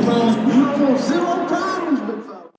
almost zero problems, big fella.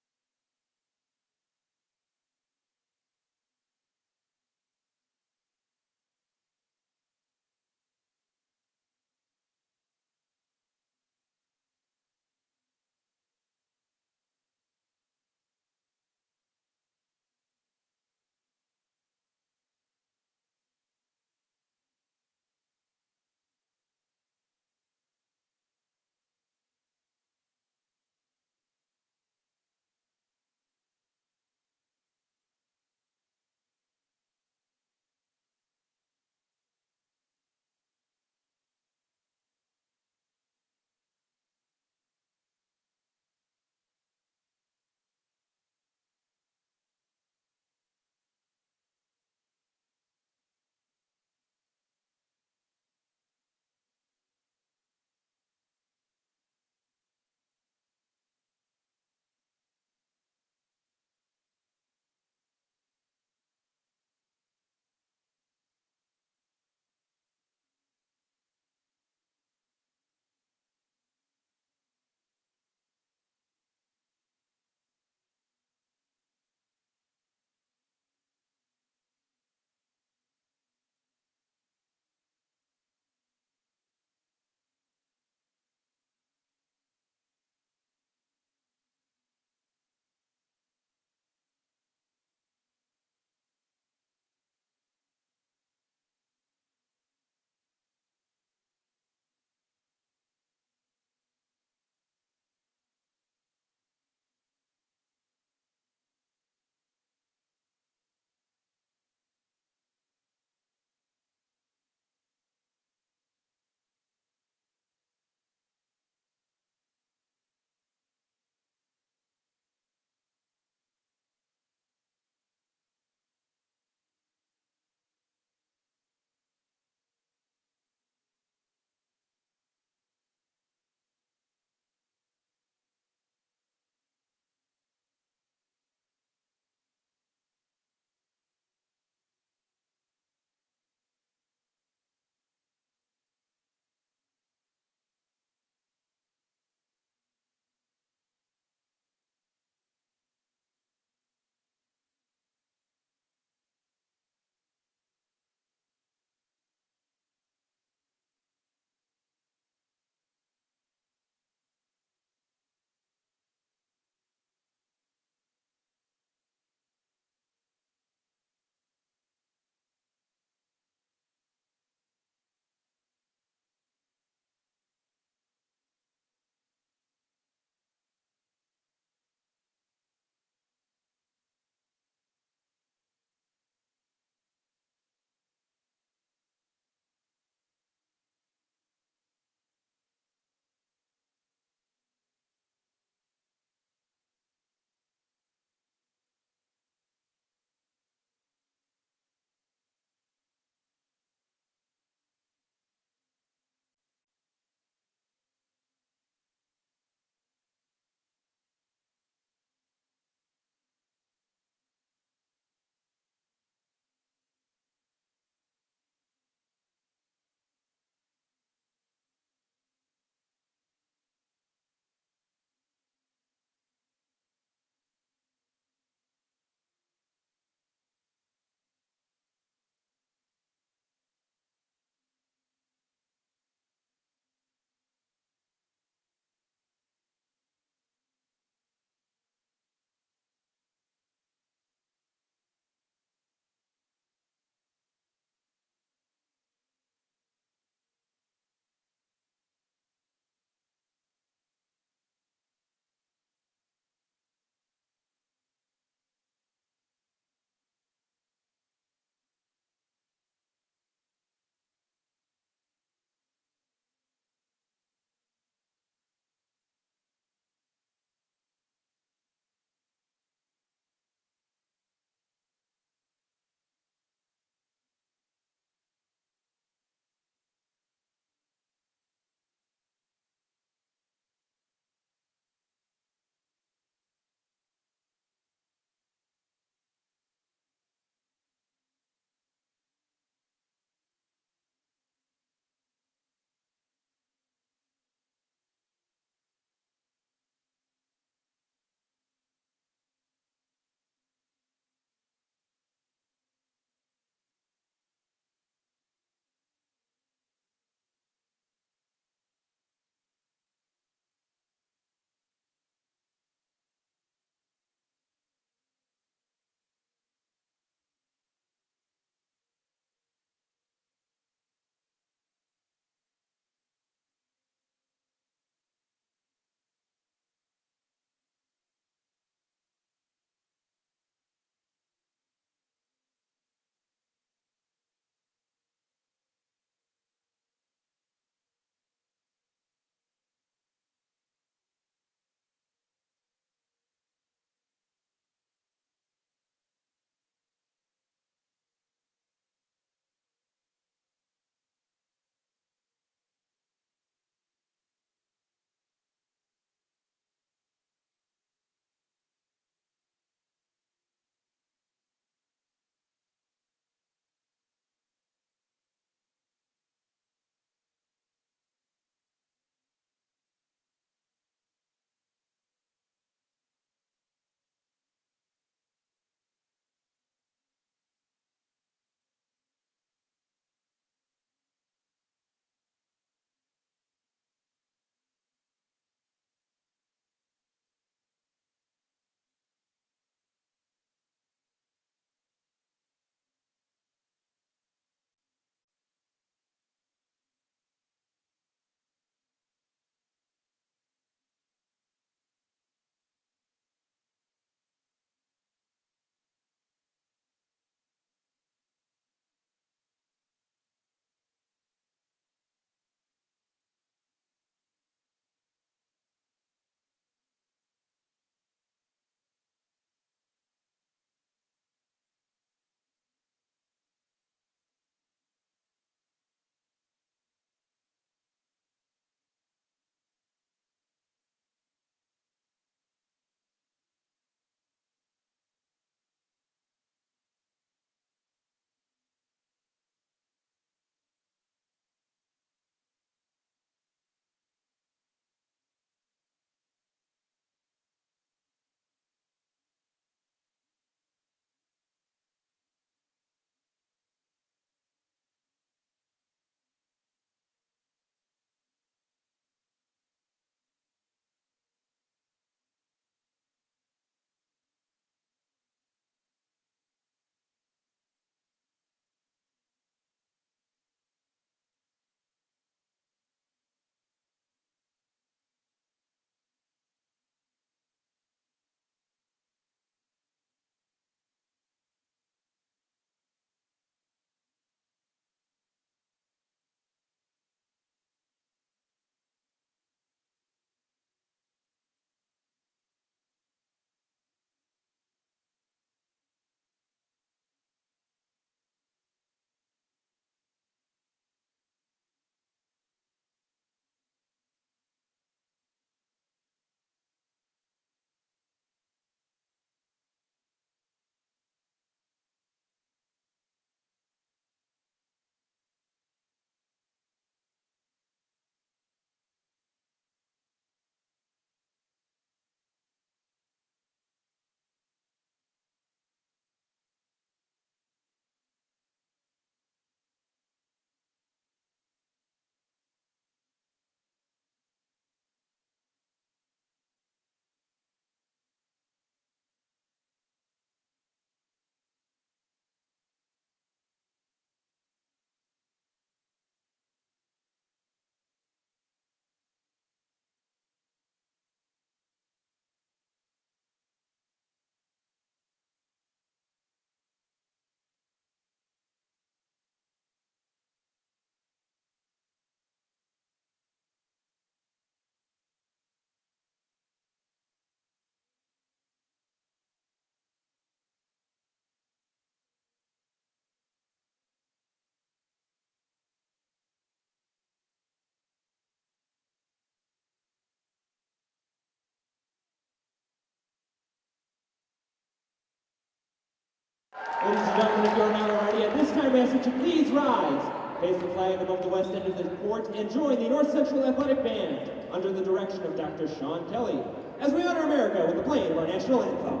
Ladies and gentlemen, if you are not already, at this time we ask that you please rise, face the flag above the west end of the court, and join the North Central Athletic Band under the direction of Dr. Sean Kelly as we honor America with the playing of our national anthem.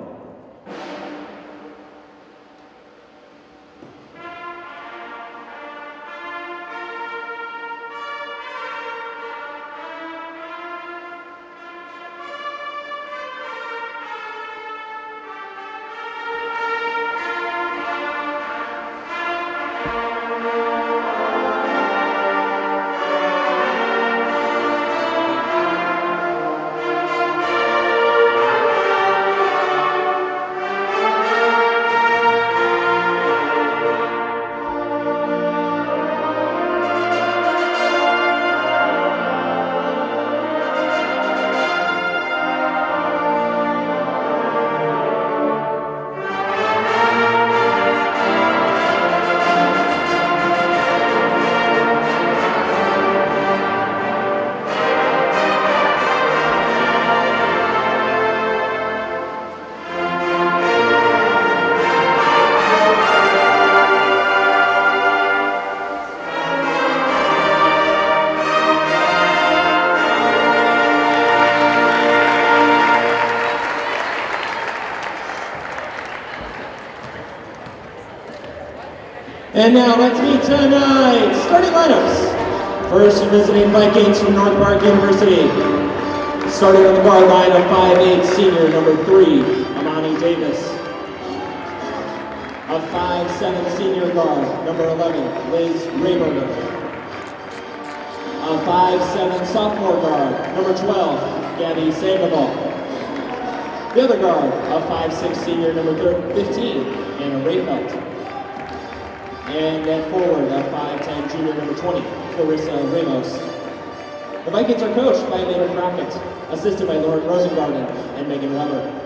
And now let's meet tonight's starting lineups. First, visiting Vikings from North Park University. Starting on the guard line of 5'8" senior number 3, Amani Davis. A 5'7" senior guard, number 11, Liz Rayburger. A 5'7" sophomore guard, number 12, Gabby Sandoval. The other guard, a 5'6" senior number 15, Anna Rayfelt. And at forward, a 5'10" junior number 20, Clarissa Ramos. The Vikings are coached by Amanda Crockett, assisted by Lauren Rosengarten and Megan Weber.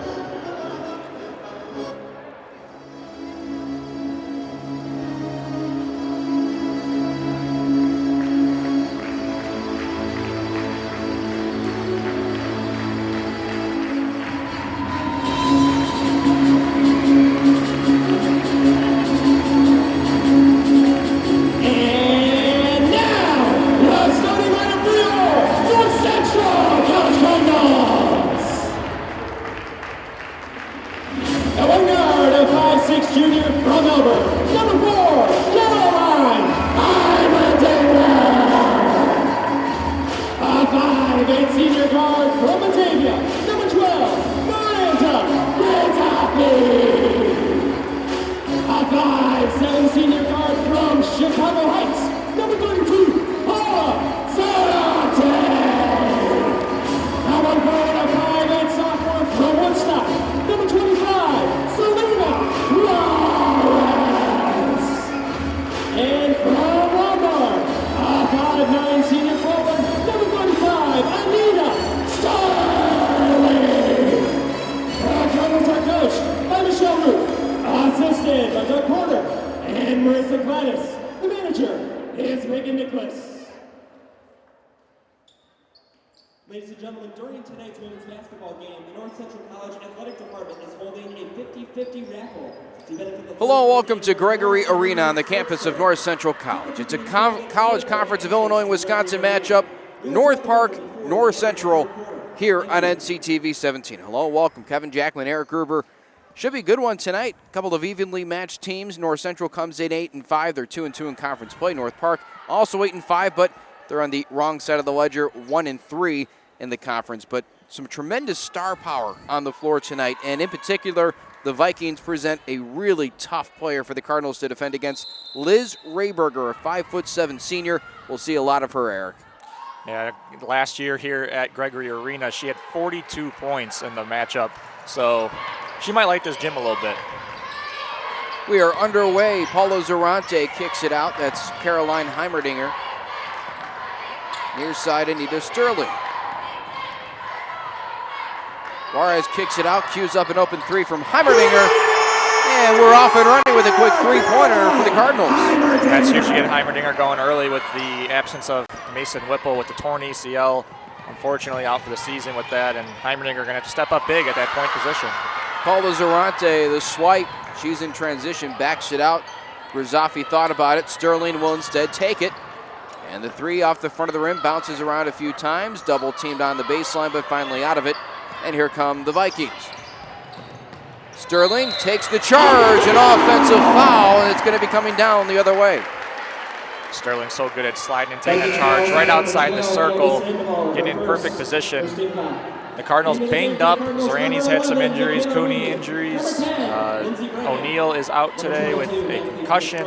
Ladies and gentlemen, during tonight's women's basketball game, the North Central College Athletic Department is holding a 50-50 raffle to benefit the... Hello and welcome to Gregory Arena on the campus of North Central College. It's a College Conference of Illinois and Wisconsin matchup. North Park, North Central, here on NCTV 17. Hello, welcome. Kevin Jacklin, Eric Gruber. Should be a good one tonight. A couple of evenly matched teams. North Central comes in 8-5. They're 2-2 in conference play. North Park also 8-5, but they're on the wrong side of the ledger, 1-3 in the conference. But some tremendous star power on the floor tonight, and in particular, the Vikings present a really tough player for the Cardinals to defend against. Liz Rayburger, a 5'7" senior. We'll see a lot of her, Eric. Yeah, last year here at Gregory Arena, she had 42 points in the matchup, so she might like this gym a little bit. We are underway. Paulo Zarante kicks it out. That's Caroline Heimerdinger. Near side, Anita Sterling. Juarez kicks it out, cues up an open three from Heimerdinger, and we're off and running with a quick three-pointer for the Cardinals. That's huge to get Heimerdinger going early with the absence of Mason Whipple with the torn ACL. Unfortunately out for the season with that, and Heimerdinger going to have to step up big at that point position. Paula Zarante, the swipe. She's in transition, backs it out. Grizafi thought about it. Sterling will instead take it. And the three off the front of the rim bounces around a few times. Double teamed on the baseline, but finally out of it. And here come the Vikings. Sterling takes the charge, an offensive foul, and it's going to be coming down the other way. Sterling's so good at sliding and taking a charge right outside the circle, getting in perfect position. The Cardinals banged up. Zorani's had some injuries, Cooney injuries. O'Neal is out today with a concussion.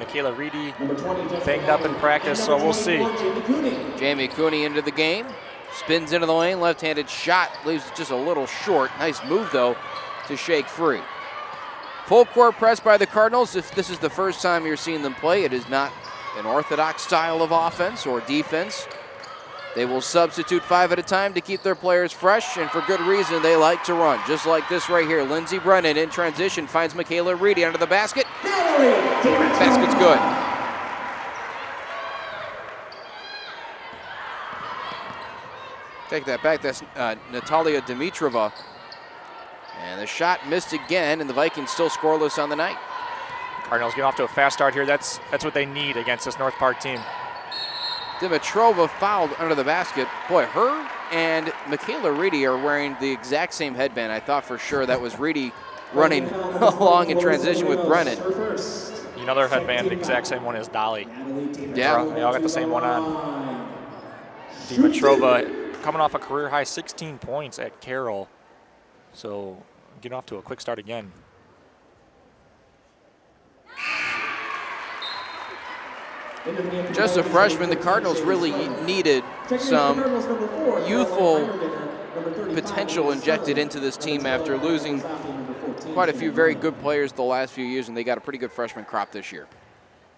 Michaela Reedy banged up in practice, so we'll see. Jamie Cooney into the game. Spins into the lane, left-handed shot, leaves it just a little short. Nice move, though, to shake free. Full court press by the Cardinals. If this is the first time you're seeing them play, it is not an orthodox style of offense or defense. They will substitute 5 at a time to keep their players fresh, and for good reason. They like to run, just like this right here. Lindsey Brennan in transition finds Michaela Reedy under the basket. Basket's good. Take that back. That's Natalia Dimitrova. And the shot missed again, and the Vikings still scoreless on the night. Cardinals get off to a fast start here. That's what they need against this North Park team. Dimitrova fouled under the basket. Boy, her and Michaela Reedy are wearing the exact same headband. I thought for sure that was Reedy running along in transition with Brennan. You know their headband, the exact same one as Dolly. Yeah. They all got the same one on. Dimitrova coming off a career-high 16 points at Carroll. So getting off to a quick start again. Just a freshman, the Cardinals really needed some youthful potential injected into this team after losing quite a few very good players the last few years, and they got a pretty good freshman crop this year.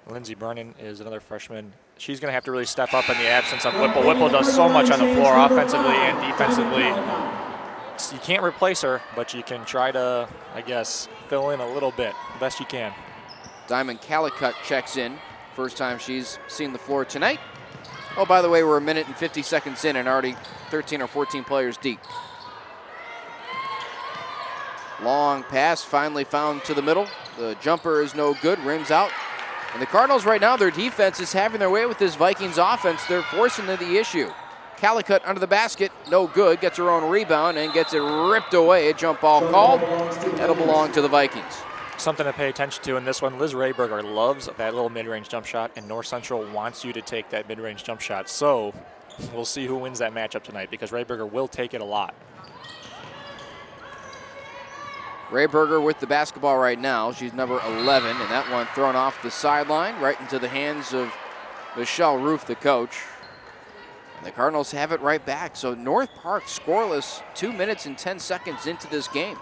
Lindsey Brennan is another freshman. She's going to have to really step up in the absence of Whipple. Whipple does so much on the floor, offensively and defensively. You can't replace her, but you can try to, I guess, fill in a little bit, the best you can. Diamond Calicut checks in. First time she's seen the floor tonight. Oh, by the way, we're a minute and 50 seconds in and already 13 or 14 players deep. Long pass finally found to the middle. The jumper is no good, rims out. And the Cardinals right now, their defense is having their way with this Vikings offense. They're forcing the issue. Calicut under the basket, no good, gets her own rebound and gets it ripped away. A jump ball called. That'll belong to the Vikings. Something to pay attention to in this one, Liz Rayberger loves that little mid-range jump shot, and North Central wants you to take that mid-range jump shot. So we'll see who wins that matchup tonight, because Rayberger will take it a lot. Rayberger with the basketball right now. She's number 11, and that one thrown off the sideline right into the hands of Michelle Roof, the coach. And the Cardinals have it right back. So North Park scoreless 2 minutes and 10 seconds into this game.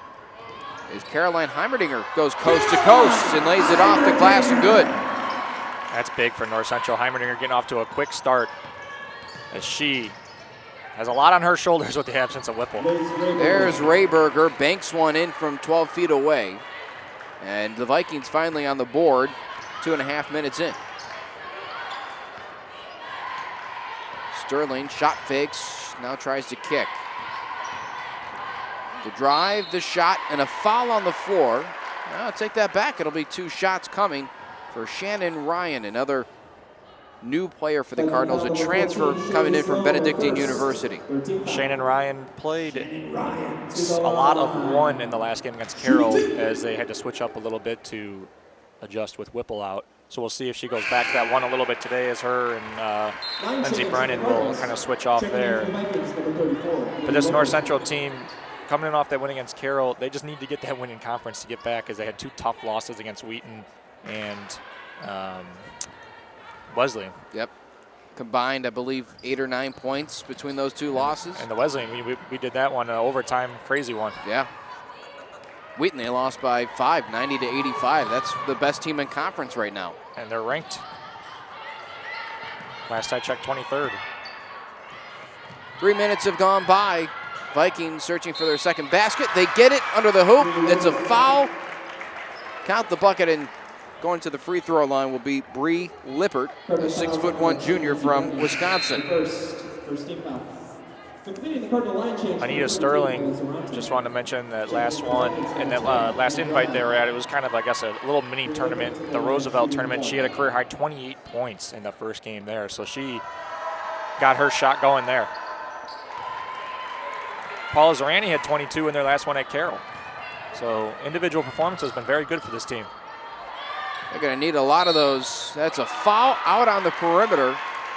As Caroline Heimerdinger goes coast to coast and lays it off the glass and good. That's big for North Central. Heimerdinger getting off to a quick start as she has a lot on her shoulders with the absence of Whipple. There's Rayberger, banks one in from 12 feet away. And the Vikings finally on the board, 2.5 minutes in. Sterling, shot fakes, now tries to kick. The drive, the shot, and a foul on the floor. I'll take that back. It'll be 2 shots coming for Shannon Ryan, another new player for the Cardinals, a transfer coming in from Benedictine University. Shannon Ryan played a lot of 1 in the last game against Carroll, as they had to switch up a little bit to adjust with Whipple out. So we'll see if she goes back to that 1 a little bit today, as her and Lindsey Brennan will kind of switch off there. But this North Central team, coming in off that win against Carroll, they just need to get that win in conference to get back, as they had 2 tough losses against Wheaton and Wesleyan. Yep. Combined, I believe, 8 or 9 points between those 2 losses. And the Wesleyan, we did that one, overtime, crazy one. Yeah. Wheaton, they lost by 5, 90-85. That's the best team in conference right now. And they're ranked, last I checked, 23rd. 3 minutes have gone by. Vikings searching for their second basket. They get it under the hoop. It's a foul. Count the bucket, and going to the free throw line will be Bree Lippert, a 6'1" junior from Wisconsin. First team foul. Completing the Cardinal line change. Anita Sterling, just wanted to mention that last one, and that last invite they were at, it was kind of, I guess, a little mini tournament, the Roosevelt tournament. She had a career high 28 points in the first game there, so she got her shot going there. Paula Zorani had 22 in their last one at Carroll. So individual performance has been very good for this team. They're going to need a lot of those. That's a foul out on the perimeter.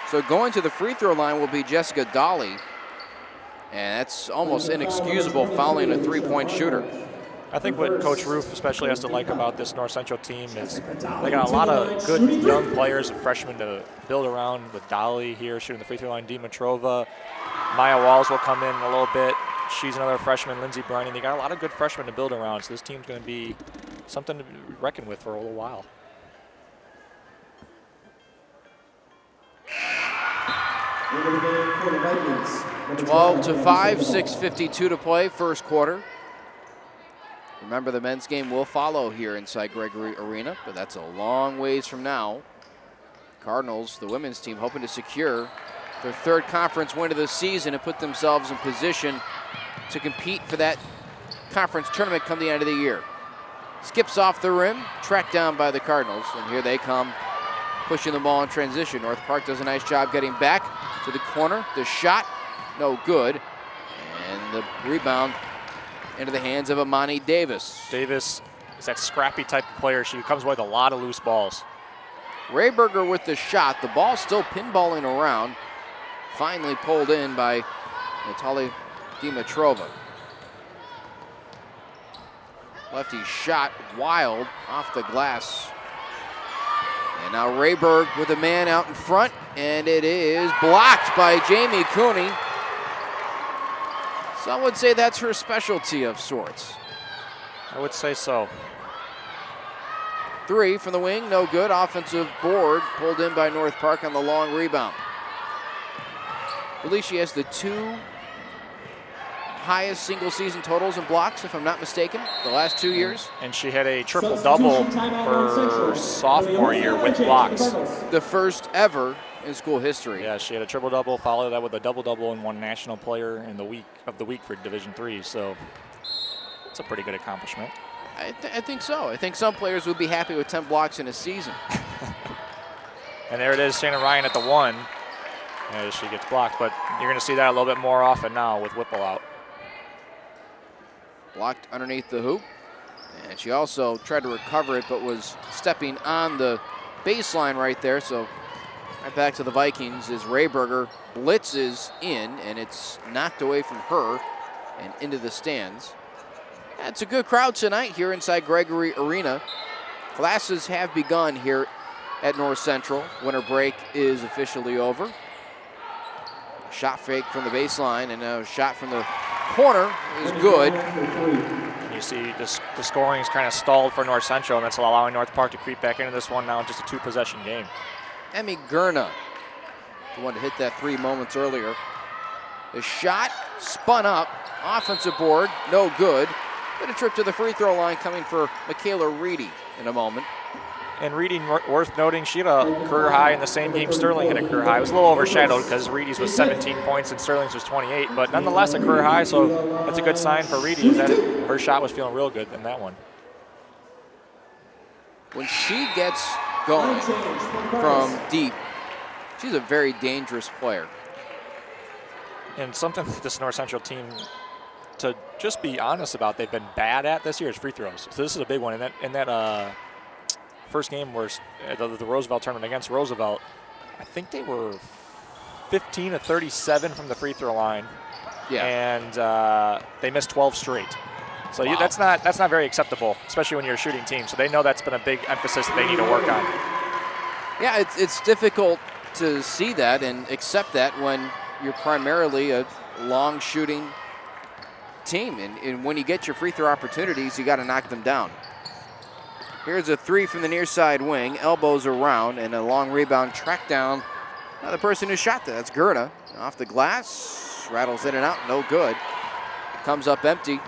So going to the free throw line will be Jessica Dolly. And that's almost inexcusable, fouling a three-point shooter. I think what Coach Roof especially has to like about this North Central team is they got a lot of good young players and freshmen to build around, with Dolly here shooting the free throw line, Dimitrova. Maya Walls will come in a little bit. She's another freshman, Lindsey Briney. They got a lot of good freshmen to build around, so this team's going to be something to reckon with for a little while. Into the game for the Vikings. Number 12-5, 6:52 to play, first quarter. Remember, the men's game will follow here inside Gregory Arena, but that's a long ways from now. Cardinals, the women's team, hoping to secure their third conference win of the season and put themselves in position to compete for that conference tournament come the end of the year. Skips off the rim, tracked down by the Cardinals, and here they come, pushing the ball in transition. North Park does a nice job getting back to the corner. The shot, no good. And the rebound into the hands of Amani Davis. Davis is that scrappy type of player. She comes away with a lot of loose balls. Rayberger with the shot. The ball still pinballing around. Finally pulled in by Natalia Dimitrova. Lefty shot wild off the glass. And now Rayberg with a man out in front, and it is blocked by Jamie Cooney. Some would say that's her specialty of sorts. I would say so. Three from the wing, no good. Offensive board pulled in by North Park on the long rebound. I believe she has the two highest single season totals in blocks, if I'm not mistaken, the last 2 years. And she had a triple-double her sophomore year with blocks. The first ever in school history. Yeah, she had a triple-double, followed that with a double-double, and won National Player in the week for Division III. So it's a pretty good accomplishment. I think so. I think some players would be happy with 10 blocks in a season. And there it is, Shannon Ryan at the one as she gets blocked. But you're going to see that a little bit more often now with Whipple out. Blocked underneath the hoop. And she also tried to recover it, but was stepping on the baseline right there. So right back to the Vikings as Rayberger blitzes in, and it's knocked away from her and into the stands. It's a good crowd tonight here inside Gregory Arena. Classes have begun here at North Central. Winter break is officially over. Shot fake from the baseline, and a shot from the corner is good. And you see the scoring is kind of stalled for North Central, and that's allowing North Park to creep back into this one now in just a two-possession game. Emmy Gurna, the one to hit that three moments earlier. The shot spun up, offensive board, no good. But a trip to the free throw line coming for Michaela Reedy in a moment. And Reedy, worth noting, she had a career high in the same game Sterling hit a career high. It was a little overshadowed because Reedy's was 17 points and Sterling's was 28, but nonetheless a career high, so that's a good sign for Reedy, is that her shot was feeling real good in that one. When she gets going from deep, she's a very dangerous player. And something that this North Central team, to just be honest about, they've been bad at this year is free throws. So this is a big one. In that first game where the Roosevelt tournament against Roosevelt, I think they were 15 of 37 from the free throw line. Yeah. And they missed 12 straight. So wow. That's not very acceptable, especially when you're a shooting team. So they know that's been a big emphasis that they need to work on. Yeah, it's difficult to see that and accept that when you're primarily a long shooting team. And when you get your free throw opportunities, you got to knock them down. Here's a three from the near side wing, elbows around, and a long rebound tracked down by the person who shot that. That's Gurna. Off the glass, rattles in and out, no good. Comes up empty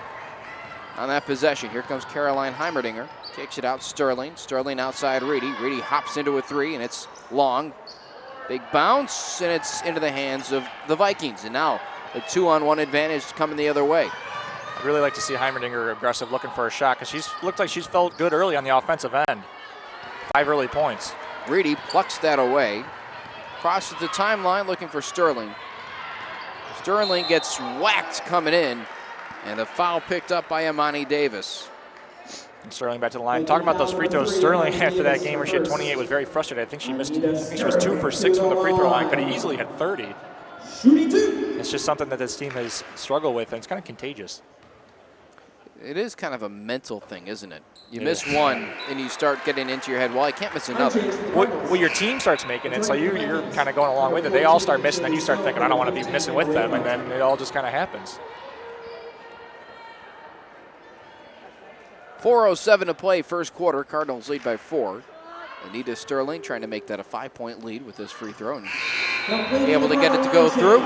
on that possession. Here comes Caroline Heimerdinger. Kicks it out, Sterling. Sterling outside Reedy. Reedy hops into a three, and it's long. Big bounce, and it's into the hands of the Vikings. And now a 2-on-1 advantage coming the other way. I'd really like to see Heimerdinger aggressive, looking for a shot, because she's looked like she's felt good early on the offensive end. 5 early points. Reedy plucks that away. Crosses the timeline looking for Sterling. Sterling gets whacked coming in, and a foul picked up by Imani Davis. And Sterling back to the line. Talking about those free throws, Sterling after that game where she had 28 was very frustrated. I think she was 2 for 6 from the free throw line, could have easily had 30. It's just something that this team has struggled with, and it's kind of contagious. It is kind of a mental thing, isn't it? You miss one, and you start getting into your head, well, I can't miss another. Well, your team starts making it, so you're kind of going along with it. They all start missing, then you start thinking, I don't want to be missing with them, and then it all just kind of happens. 4:07 to play, first quarter. Cardinals lead by 4. Anita Sterling trying to make that a 5-point lead with this free throw, and be able to get it to go through.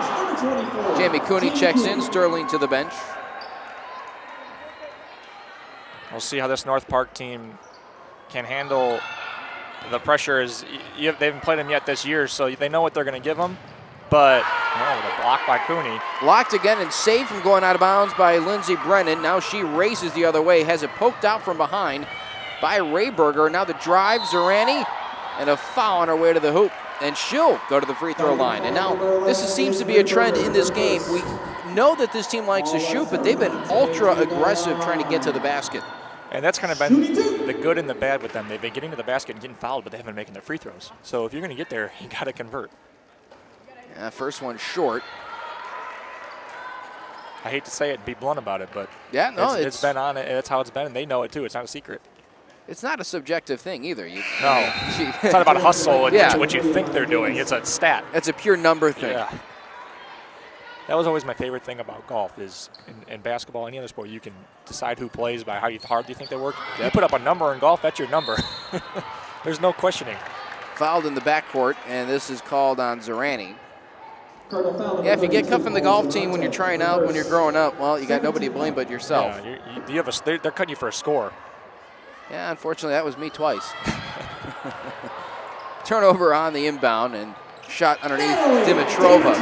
Jamie Cooney checks in, Sterling to the bench. We'll see how this North Park team can handle the pressure. They haven't played them yet this year, so they know what they're going to give them. But the block by Cooney. Blocked again and saved from going out of bounds by Lindsey Brennan. Now she races the other way, has it poked out from behind by Rayberger. Now the drive, Zerani, and a foul on her way to the hoop. And she'll go to the free throw line. And now this seems to be a trend in this game. We know that this team likes to shoot, but they've been ultra aggressive trying to get to the basket. And that's kind of been the good and the bad with them. They've been getting to the basket and getting fouled, but they haven't been making their free throws. So if you're going to get there, you got to convert. First one short. I hate to say it and be blunt about it, but yeah, no, it's been on it. That's how it's been, and they know it too. It's not a secret. It's not a subjective thing either. No, it's not about hustle and what you think they're doing. It's a stat. It's a pure number thing. Yeah. That was always my favorite thing about golf is in basketball, any other sport, you can decide who plays by how hard you think they work. Yep. You put up a number in golf, that's your number. There's no questioning. Fouled in the backcourt, and this is called on Zerani. Yeah, if you get cut from the golf team when you're trying out, when you're growing up, well, you got nobody to blame but yourself. Yeah, they're cutting you for a score. Yeah, unfortunately, that was me twice. Turnover on the inbound and shot underneath Dimitrova.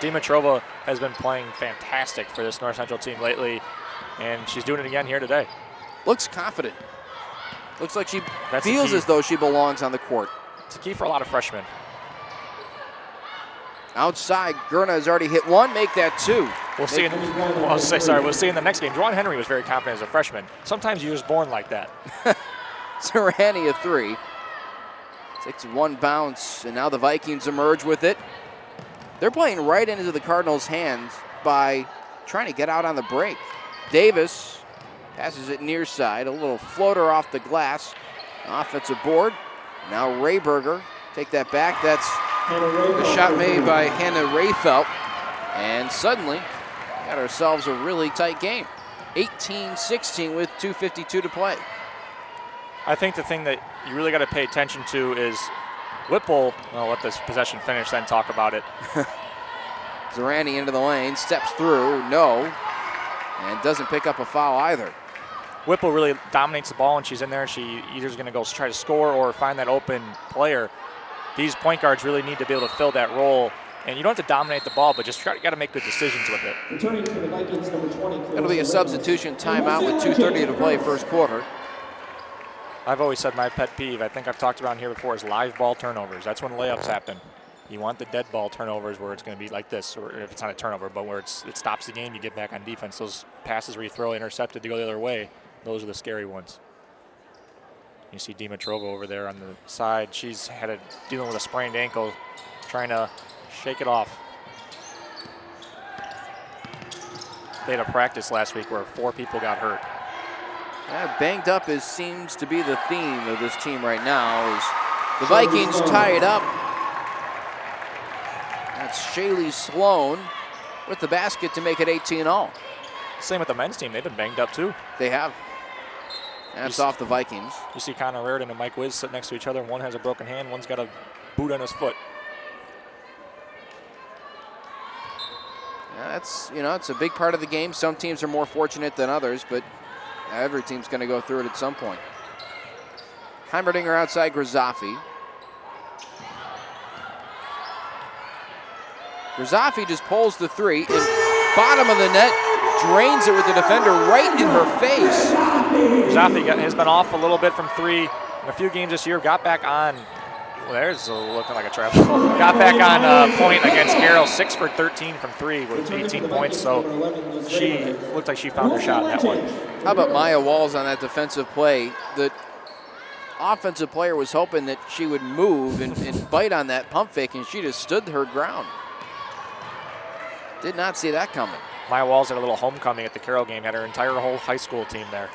Dimitrova has been playing fantastic for this North Central team lately, and she's doing it again here today. Looks confident. Looks like she feels as though she belongs on the court. It's a key for a lot of freshmen. Outside, Gurna has already hit one, make that 2. We'll see in the next game. Juwan Henry was very confident as a freshman. Sometimes you're just born like that. Serrani a 3. Takes one bounce, and now the Vikings emerge with it. They're playing right into the Cardinals' hands by trying to get out on the break. Davis passes it near side, a little floater off the glass. Offensive board. Now Rayberger, take that back. That's the shot made by Hannah Rayfelt. And suddenly, got ourselves a really tight game. 18-16 with 2:52 to play. I think the thing that you really got to pay attention to is Whipple. I'll let this possession finish, then talk about it. Zerani into the lane, steps through, no, and doesn't pick up a foul either. Whipple really dominates the ball, and she's in there. She either is going to go try to score or find that open player. These point guards really need to be able to fill that role, and you don't have to dominate the ball, but just got to make good decisions with it. Returning for the Vikings, number 20. It'll be a substitution timeout with 2:30 to play first quarter. I've always said my pet peeve, I think I've talked about it here before, is live ball turnovers. That's when layups happen. You want the dead ball turnovers where it's going to be like this, or if it's not a turnover, but where it stops the game, you get back on defense. Those passes where you throw intercepted to go the other way, those are the scary ones. You see Dimitrova over there on the side. She's dealing with a sprained ankle, trying to shake it off. They had a practice last week where 4 people got hurt. Yeah, banged up seems to be the theme of this team right now. As the Vikings tie it up. That's Shaylee Sloan with the basket to make it 18-all. Same with the men's team. They've been banged up too. They have. That's off the Vikings. You see Connor Raridan and Mike Wiz sit next to each other. One has a broken hand. One's got a boot on his foot. Yeah, it's a big part of the game. Some teams are more fortunate than others, but every team's going to go through it at some point. Heimerdinger outside Grisafi. Razafi just pulls the three, and bottom of the net, drains it with the defender right in her face. Razafi has been off a little bit from three in a few games this year. Got back on. Well, there's looking like a travel. Got back on point against Carroll, 6 for 13 from three with 18 points. So she looked like she found her shot in that one. How about Maya Walls on that defensive play? The offensive player was hoping that she would move and bite on that pump fake, and she just stood her ground. Did not see that coming. Maya Walls had a little homecoming at the Carroll game, had her entire whole high school team there.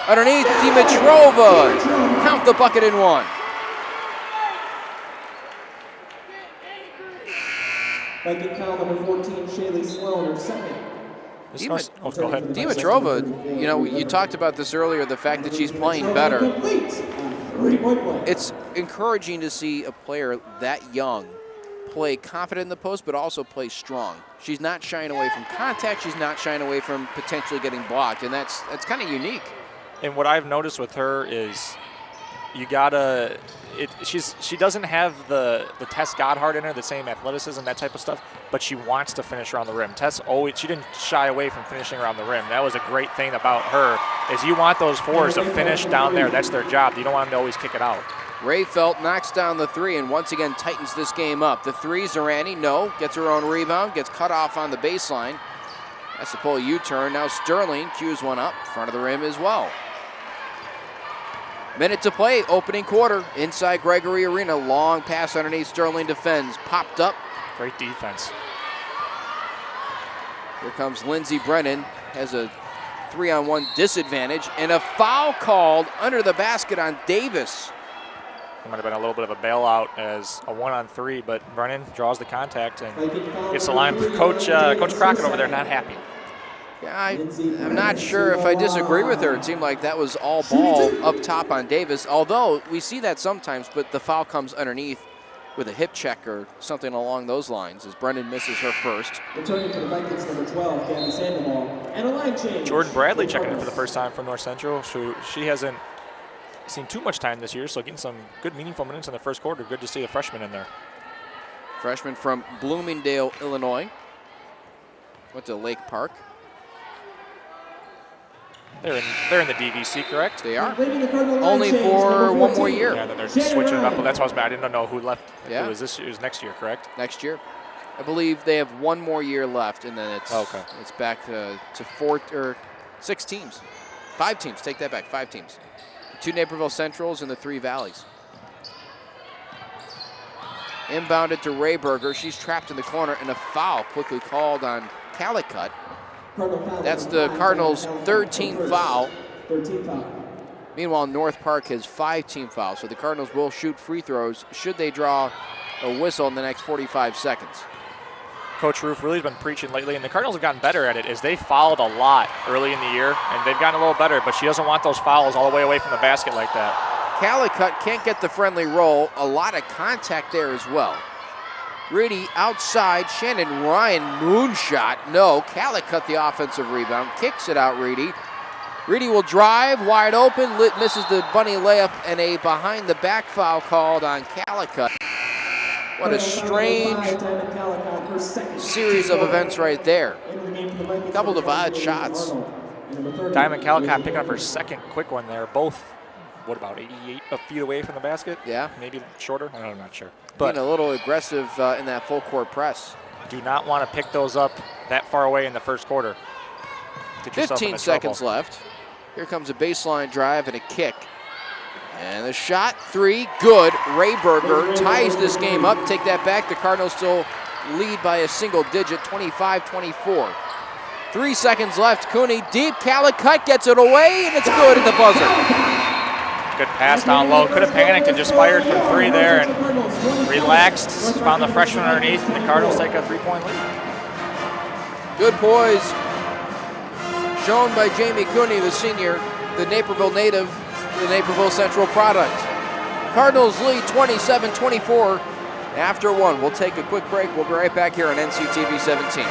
Underneath, Dimitrova. Count the bucket in one. Bucket count number 14, Shaylee Sloan, her second. Go ahead. Dimitrova, you know, you talked about this earlier, the fact that she's playing better. It's encouraging to see a player that young play confident in the post, but also play strong. She's not shying away from contact. She's not shying away from potentially getting blocked, and that's kind of unique. And what I've noticed with her is you gotta. She doesn't have the Tess Godhard in her, the same athleticism, that type of stuff, but she wants to finish around the rim. Tess she didn't shy away from finishing around the rim. That was a great thing about her, is you want those fours to finish down there. That's their job. You don't want them to always kick it out. Ray Felt knocks down the three and once again tightens this game up. The three, Zorani, no, gets her own rebound, gets cut off on the baseline. That's the pull U-turn. Now Sterling cues one up, front of the rim as well. Minute to play, opening quarter, inside Gregory Arena. Long pass underneath, Sterling defends, popped up. Great defense. Here comes Lindsey Brennan, has a 3-on-1 disadvantage, and a foul called under the basket on Davis. It might have been a little bit of a bailout as a 1-on-3, but Brennan draws the contact and gets the line. Coach Crockett over there not happy. Yeah, I'm not sure if I disagree with her. It seemed like that was all ball up top on Davis, although we see that sometimes, but the foul comes underneath with a hip check or something along those lines as Brennan misses her first. Returning for the Vikings, number 12, Gabby Sandoval, and a line change. Jordan Bradley checking in for the first time from North Central. She hasn't seen too much time this year, so getting some good meaningful minutes in the first quarter. Good to see a freshman in there. Freshman from Bloomingdale, Illinois. Went to Lake Park. They're in the DVC, correct? They are. Only for one more year. Yeah, then they're switching it up. But that's what I was bad. I didn't know who left. Yeah. It was next year, correct? Next year. I believe they have one more year left, and then it's back to 6 teams. 5 teams. Take that back. 5 teams. 2 Naperville Centrals and the 3 Valleys. Inbounded to Rayberger. She's trapped in the corner, and a foul quickly called on Calicut. That's the Cardinals' 3rd team foul. Meanwhile, North Park has 5 team fouls, so the Cardinals will shoot free throws should they draw a whistle in the next 45 seconds. Coach Roof really has been preaching lately, and the Cardinals have gotten better at it as they fouled a lot early in the year, and they've gotten a little better, but she doesn't want those fouls all the way away from the basket like that. Calicut can't get the friendly roll. A lot of contact there as well. Reedy outside, Shannon Ryan moonshot. No, Calicut the offensive rebound, kicks it out Reedy. Reedy will drive, wide open, misses the bunny layup, and a behind the back foul called on Calicut. What a strange series of events right there. Couple of odd shots. Diamond Calicut picking up her second quick one there. Both, what about 88 feet away from the basket? Yeah. Maybe shorter? I'm not sure. But being a little aggressive in that full court press. Do not want to pick those up that far away in the first quarter. 15 seconds left. Here comes a baseline drive and a kick. And the shot, 3, good. Rayberger ties this game up. Take that back. The Cardinals still lead by a single digit, 25-24. 3 seconds left. Cooney deep. Calicut gets it away, and it's good at the buzzer. Good pass down low. Could have panicked and just fired from 3 there and relaxed. Found the freshman underneath, and the Cardinals take a 3-point lead. Good poise shown by Jamie Cooney, the senior, the Naperville native, the Naperville Central product. Cardinals lead 27-24 after 1. We'll take a quick break. We'll be right back here on NCTV 17.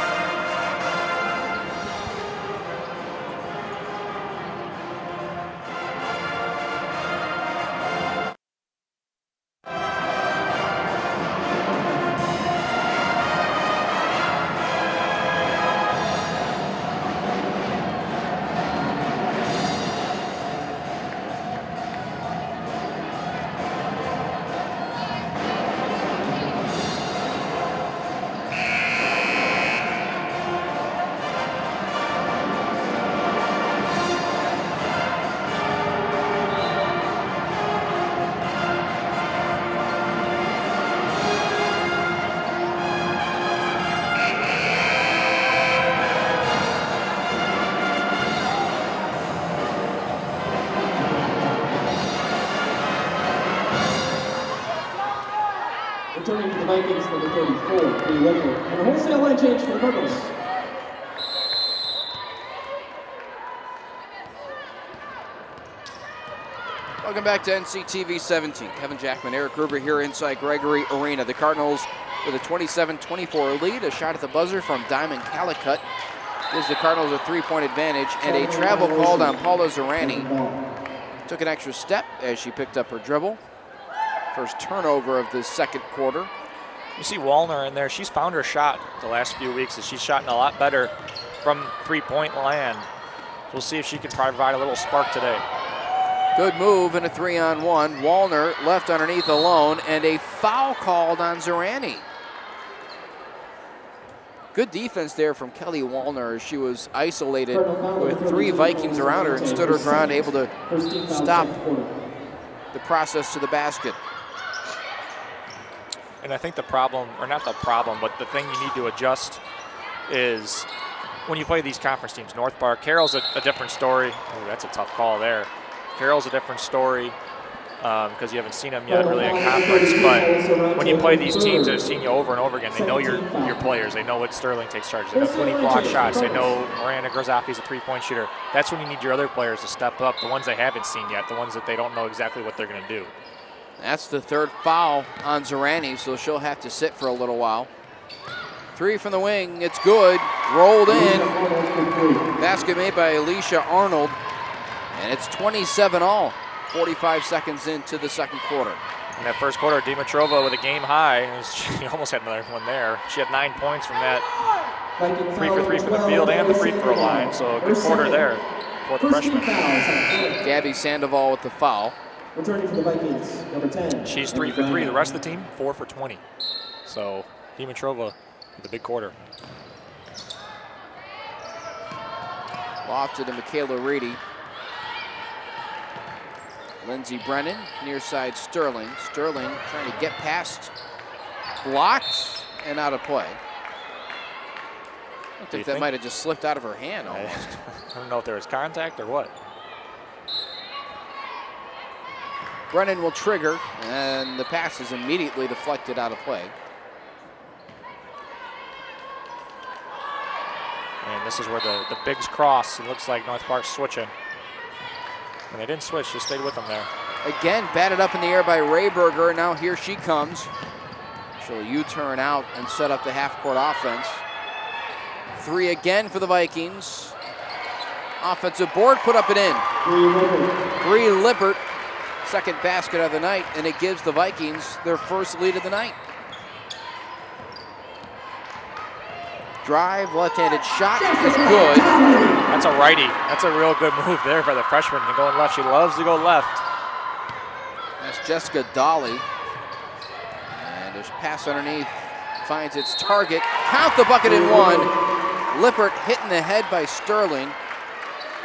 the Vikings, number 34, Lee Whipple. And a wholesale line change for the Cardinals. Welcome back to NCTV 17. Kevin Jackman, Eric Gruber here inside Gregory Arena. The Cardinals with a 27-24 lead. A shot at the buzzer from Diamond Calicut gives the Cardinals a 3-point advantage, and a travel called on Paula Zerani. Took an extra step as she picked up her dribble. First turnover of the second quarter. You see Wallner in there. She's found her shot the last few weeks, and she's shot a lot better from three-point land. We'll see if she can provide a little spark today. Good move in a 3-on-1. Wallner left underneath alone, and a foul called on Zerani. Good defense there from Kelly Wallner as she was isolated with 3 Vikings around her and stood her ground, able to stop the process to the basket. And I think the problem, or not the problem, but the thing you need to adjust is when you play these conference teams. North Park, Carroll's a different story. Oh, that's a tough call there. Carroll's a different story because you haven't seen them yet really in conference. But when you play these teams that have seen you over and over again, they know your players. They know what Sterling takes charge. They know 20 block shots. They know Miranda Grozaffi is a three-point shooter. That's when you need your other players to step up, the ones they haven't seen yet, the ones that they don't know exactly what they're going to do. That's the third foul on Zerani, so she'll have to sit for a little while. 3 from the wing. It's good. Rolled in. Basket made by Alicia Arnold. And it's 27-all, 45 seconds into the second quarter. In that first quarter, Dimitrova with a game high. She almost had another one there. She had 9 points from that 3 for 3 from the field and the free throw line. So a good quarter there for the freshman. Gabby Sandoval with the foul. Returning for the Vikings, number 10. She's 3 for 3. The rest of the team, 4 for 20. So Dimitrova with a big quarter. Lofted to Michaela Reedy. Lindsey Brennan, near side Sterling. Sterling trying to get past, blocked, and out of play. I think that might have just slipped out of her hand almost. I don't know if there was contact or what. Brennan will trigger, and the pass is immediately deflected out of play. And this is where the bigs cross. It looks like North Park's switching. And they didn't switch, just stayed with them there. Again, batted up in the air by Rayberger. Now here she comes. She'll U-turn out and set up the half-court offense. 3 again for the Vikings. Offensive board, put up and in. Bree Lippert, second basket of the night, and it gives the Vikings their first lead of the night. Drive, left-handed shot is good. That's a righty. That's a real good move there by the freshman. Going left, she loves to go left. That's Jessica Dolly. And there's pass underneath, finds its target. Count the bucket in 1. Lippert hit in the head by Sterling.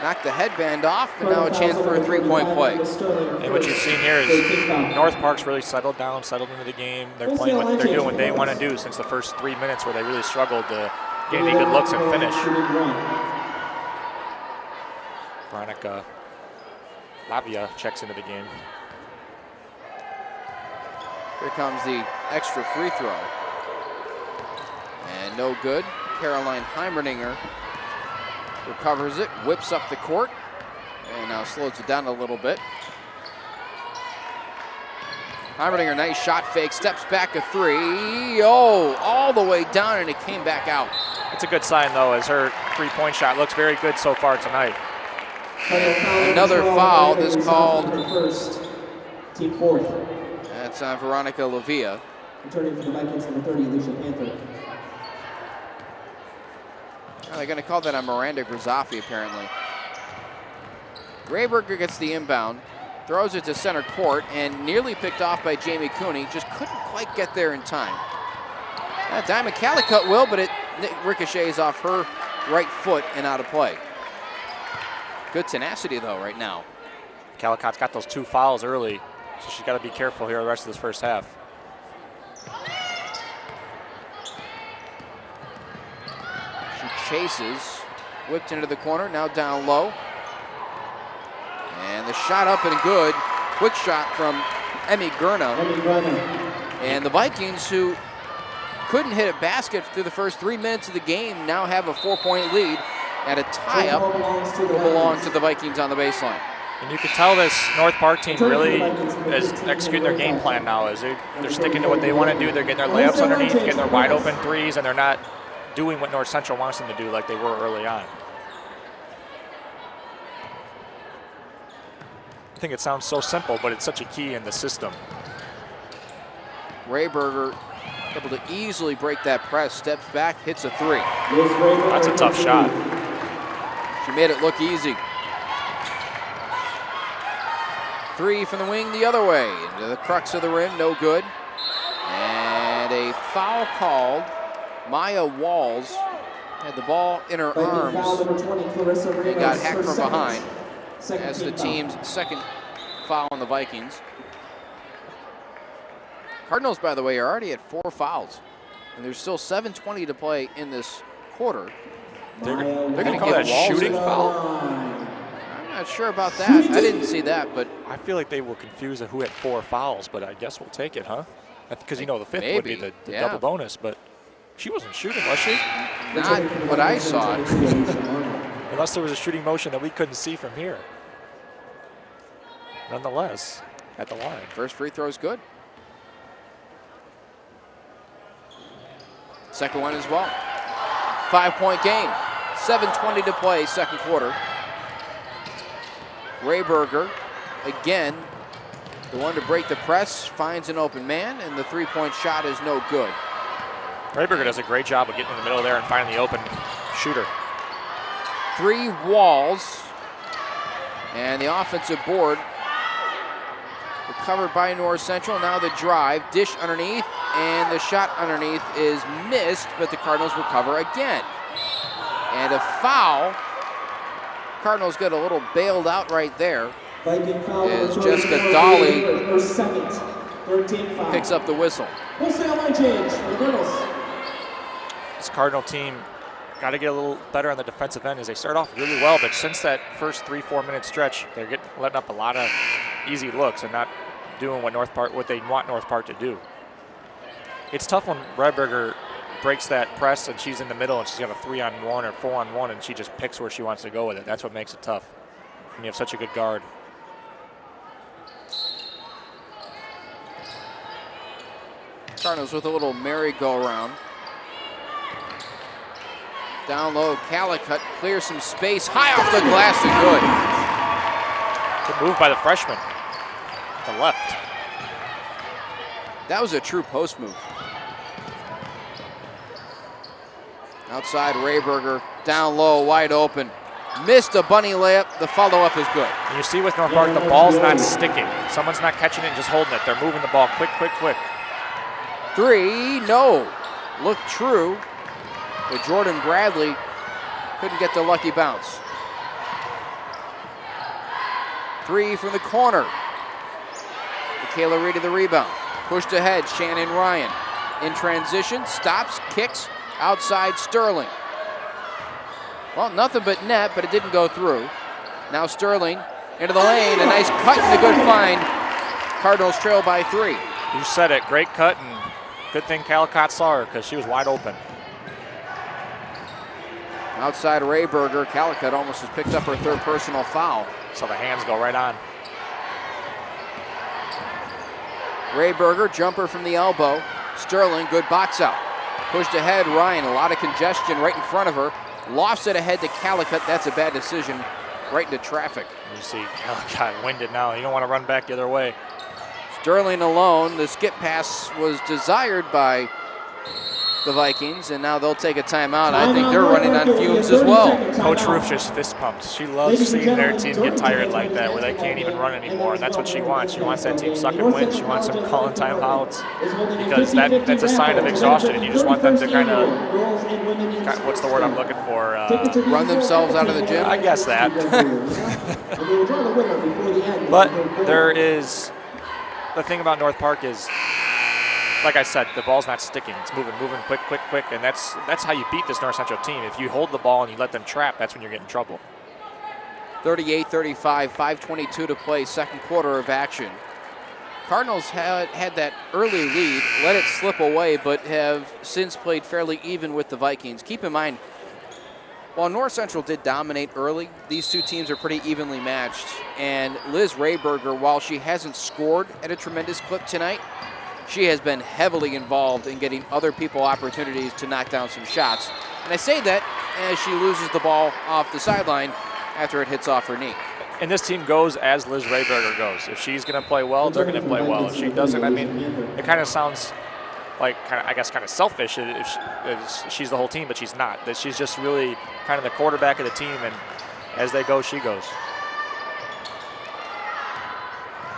Knocked the headband off, and now a chance for a 3-point play. And what you've seen here is North Park's really settled down, settled into the game. They're playing what they're doing what they want to do since the first 3 minutes where they really struggled to get any good looks and finish. Veronica Lavia checks into the game. Here comes the extra free throw. And no good. Caroline Heimerdinger recovers it, whips up the court, and now slows it down a little bit. Heimerdinger, nice shot fake, steps back a 3. Oh, all the way down, and it came back out. It's a good sign, though, as her three-point shot looks very good so far tonight. Another foul is called. First, team fourth. That's on Veronica Lavia. Returning for the Vikings, number 30, Alicia Panther. Oh, they're going to call that on Miranda Grozaffi, apparently. Rayberger gets the inbound, throws it to center court, and nearly picked off by Jamie Cooney. Just couldn't quite get there in time. Diamond Calicut will, but it ricochets off her right foot and out of play. Good tenacity, though, right now. Calicut's got those 2 fouls early, so she's got to be careful here the rest of this first half. Chases, whipped into the corner, now down low. And the shot up and good. Quick shot from Emmy Gurna. And the Vikings, who couldn't hit a basket through the first 3 minutes of the game, now have a 4-point lead, and a tie-up will belong to the Vikings on the baseline. And you can tell this North Park team really is executing their game plan now. As they're sticking to what they want to do. They're getting their layups underneath, getting their wide open threes, and they're not doing what North Central wants them to do like they were early on. I think it sounds so simple, but it's such a key in the system. Rayberger able to easily break that press, steps back, hits a three. That's a tough shot. She made it look easy. Three from the wing the other way, into the crux of the rim, no good. And a foul called. Maya Walls had the ball in her arms and got hacked from behind. That's the team's second foul on the Vikings. Cardinals, by the way, are already at 4 fouls. And there's still 7:20 to play in this quarter. They're going gonna to call give that Walls shooting a foul? I'm not sure about that. I didn't see that, but I feel like they were confused at who had 4 fouls, but I guess we'll take it, huh? Because, you know, the 5th would be Maybe, the yeah. double bonus, but she wasn't shooting, was she? not what I saw. Unless there was a shooting motion that we couldn't see from here. Nonetheless, at the line. First free throw is good. Second one as well. 5-point game. 7:20 to play, second quarter. Rayberger, again, the one to break the press, finds an open man, and the three-point shot is no good. Rayberger does a great job of getting in the middle there and finding the open shooter. 3 Walls, and the offensive board recovered by North Central. Now the drive, dish underneath, and the shot underneath is missed, but the Cardinals recover again. And a foul. Cardinals get a little bailed out right there as Jessica Dolly picks up the whistle. This Cardinal team got to get a little better on the defensive end as they start off really well, but since that first 3-4 minute stretch, they're letting up a lot of easy looks and not doing what they want North Park to do. It's tough when Rayberger breaks that press and she's in the middle and she's got a 3-on-1 or 4-on-1 and she just picks where she wants to go with it. That's what makes it tough when you have such a good guard. Cardinals with a little merry-go-round. Down low, Calicut clears some space, high off the glass and good. Good move by the freshman. The left. That was a true post move. Outside Rayberger, down low, wide open. Missed a bunny layup, the follow-up is good. And you see with North Park, the ball's not sticking. Someone's not catching it and just holding it. They're moving the ball quick, quick, quick. 3, no. Looked true, but Jordan Bradley couldn't get the lucky bounce. 3 from the corner. Michaela Reed to the rebound. Pushed ahead, Shannon Ryan. In transition, stops, kicks, outside Sterling. Well, nothing but net, but it didn't go through. Now Sterling into the lane, a nice cut and a good find. Cardinals trail by 3. You said it, great cut, and good thing Calicut saw her because she was wide open. Outside Rayberger, Calicut almost has picked up her 3rd personal foul. So the hands go right on. Rayberger, jumper from the elbow. Sterling, good box out. Pushed ahead, Ryan, a lot of congestion right in front of her. Lofts it ahead to Calicut, that's a bad decision, right into traffic. You see Calicut winded now. You don't want to run back the other way. Sterling alone, the skip pass was desired by the Vikings, and now they'll take a timeout. I think they're running on fumes as well. Coach Roof just fist pumps. She loves seeing their team get tired like that, where they can't even run anymore, and that's what she wants. She wants that team suck and win. She wants them calling timeouts because that's a sign of exhaustion, and you just want them to kind of, what's the word I'm looking for? Run themselves out of the gym? I guess that. But there is, the thing about North Park is, like I said, the ball's not sticking. It's moving quick, quick, quick, and that's how you beat this North Central team. If you hold the ball and you let them trap, that's when you're getting in trouble. 38-35, 5:22 to play, second quarter of action. Cardinals had that early lead, let it slip away, but have since played fairly even with the Vikings. Keep in mind, while North Central did dominate early, these two teams are pretty evenly matched. And Liz Rayberger, while she hasn't scored at a tremendous clip tonight, she has been heavily involved in getting other people opportunities to knock down some shots. And I say that as she loses the ball off the sideline after it hits off her knee. And this team goes as Liz Rayberger goes. If she's going to play well, they're going to play well. If she doesn't, I mean, it kind of sounds like, I guess, kind of selfish if she's the whole team, but she's not. That she's just really kind of the quarterback of the team, and as they go, she goes.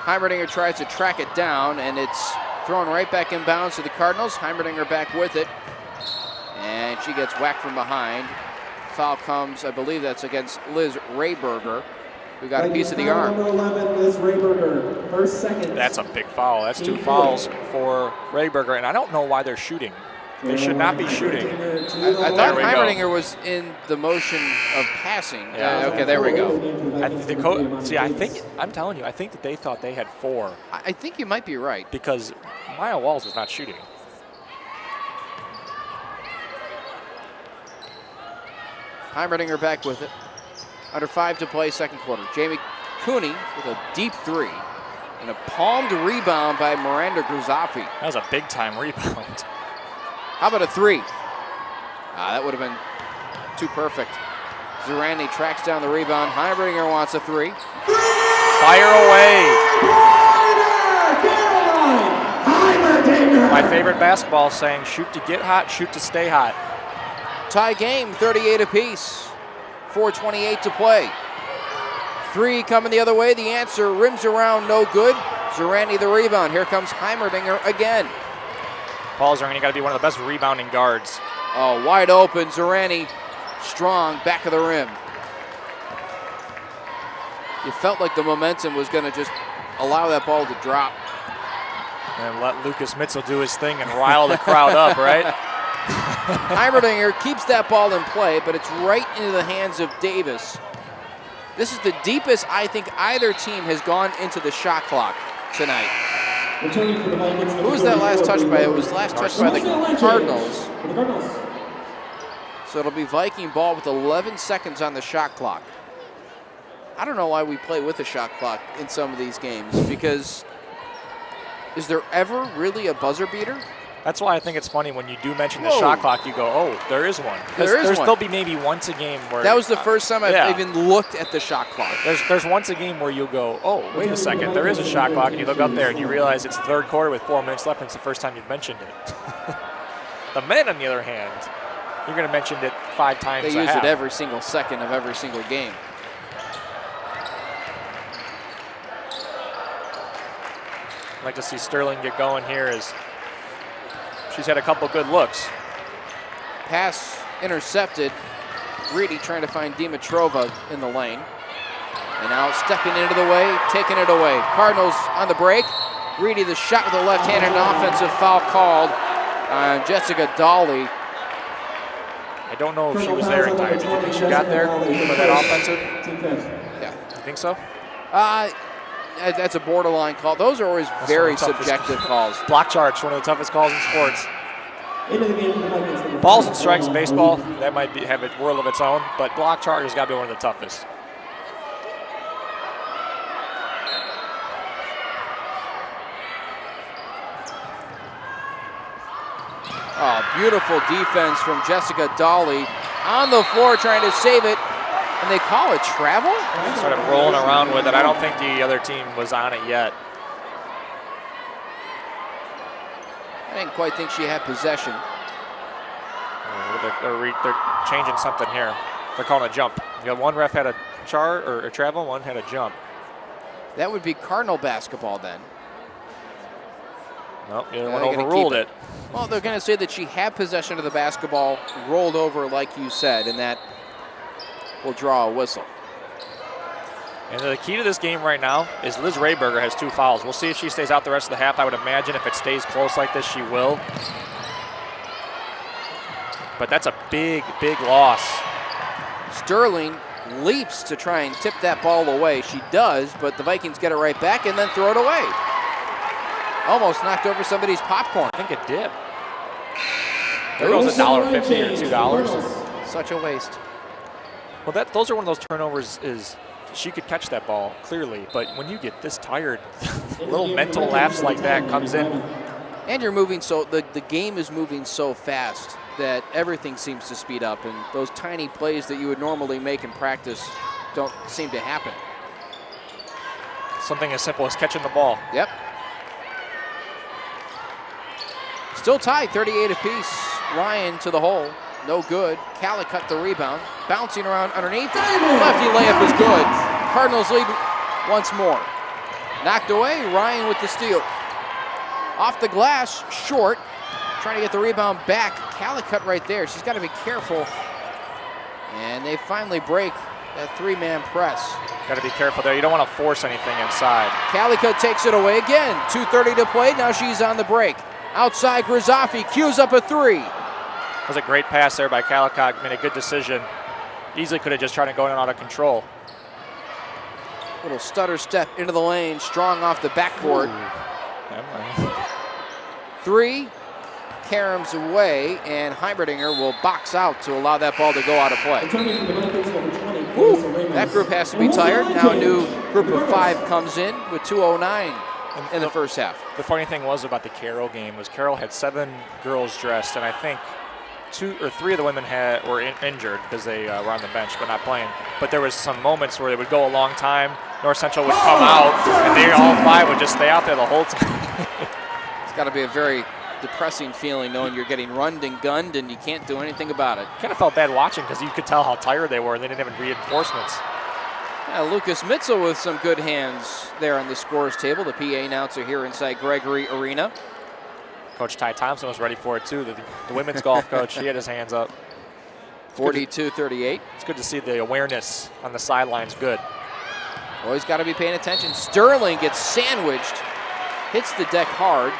Heimerdinger tries to track it down, and it's thrown right back in bounds to the Cardinals. Heimerdinger back with it, and she gets whacked from behind. Foul comes, I believe that's against Liz Rayberger, who got a piece of the arm. Number 11, Liz Rayberger, first second. That's a big foul. That's 2 fouls for Rayberger, and I don't know why they're shooting. They should not be shooting. I thought Heimerdinger was in the motion of passing. Yeah. Okay, there we go. I'm telling you, I think that they thought they had 4. I think you might be right. Because Maya Walls was not shooting. Heimerdinger back with it. Under 5 to play, second quarter. Jamie Cooney with a deep 3. And a palmed rebound by Miranda Gruzaffi. That was a big-time rebound. How about a 3? That would have been too perfect. Zurani tracks down the rebound. Heimerdinger wants a 3. Fire away. My favorite basketball saying, shoot to get hot, shoot to stay hot. Tie game, 38 apiece. 4:28 to play. 3 coming the other way. The answer rims around, no good. Zurani the rebound. Here comes Heimerdinger again. Paul Zurani got to be one of the best rebounding guards. Oh, wide open. Zurani strong, back of the rim. You felt like the momentum was going to just allow that ball to drop. And let Lucas Mitchell do his thing and rile the crowd up, right? Heimerdinger keeps that ball in play, but it's right into the hands of Davis. This is the deepest I think either team has gone into the shot clock tonight. Who was that last touch by? It was last touch by the Cardinals. So it'll be Viking ball with 11 seconds on the shot clock. I don't know why we play with a shot clock in some of these games, because is there ever really a buzzer beater? That's why I think it's funny when you do mention the shot clock, you go, oh, there is one. There'll be maybe once a game where... That was the first time I've even looked at the shot clock. There's once a game where you'll go, oh, wait a second, there is a shot clock, and you look up there and you realize it's third quarter with 4 minutes left, and it's the first time you've mentioned it. The men, on the other hand, you're going to mention it 5 times They use it every single second of every single game. I'd like to see Sterling get going here as she's had a couple good looks. Pass intercepted. Reedy trying to find Dimitrova in the lane. And now stepping into the way, taking it away. Cardinals on the break. Reedy the shot with the left hand, and an offensive foul called on Jessica Dawley. I don't know if she was there in time. Do you think she got there for that offensive? Yeah. You think so? That's a borderline call. Those are always very subjective calls. Block charge, one of the toughest calls in sports. Balls and strikes in baseball, that might have a world of its own, but block charge has got to be one of the toughest. Oh, beautiful defense from Jessica Dawley. On the floor trying to save it. And they call it travel? Started rolling around with it. I don't think the other team was on it yet. I didn't quite think she had possession. They're changing something here. They're calling a jump. You got one ref had a a travel, one had a jump. That would be Cardinal basketball then. Nope, the other one overruled it. Well, they're going to say that she had possession of the basketball, rolled over like you said, and that will draw a whistle. And the key to this game right now is Liz Rayberger has 2 fouls. We'll see if she stays out the rest of the half. I would imagine if it stays close like this, she will. But that's a big, big loss. Sterling leaps to try and tip that ball away. She does, but the Vikings get it right back and then throw it away. Almost knocked over somebody's popcorn. I think it did. There goes $1.50 or $2. Such a waste. Well, those are one of those turnovers is she could catch that ball clearly, but when you get this tired, a little mental lapse like that comes in. And you're moving the game is moving so fast that everything seems to speed up, and those tiny plays that you would normally make in practice don't seem to happen. Something as simple as catching the ball. Yep. Still tied, 38 apiece. Ryan to the hole, no good. Calicut the rebound, bouncing around underneath. Lefty layup is good. Cardinals lead once more. Knocked away, Ryan with the steal. Off the glass, short. Trying to get the rebound back. Calicut right there. She's got to be careful. And they finally break that three-man press. Got to be careful there. You don't want to force anything inside. Calicut takes it away again. 2:30 to play. Now she's on the break. Outside, Grizafi cues up a three. That was a great pass there by Calicut. Made a good decision. Easily could have just tried to go in out of control. Little stutter step into the lane. Strong off the backboard. Three. Karams away, and Heimerdinger will box out to allow that ball to go out of play. Woo, that group has to be tired. Now a new group of 5 comes in with 2:09 in the first half. The funny thing was about the Carroll game was Carroll had 7 girls dressed, and I think 2 or 3 of the women were injured because they were on the bench but not playing. But there was some moments where they would go a long time. North Central would come out, and they all 5 would just stay out there the whole time. It's got to be a very depressing feeling knowing you're getting runned and gunned and you can't do anything about it. Kind of felt bad watching because you could tell how tired they were and they didn't have any reinforcements. Yeah, Lucas Mitzel with some good hands there on the scores table. The PA announcer here inside Gregory Arena. Coach Ty Thompson was ready for it too. The women's golf coach, he had his hands up. 42-38. It's good to see the awareness on the sidelines good. Always got to be paying attention. Sterling gets sandwiched, hits the deck hard,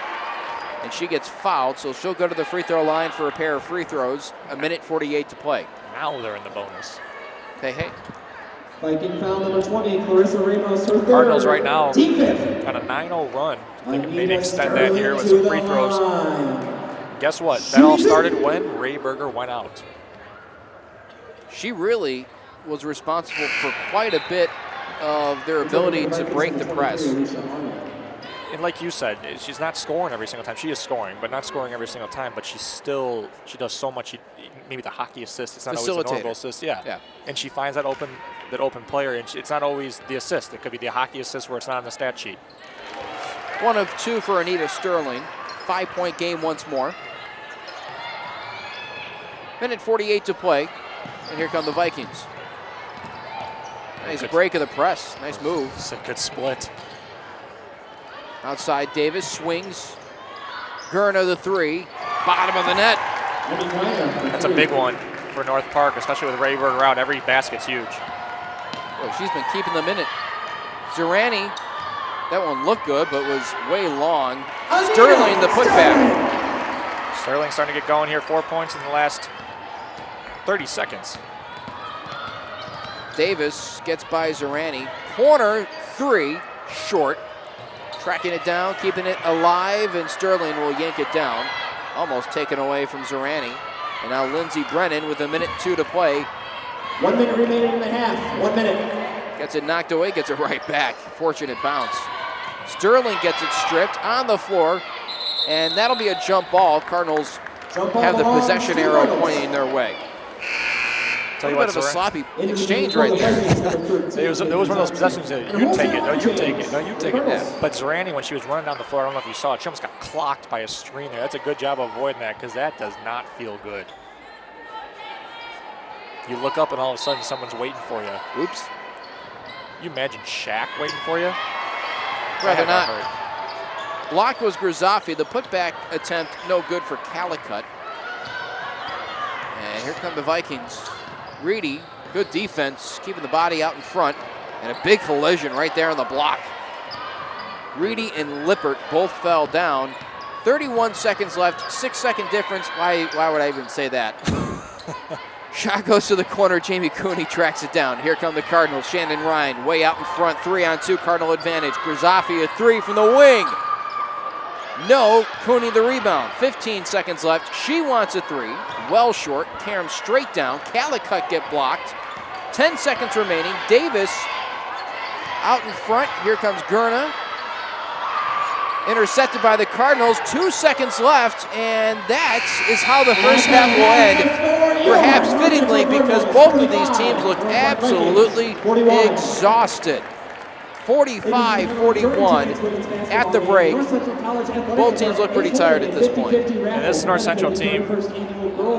and she gets fouled, so she'll go to the free throw line for a pair of free throws. 1:48 to play. Now they're in the bonus. Hey. Viking foul number 20, Clarissa Ramos, her third. Cardinals right now Team fifth. on a 9-0 run. I think maybe extend that here with some free throws. Guess what? That all started when Ray Berger went out. She really was responsible for quite a bit of their ability to break the press. And like you said, she's not scoring every single time. She is scoring, but not scoring every single time. But she does so much. Maybe the hockey assist. It's not always a normal assist. Yeah. And she finds that open player, and it's not always the assist. It could be the hockey assist where it's not on the stat sheet. 1 of 2 for Anita Sterling. 5-point game once more. 1:48 to play, and here come the Vikings. Nice break of the press. Nice move. It's a good split. Outside Davis swings. Gurna the 3. Bottom of the net. That's a big one for North Park, especially with Ray Berger out. Every basket's huge. Well, she's been keeping them in it. Zerani, that one looked good, but was way long. Sterling the putback. Sterling starting to get going here. 4 points in the last 30 seconds. Davis gets by Zerani. Corner 3, short. Tracking it down, keeping it alive, and Sterling will yank it down. Almost taken away from Zerani. And now Lindsey Brennan with 1:02 to play. 1 minute remaining in the half. 1 minute. Gets it knocked away, gets it right back. Fortunate bounce. Sterling gets it stripped on the floor, and that'll be a jump ball. Cardinals have the possession arrow pointing their way. A little bit of a sloppy exchange right there. It was one of those possessions that you take it, no, you take it, no, you take it. Yeah. But Zerani, when she was running down the floor, I don't know if you saw it, she almost got clocked by a screen there. That's a good job of avoiding that because that does not feel good. You look up and all of a sudden someone's waiting for you. Oops. You imagine Shaq waiting for you? Rather not. Blocked was Grizafi. The putback attempt no good for Calicut. And here come the Vikings. Reedy, good defense, keeping the body out in front, and a big collision right there on the block. Reedy and Lippert both fell down. 31 seconds left, 6-second difference. Why would I even say that? Shot goes to the corner, Jamie Cooney tracks it down. Here come the Cardinals, Shannon Ryan way out in front, 3-on-2 Cardinal advantage. Grizafi a 3 from the wing. No, Cooney the rebound. 15 seconds left. She wants a three. Well short. Karam straight down. Calicut get blocked. 10 seconds remaining. Davis out in front. Here comes Gurna. Intercepted by the Cardinals. 2 seconds left, and that is how the first half will end. Perhaps fittingly, because both of these teams look absolutely exhausted. 45-41 at the break. Both teams look pretty tired at this point. And this North Central team,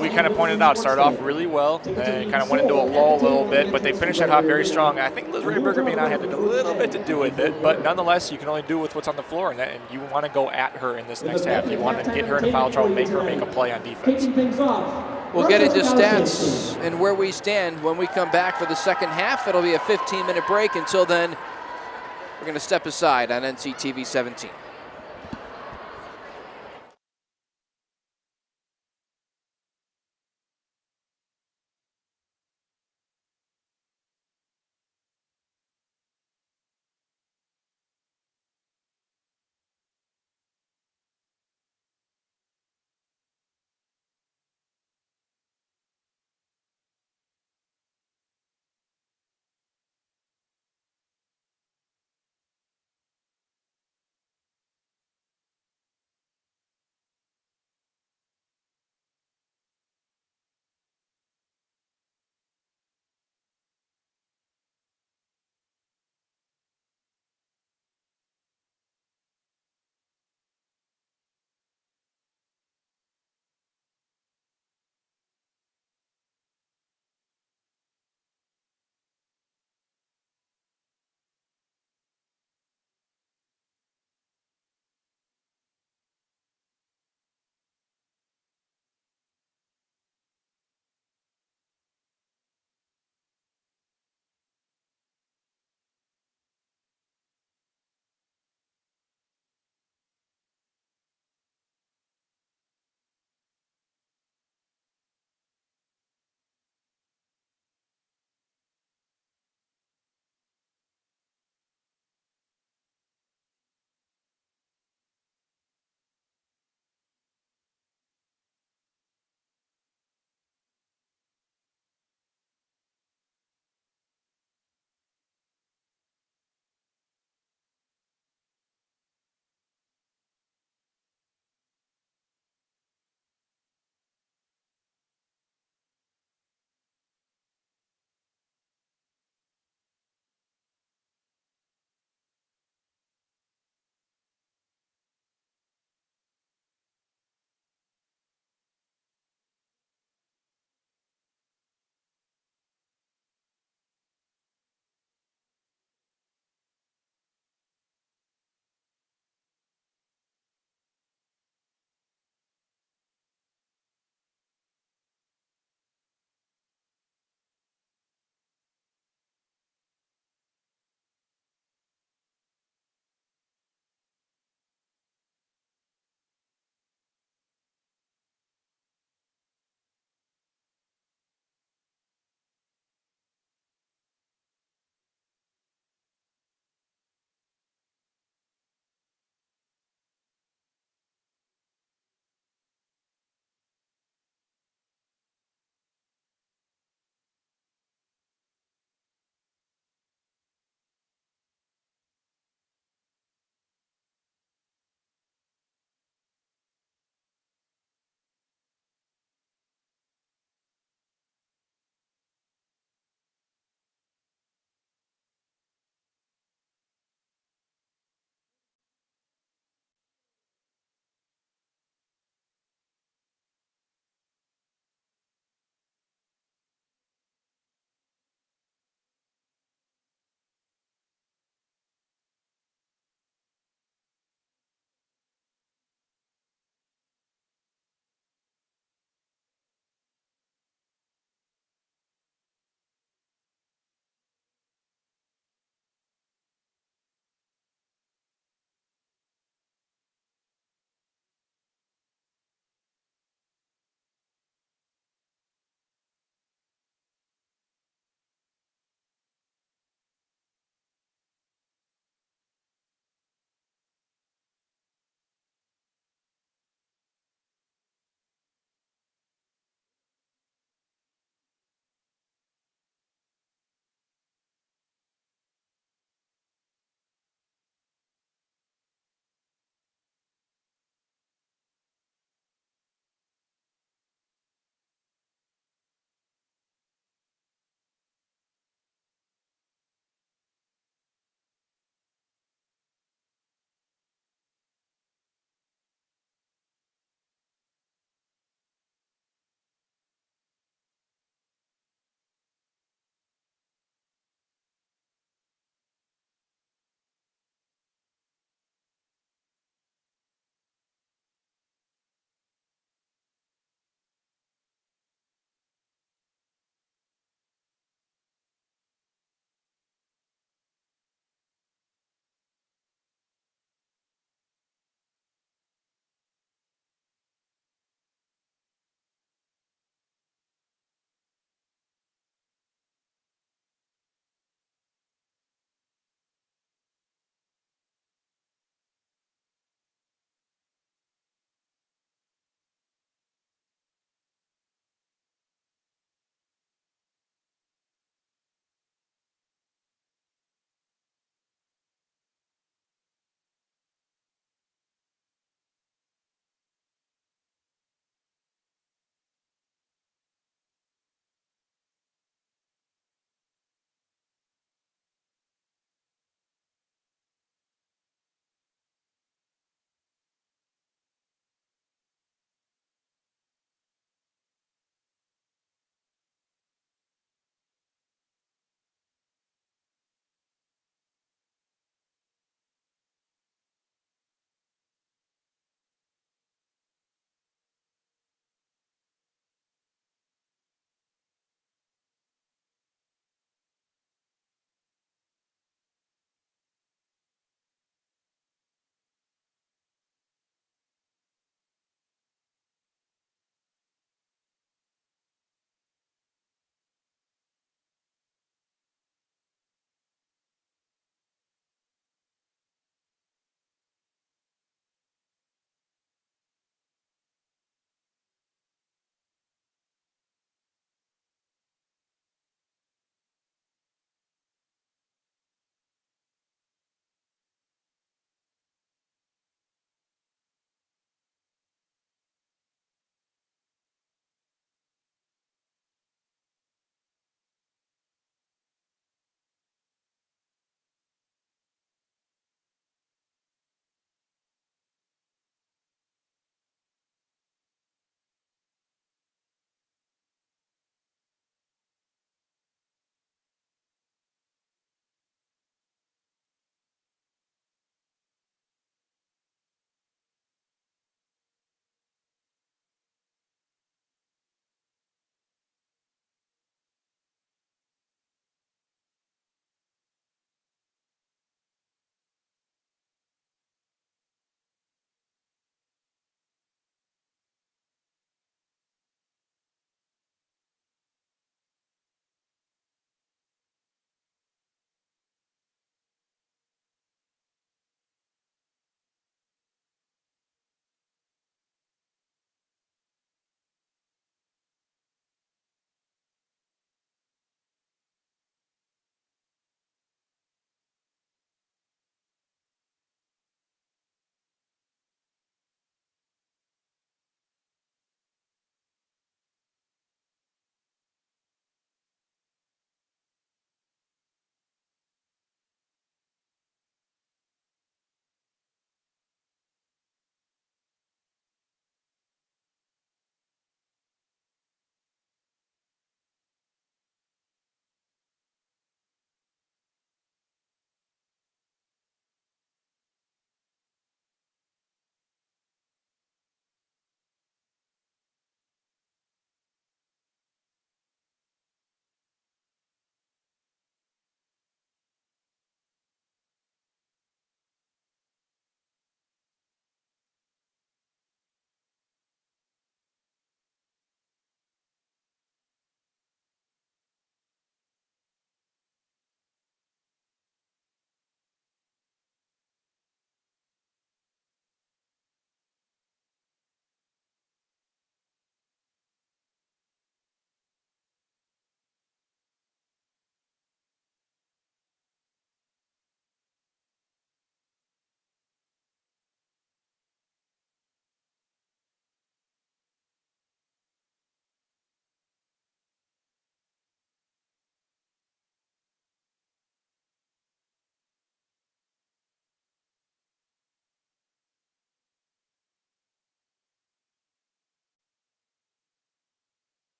we kind of pointed out, started off really well. They kind of went into a lull a little bit, but they finished that half very strong. I think Liz Rayberger being out had a little bit to do with it, but nonetheless, you can only do with what's on the floor, and you want to go at her in this next half. You want to get her in a foul trouble, make her make a play on defense. We'll get into stats and where we stand when we come back for the second half. It'll be a 15-minute break. Until then, we're going to step aside on NCTV 17.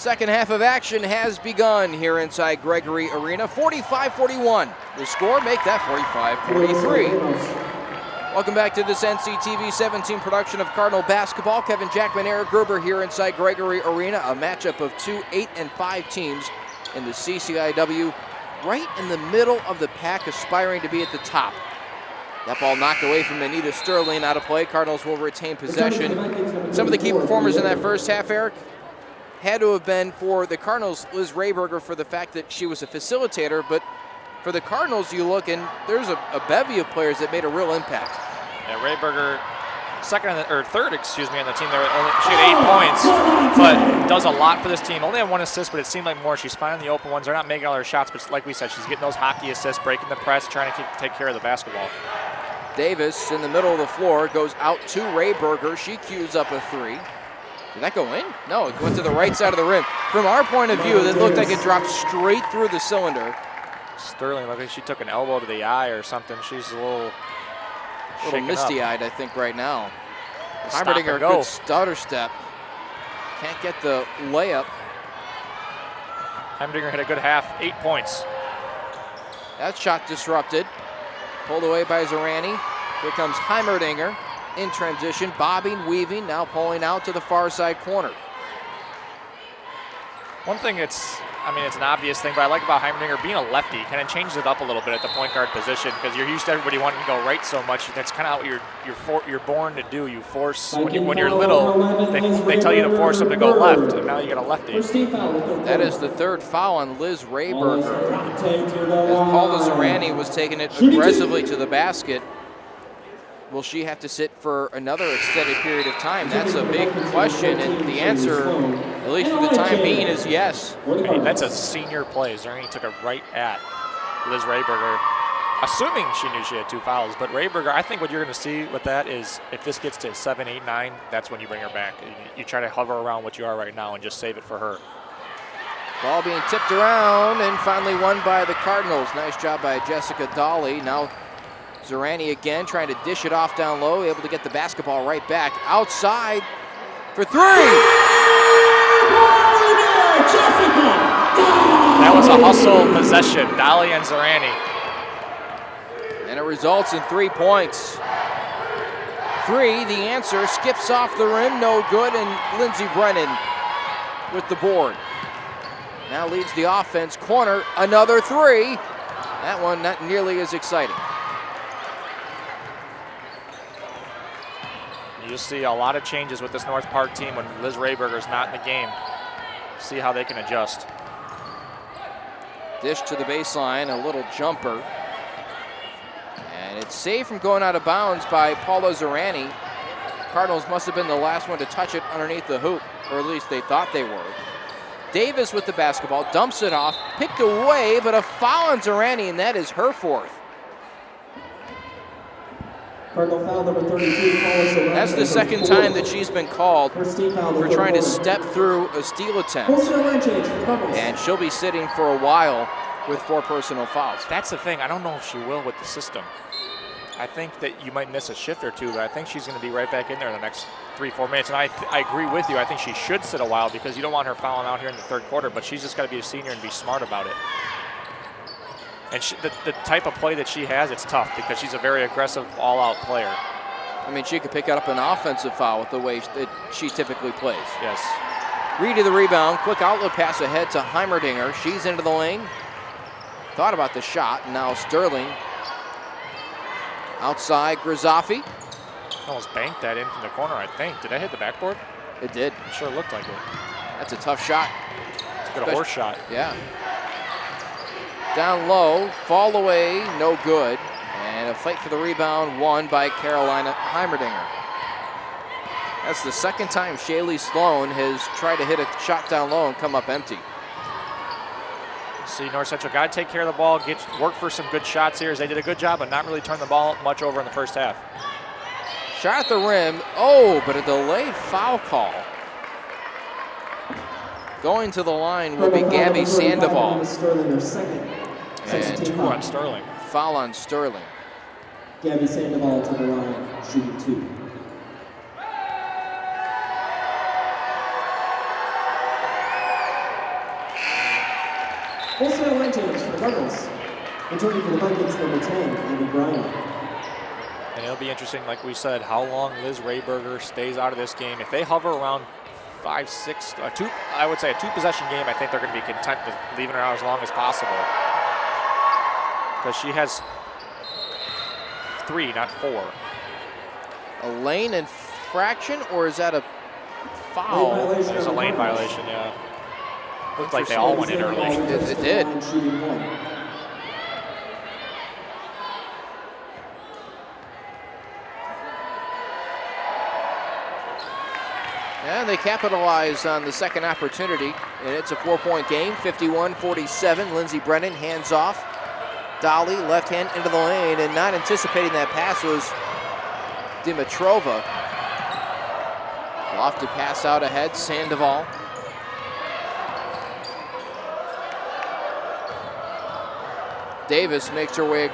Second half of action has begun here inside Gregory Arena. 45-41. The score, make that 45-43. Welcome back to this NCTV 17 production of Cardinal basketball. Kevin Jackman, Eric Gerber here inside Gregory Arena. A matchup of two 8 and 5 teams in the CCIW, right in the middle of the pack, aspiring to be at the top. That ball knocked away from Anita Sterling, out of play. Cardinals will retain possession. Some of the key performers in that first half, Eric, had to have been for the Cardinals, Liz Rayberger, for the fact that she was a facilitator, but for the Cardinals, you look and there's a bevy of players that made a real impact. Yeah, Rayberger, third on the team there. She had 8 points, but does a lot for this team. Only had 1 assist, but it seemed like more. She's finding the open ones. They're not making all her shots, but like we said, she's getting those hockey assists, breaking the press, trying to take care of the basketball. Davis in the middle of the floor goes out to Rayberger. She cues up a 3. Did that go in? No, it went to the right side of the rim. From our point of view, it looked like it dropped straight through the cylinder. Sterling looked like she took an elbow to the eye or something. She's a little misty-eyed, I think, right now. Heimerdinger, good stutter step. Can't get the layup. Heimerdinger had a good half, 8 points. That shot disrupted. Pulled away by Zarani. Here comes Heimerdinger in transition, bobbing, weaving, now pulling out to the far side corner. One thing it's an obvious thing, but I like about Heimerdinger being a lefty, kind of changes it up a little bit at the point guard position, because you're used to everybody wanting to go right so much. That's kind of what you're born to do. You force, when you're little, they tell you to force them to go left, and now you got a lefty. That is the third foul on Liz Rayberger, as Paula Zarani was taking it aggressively to the basket. Will she have to sit for another extended period of time? That's a big question, and the answer, at least for the time being, is yes. That's a senior play. Zarani took it right at Liz Rayberger, assuming she knew she had 2 fouls. But Rayberger, I think what you're going to see with that is if this gets to 7, 8, 9, that's when you bring her back. You try to hover around what you are right now and just save it for her. Ball being tipped around and finally won by the Cardinals. Nice job by Jessica Dolly. Now Zarani again trying to dish it off down low, able to get the basketball right back outside for 3. That was a hustle possession, Dolly and Zarani. And it results in 3 points. 3, the answer, skips off the rim, no good, and Lindsey Brennan with the board. Now leads the offense, corner, another 3. That one not nearly as exciting. You'll see a lot of changes with this North Park team when Liz Rayberger's not in the game. See how they can adjust. Dish to the baseline, a little jumper. And it's saved from going out of bounds by Paula Zarani. Cardinals must have been the last one to touch it underneath the hoop, or at least they thought they were. Davis with the basketball, dumps it off, picked away, but a foul on Zarani, and that is her 4th. Cardinal foul number 32. That's the second time that she's been called for trying to step through a steal attempt. And she'll be sitting for a while with 4 personal fouls. That's the thing. I don't know if she will with the system. I think that you might miss a shift or two, but I think she's going to be right back in there in the next 3-4 minutes. And I agree with you. I think she should sit a while because you don't want her fouling out here in the 3rd quarter, but she's just got to be a senior and be smart about it. And the type of play that she has, it's tough because she's a very aggressive, all-out player. I mean, she could pick up an offensive foul with the way that she typically plays. Yes. Reedy the rebound, quick outlet pass ahead to Heimerdinger. She's into the lane. Thought about the shot, and now Sterling. Outside, Grizafi. Almost banked that in from the corner, I think. Did that hit the backboard? It did. It sure looked like it. That's a tough shot. It's a good horse shot. Yeah. Down low, fall away, no good. And a fight for the rebound won by Carolina Heimerdinger. That's the second time Shaylee Sloan has tried to hit a shot down low and come up empty. See, North Central got to take care of the ball, work for some good shots here, as they did a good job of not really turning the ball much over in the first half. Shot at the rim, oh, but a delayed foul call. Going to the line will be Gabby Sandoval. And 2 on Sterling. Foul on Sterling. Gabby Sandoval to the line, shooting 2. Wholesale line change for the Cardinals. Returning for the Vikings, number 10, Andy Bryan. And it'll be interesting, like we said, how long Liz Rayberger stays out of this game. If they hover around 5, 6, I would say a 2-possession game, I think they're going to be content with leaving her out as long as possible. Because she has 3, not 4. A lane infraction, or is that a foul? It's a lane violation, yeah. Looks like they all went in early. It did. And they capitalize on the second opportunity, and it's a 4-point game, 51-47. Lindsey Brennan hands off. Dolly, left hand into the lane, and not anticipating that pass was Dimitrova. Lofted pass out ahead, Sandoval. Davis makes her way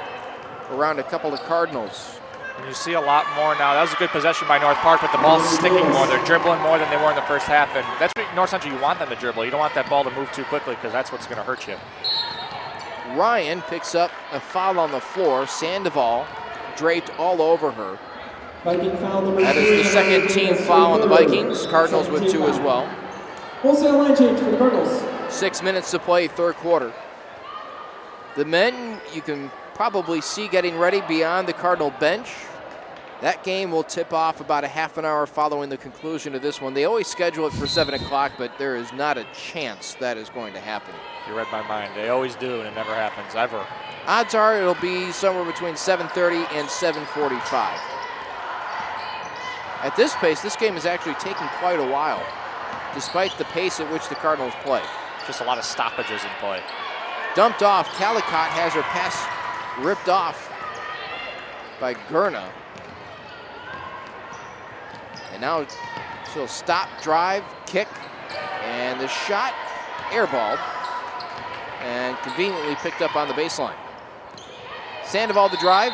around a couple of Cardinals. And you see a lot more now. That was a good possession by North Park, but the ball's sticking more. They're dribbling more than they were in the first half, and that's what North Central, you want them to dribble. You don't want that ball to move too quickly because that's what's going to hurt you. Ryan picks up a foul on the floor. Sandoval draped all over her. That is the second team foul on the Vikings. Cardinals with 2 as well. Wholesale line change for the Cardinals. 6 minutes to play, third quarter. The men you can probably see getting ready beyond the Cardinal bench. That game will tip off about a half an hour following the conclusion of this one. They always schedule it for 7 o'clock, but there is not a chance that is going to happen. You read my mind. They always do, and it never happens, ever. Odds are it'll be somewhere between 7:30 and 7:45. At this pace, this game is actually taking quite a while, despite the pace at which the Cardinals play. Just a lot of stoppages in play. Dumped off. Calicott has her pass ripped off by Gurna. And now she'll stop, drive, kick, and the shot airballed and conveniently picked up on the baseline. Sandoval to drive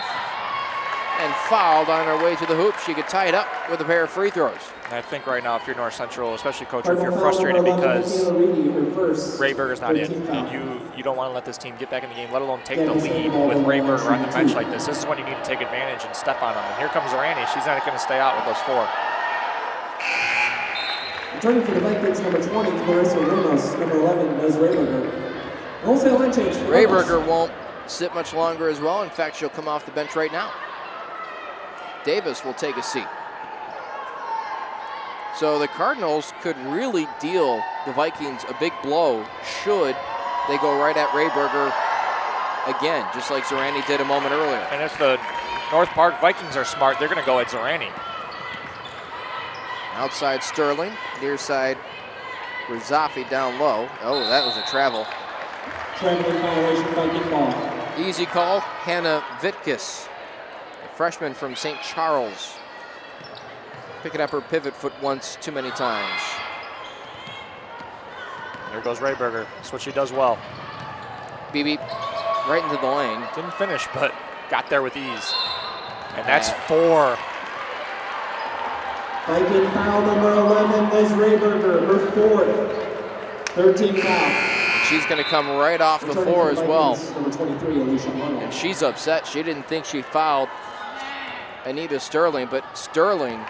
and fouled on her way to the hoop. She could tie it up with a pair of free throws. I think right now, if you're North Central, especially Coach, if you're frustrated because Rayberger's not in, and you don't want to let this team get back in the game, let alone take the lead with Rayberger on the bench like this. This is when you need to take advantage and step on them. And here comes Rani. She's not going to stay out with those 4. Returning for the Vikings, number 20, Clarissa Ramos, number 11, Liz Rayberger. Wholesale line change. Rayberger won't sit much longer as well. In fact, she'll come off the bench right now. Davis will take a seat. So the Cardinals could really deal the Vikings a big blow should they go right at Rayberger again, just like Zorani did a moment earlier. And if the North Park Vikings are smart, they're going to go at Zorani. Outside Sterling, near side Razafi down low. Oh, that was a travel. Traveling violation, Viking ball. Easy call, Hannah Vitkus, a freshman from St. Charles. Picking up her pivot foot once too many times. There goes Rayberger. That's what she does well. BB right into the lane. Didn't finish, but got there with ease. And that's 4. Viking foul number 11, Liz Rayberger, her 4th. 13 foul. And she's going to come right off the floor as well. Number 23, Alicia Arnold. And she's upset. She didn't think she fouled Anita Sterling, but Sterling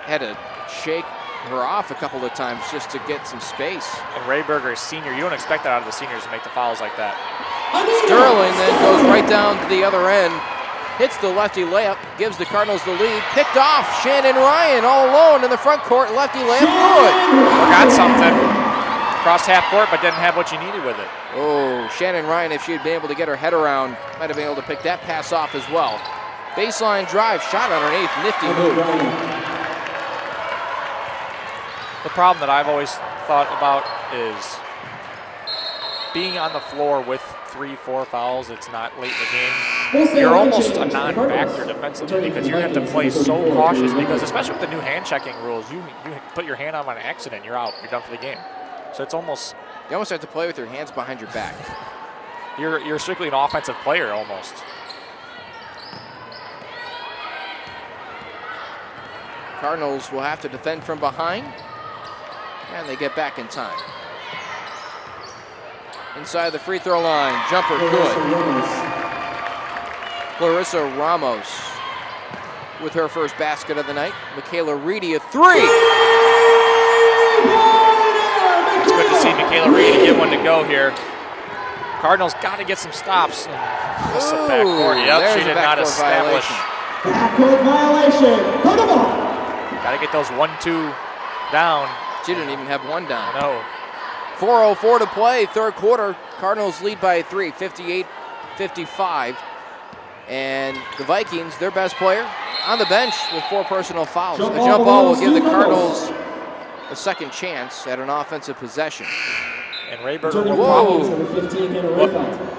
had to shake her off a couple of times just to get some space. And Rayberger is senior. You don't expect that out of the seniors to make the fouls like that. Sterling then goes right down to the other end, hits the lefty layup, gives the Cardinals the lead. Picked off, Shannon Ryan all alone in the front court. Lefty layup, good. Forgot something. Crossed half court, but didn't have what you needed with it. Oh, Shannon Ryan, if she'd been able to get her head around, might have been able to pick that pass off as well. Baseline drive, shot underneath, nifty move. The problem that I've always thought about is being on the floor with 3-4 fouls. It's not late in the game. You're almost a non-factor defensively because you have to play so cautious because especially with the new hand checking rules, you put your hand on an accident, you're out. You're done for the game. So it's almost... You almost have to play with your hands behind your back. You're strictly an offensive player almost. Cardinals will have to defend from behind, and they get back in time. Inside the free throw line. Jumper good. Clarissa Ramos with her first basket of the night. Michaela Reedy, a three. It's good to see Michaela Reedy get one to go here. Cardinals got to get some stops. That's a backcourt. Yep, she did not establish. Backcourt violation. Put the ball. Got to get those 1-2 down. She didn't even have one down. No. 4:04 to play, third quarter. Cardinals lead by 3, 58-55. And the Vikings, their best player, on the bench with 4 personal fouls. A jump ball will give the Cardinals a second chance at an offensive possession. And Rayberger will Oh,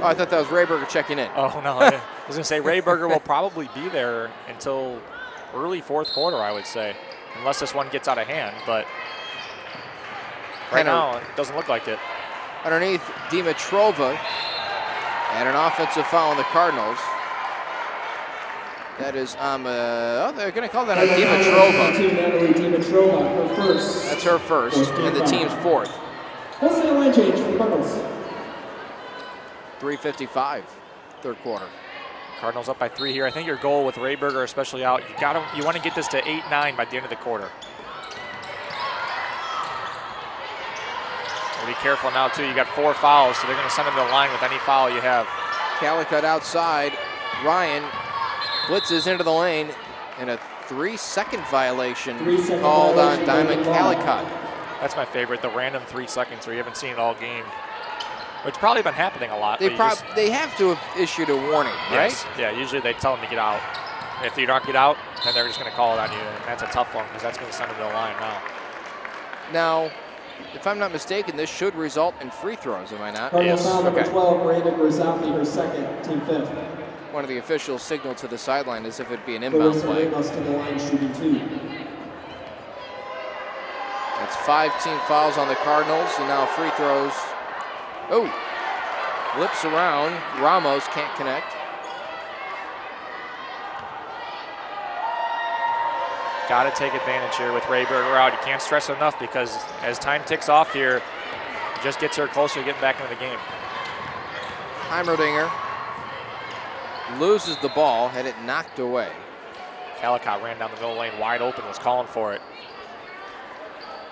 I thought that was Rayberger checking in. Oh, no. I was going to say Rayberger will probably be there until early fourth quarter, I would say, unless this one gets out of hand. But right now, it doesn't look like it. Underneath Dimitrova, and an offensive foul on the Cardinals. That is, they're going to call that on Dimitrova. That's her first, and the team's fourth. Wholesale line change for the Cardinals. 3:55, third quarter. Cardinals up by 3 here. I think your goal with Rayberger especially out, you want to get this to 8-9 by the end of the quarter. Be careful now, too. You got 4 fouls, so they're going to send him to the line with any foul you have. Calicut outside. Ryan blitzes into the lane, and a 3-second violation called on Diamond Calicut. That's my favorite, the random 3 seconds where you haven't seen it all game. Which probably been happening a lot. They have to have issued a warning, right? Yes. Yeah, usually they tell them to get out. If you don't get out, then they're just going to call it on you, and that's a tough one because that's going to send them to the line now. Now, if I'm not mistaken, this should result in free throws, am I not? Cardinals foul number 12, Miranda Grisafi, her second, team 5th. One of the officials signaled to the sideline as if it'd be an inbound play. To the line, shooting 2. That's 5 team fouls on the Cardinals, and now free throws. Oh, lips around. Ramos can't connect. Got to take advantage here with Rayberger out. You can't stress enough because as time ticks off here, it just gets her closer to getting back into the game. Heimerdinger loses the ball, had it knocked away. Calicut ran down the middle lane wide open, was calling for it.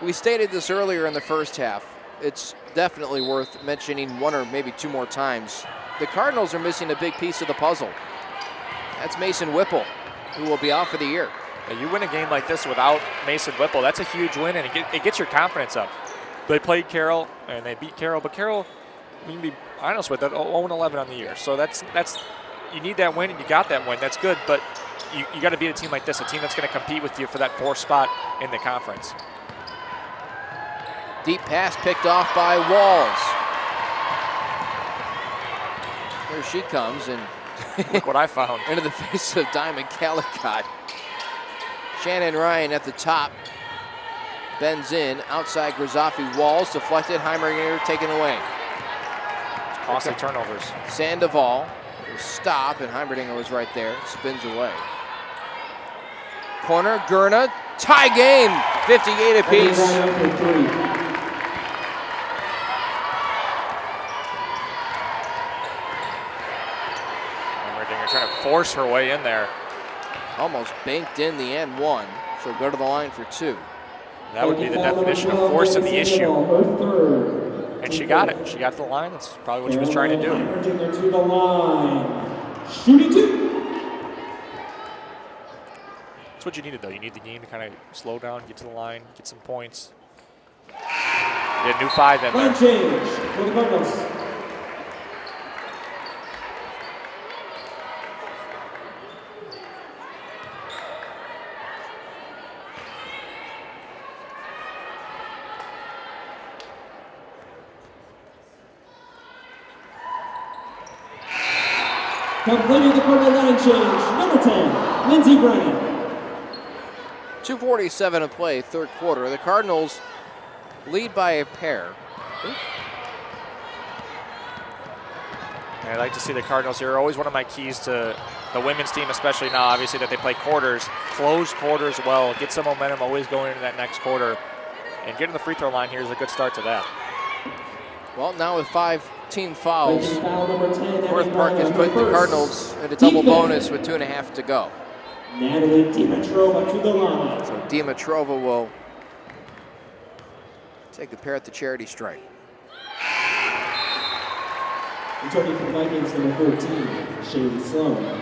We stated this earlier in the first half. It's definitely worth mentioning 1 or maybe 2 more times. The Cardinals are missing a big piece of the puzzle. That's Mason Whipple, who will be out for the year. Now, you win a game like this without Mason Whipple, that's a huge win, and it gets your confidence up. They played Carroll, and they beat Carroll, but Carroll, we can be honest with it, 0-11 on the year. So that's you need that win, and you got that win. That's good, but you got to beat a team like this, a team that's going to compete with you for that 4th spot in the conference. Deep pass picked off by Walls. There she comes, and look what I found. Into the face of Diamond Calicut. Shannon Ryan at the top. Bends in. Outside Grisafi. Walls deflected. Heimerdinger taken away. Costly turnovers. Sandoval will stop, and Heimerdinger was right there. Spins away. Corner. Gurna. Tie game. 58 apiece. Heimerdinger trying to force her way in there. Almost banked in the end 1. She'll go to the line for 2. That would be the definition of forcing the issue. And she got it. She got to the line. That's probably what she was trying to do. To the line. Shooting 2. That's what you needed, though. You need the game to kind of slow down, get to the line, get some points. Get a new 5 in there. Line change for the Cardinals. Completing the Cardinal line change, number 10, Lindsey Brennan. 2:47 to play, third quarter. The Cardinals lead by a pair. And I'd like to see the Cardinals here. Always one of my keys to the women's team, especially now, obviously, that they play quarters. Close quarters well. Get some momentum always going into that next quarter. And getting the free throw line here is a good start to that. Well, now with 5 team fouls. Foul number 10, North Park has put the Cardinals at a double bonus with 2.5 to go. Natalie Dimitrova to the line. So Dimitrova will take the pair at the charity stripe. Returning for the Vikings, number 14, Shaylee Sloan.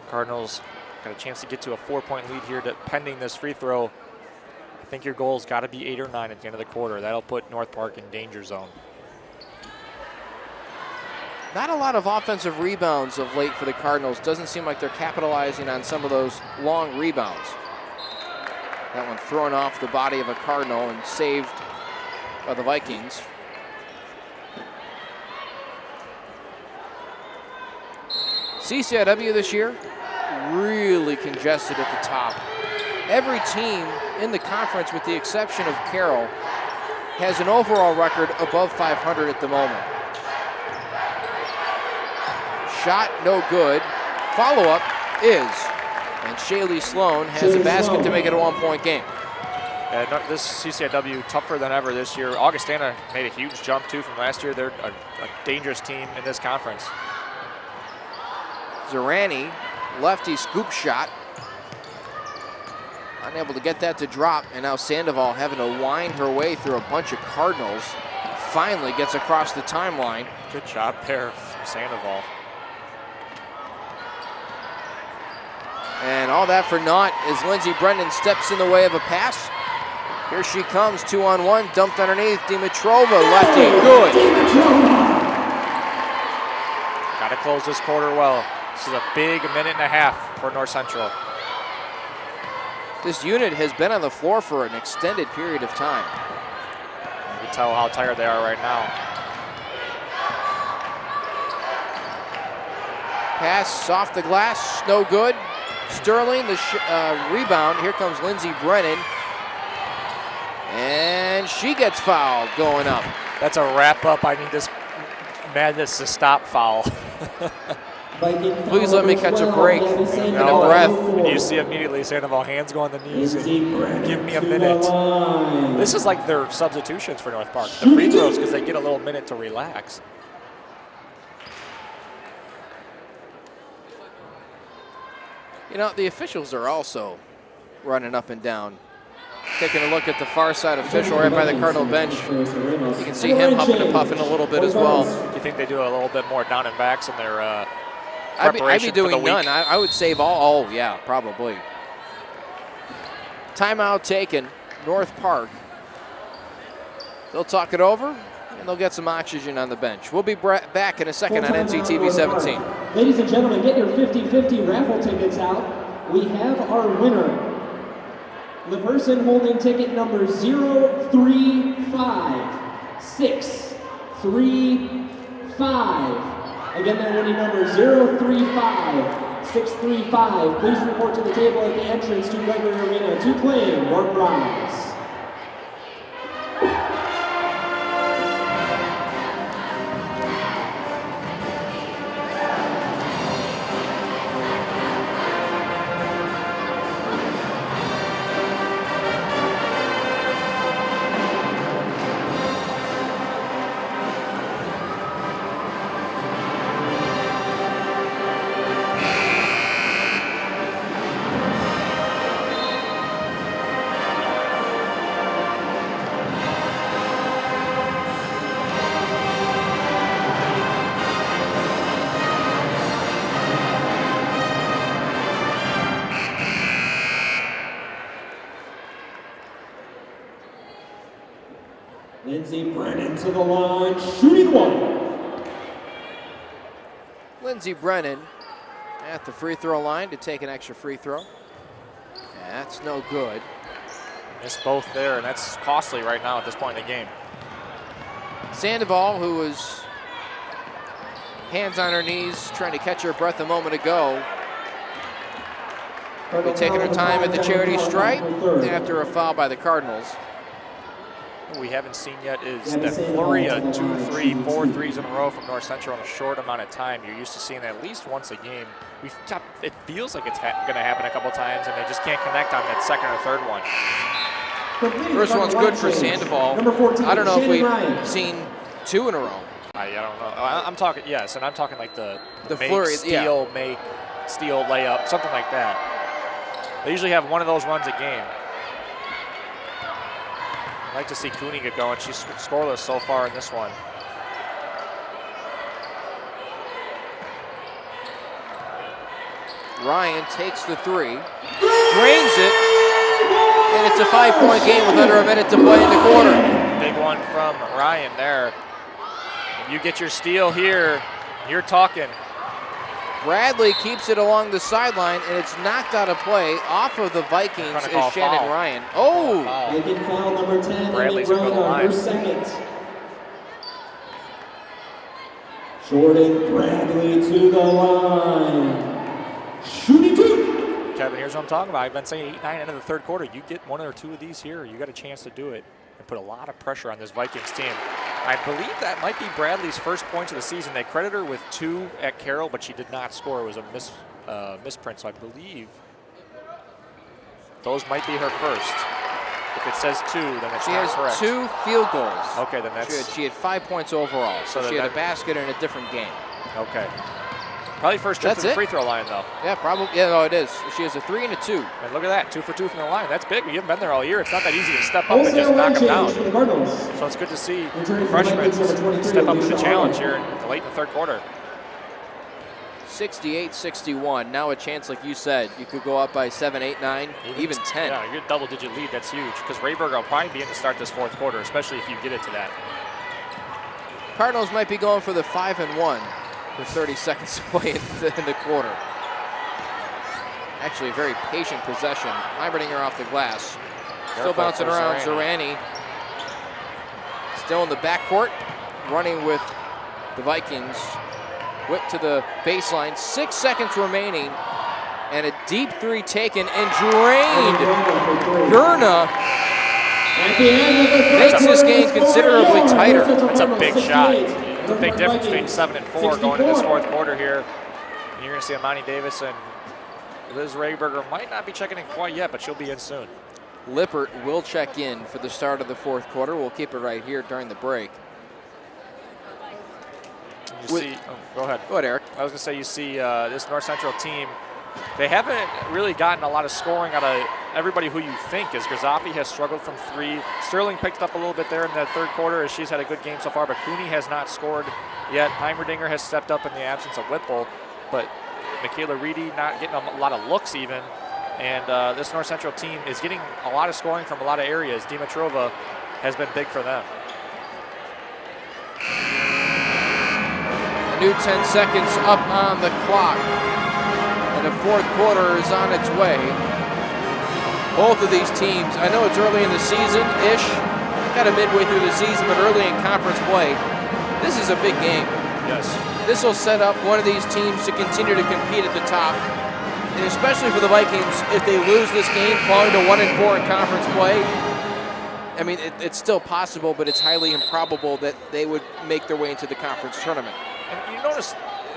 Cardinals got a chance to get to a 4-point lead here pending this free throw. I think your goal's got to be 8 or 9 at the end of the quarter. That'll put North Park in danger zone. Not a lot of offensive rebounds of late for the Cardinals. Doesn't seem like they're capitalizing on some of those long rebounds. That one thrown off the body of a Cardinal and saved by the Vikings. CCIW this year, really congested at the top. Every team in the conference, with the exception of Carroll, has an overall record above 500 at the moment. Shot no good. Follow-up is. And Shaylee Sloan has a basket to make it a 1-point game. Yeah, no, this CCIW tougher than ever this year. Augustana made a huge jump too from last year. They're a dangerous team in this conference. Zerani, lefty scoop shot. Unable to get that to drop, and now Sandoval having to wind her way through a bunch of Cardinals. Finally gets across the timeline. Good job there from Sandoval. And all that for naught as Lindsey Brendan steps in the way of a pass. Here she comes, 2-on-1, dumped underneath. Dimitrova, lefty, good. Got to close this quarter well. This is a big minute and a half for North Central. This unit has been on the floor for an extended period of time. You can tell how tired they are right now. Pass off the glass, no good. Sterling, the rebound. Here comes Lindsey Brennan. And she gets fouled going up. That's a wrap up. I need this madness to stop foul. Please let me catch a break and a breath. And you see immediately Sandoval hands go on the knees and give me a minute. This is like their substitutions for North Park. The free throws because they get a little minute to relax. You know, the officials are also running up and down. Taking a look at the far side official right by the Cardinal bench. You can see him huffing and puffing a little bit as well. Do you think they do a little bit more down and backs in their I'd preparation be doing for the week? none. I would save all. Oh, yeah, probably. Timeout taken. North Park. They'll talk it over, and they'll get some oxygen on the bench. We'll be back in a second on NCTV 17. Ladies and gentlemen, get your 50-50 raffle tickets out. We have our winner. The person holding ticket number 035635. Again, that winning number 035635. Please report to the table at the entrance to Gregory Arena to claim your prize. Lindsey Brennan to the line, shooting one. Lindsey Brennan at the free throw line to take an extra free throw. That's no good. Missed both there, and that's costly right now at this point in the game. Sandoval, who was hands on her knees trying to catch her breath a moment ago, will be taking her time at the charity stripe after a foul by the Cardinals. What we haven't seen yet is that flurry of 2, 3, 4 threes in a row from North Central in a short amount of time. You're used to seeing that at least once a game. It feels like it's going to happen a couple times, and they just can't connect on that second or third one. First one's good for Sandoval. I don't know if we've seen 2 in a row. I don't know. I'm talking, yes, and I'm talking like the make, flurry, steal, make, steal, layup, something like that. They usually have one of those runs a game. I'd like to see Cooney get going. She's scoreless so far in this one. Ryan takes the 3, drains it, and it's a 5-point game with under a minute to play in the quarter. Big one from Ryan there. If you get your steal here, you're talking. Bradley keeps it along the sideline, and it's knocked out of play. Off of the Vikings is Shannon foul. Ryan. Oh! Making foul number 10, Bradley's going to the line. her second. Jordan Bradley to the line. Shooting 2. Kevin, here's what I'm talking about. I've been saying 8-9 into the third quarter. You get 1 or 2 of these here, you got a chance to do it and put a lot of pressure on this Vikings team. I believe that might be Bradley's first points of the season. They credit her with 2 at Carroll, but she did not score. It was a misprint, so I believe those might be her first. If it says 2, then it's not correct. She has 2 field goals. Okay, then that's... She had 5 points overall, so she had a basket in a different game. Okay. Probably first trip to the free throw line, though. Yeah, probably. Yeah, no, it is. She has a 3 and a 2. And look at that, 2 for 2 from the line. That's big. You haven't been there all year. It's not that easy to step up and just knock them down. So it's good to see freshmen step up to the challenge here late in the third quarter. 68-61. Now a chance, like you said, you could go up by 7, 8, 9, even 10. Yeah, you're a double-digit lead. That's huge because Rayburger will probably be in to start this fourth quarter, especially if you get it to that. Cardinals might be going for the 5-1 with 30 seconds to play in the quarter. Actually, a very patient possession. Heimerdinger off the glass. Still bouncing around. Zorani still in the backcourt, running with the Vikings. Whip to the baseline. 6 seconds remaining. And a deep 3 taken and drained. Gurna makes this game considerably tighter. That's a big shot. It's a big difference between 7 and 4 going into this fourth quarter here. And you're going to see Amani Davis and Liz Rayburger might not be checking in quite yet, but she'll be in soon. Lippert will check in for the start of the fourth quarter. We'll keep it right here during the break. Go ahead. Go ahead, Eric. I was going to say, you see this North Central team, they haven't really gotten a lot of scoring out of everybody who you think is. Grazafi has struggled from 3. Sterling picked up a little bit there in the third quarter as she's had a good game so far, but Cooney has not scored yet. Heimerdinger has stepped up in the absence of Whipple, but Michaela Reedy not getting a lot of looks even. And this North Central team is getting a lot of scoring from a lot of areas. Dimitrova has been big for them. A new 10 seconds up on the clock. And the fourth quarter is on its way. Both of these teams, I know it's early in the season-ish, kind of midway through the season, but early in conference play. This is a big game. Yes. This will set up one of these teams to continue to compete at the top. And especially for the Vikings, if they lose this game, falling to 1 and 4 in conference play, I mean, it's still possible, but it's highly improbable that they would make their way into the conference tournament. And you notice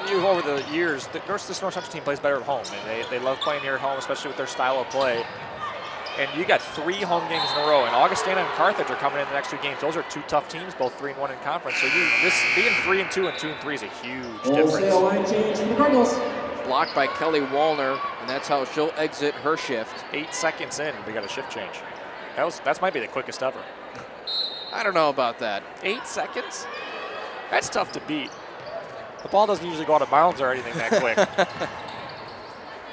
over the years, this North Central team plays better at home, and they love playing here at home, especially with their style of play. And you got 3 home games in a row, and Augustana and Carthage are coming in the next 2 games. Those are 2 tough teams, both 3-1 in conference. So this being 3-2 and 2-3 is a huge difference. Line change for the Cardinals. Blocked by Kelly Wallner, and that's how she'll exit her shift. 8 seconds in, we got a shift change. That might be the quickest ever. I don't know about that. 8 seconds? That's tough to beat. The ball doesn't usually go out of bounds or anything that quick.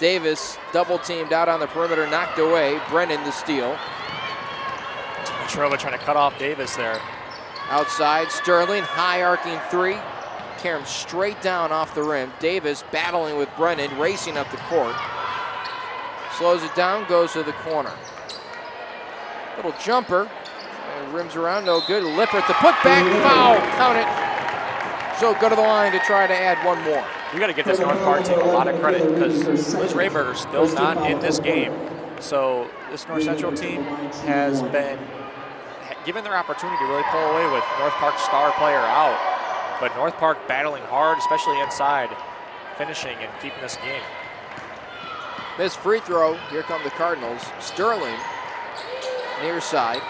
Davis double teamed out on the perimeter, knocked away. Brennan the steal. Dimitrova trying to cut off Davis there. Outside, Sterling, high arcing 3. Caroms straight down off the rim. Davis battling with Brennan, racing up the court. Slows it down, goes to the corner. Little jumper. Rims around, no good. Lippert, the putback, foul, count it. So go to the line to try to add 1 more. We got to give this North Park team a lot of credit because Liz Rayburger's still not in this game. So this North Central team has been given their opportunity to really pull away with North Park's star player out. But North Park battling hard, especially inside, finishing and keeping this game. Missed free throw. Here come the Cardinals. Sterling, near side.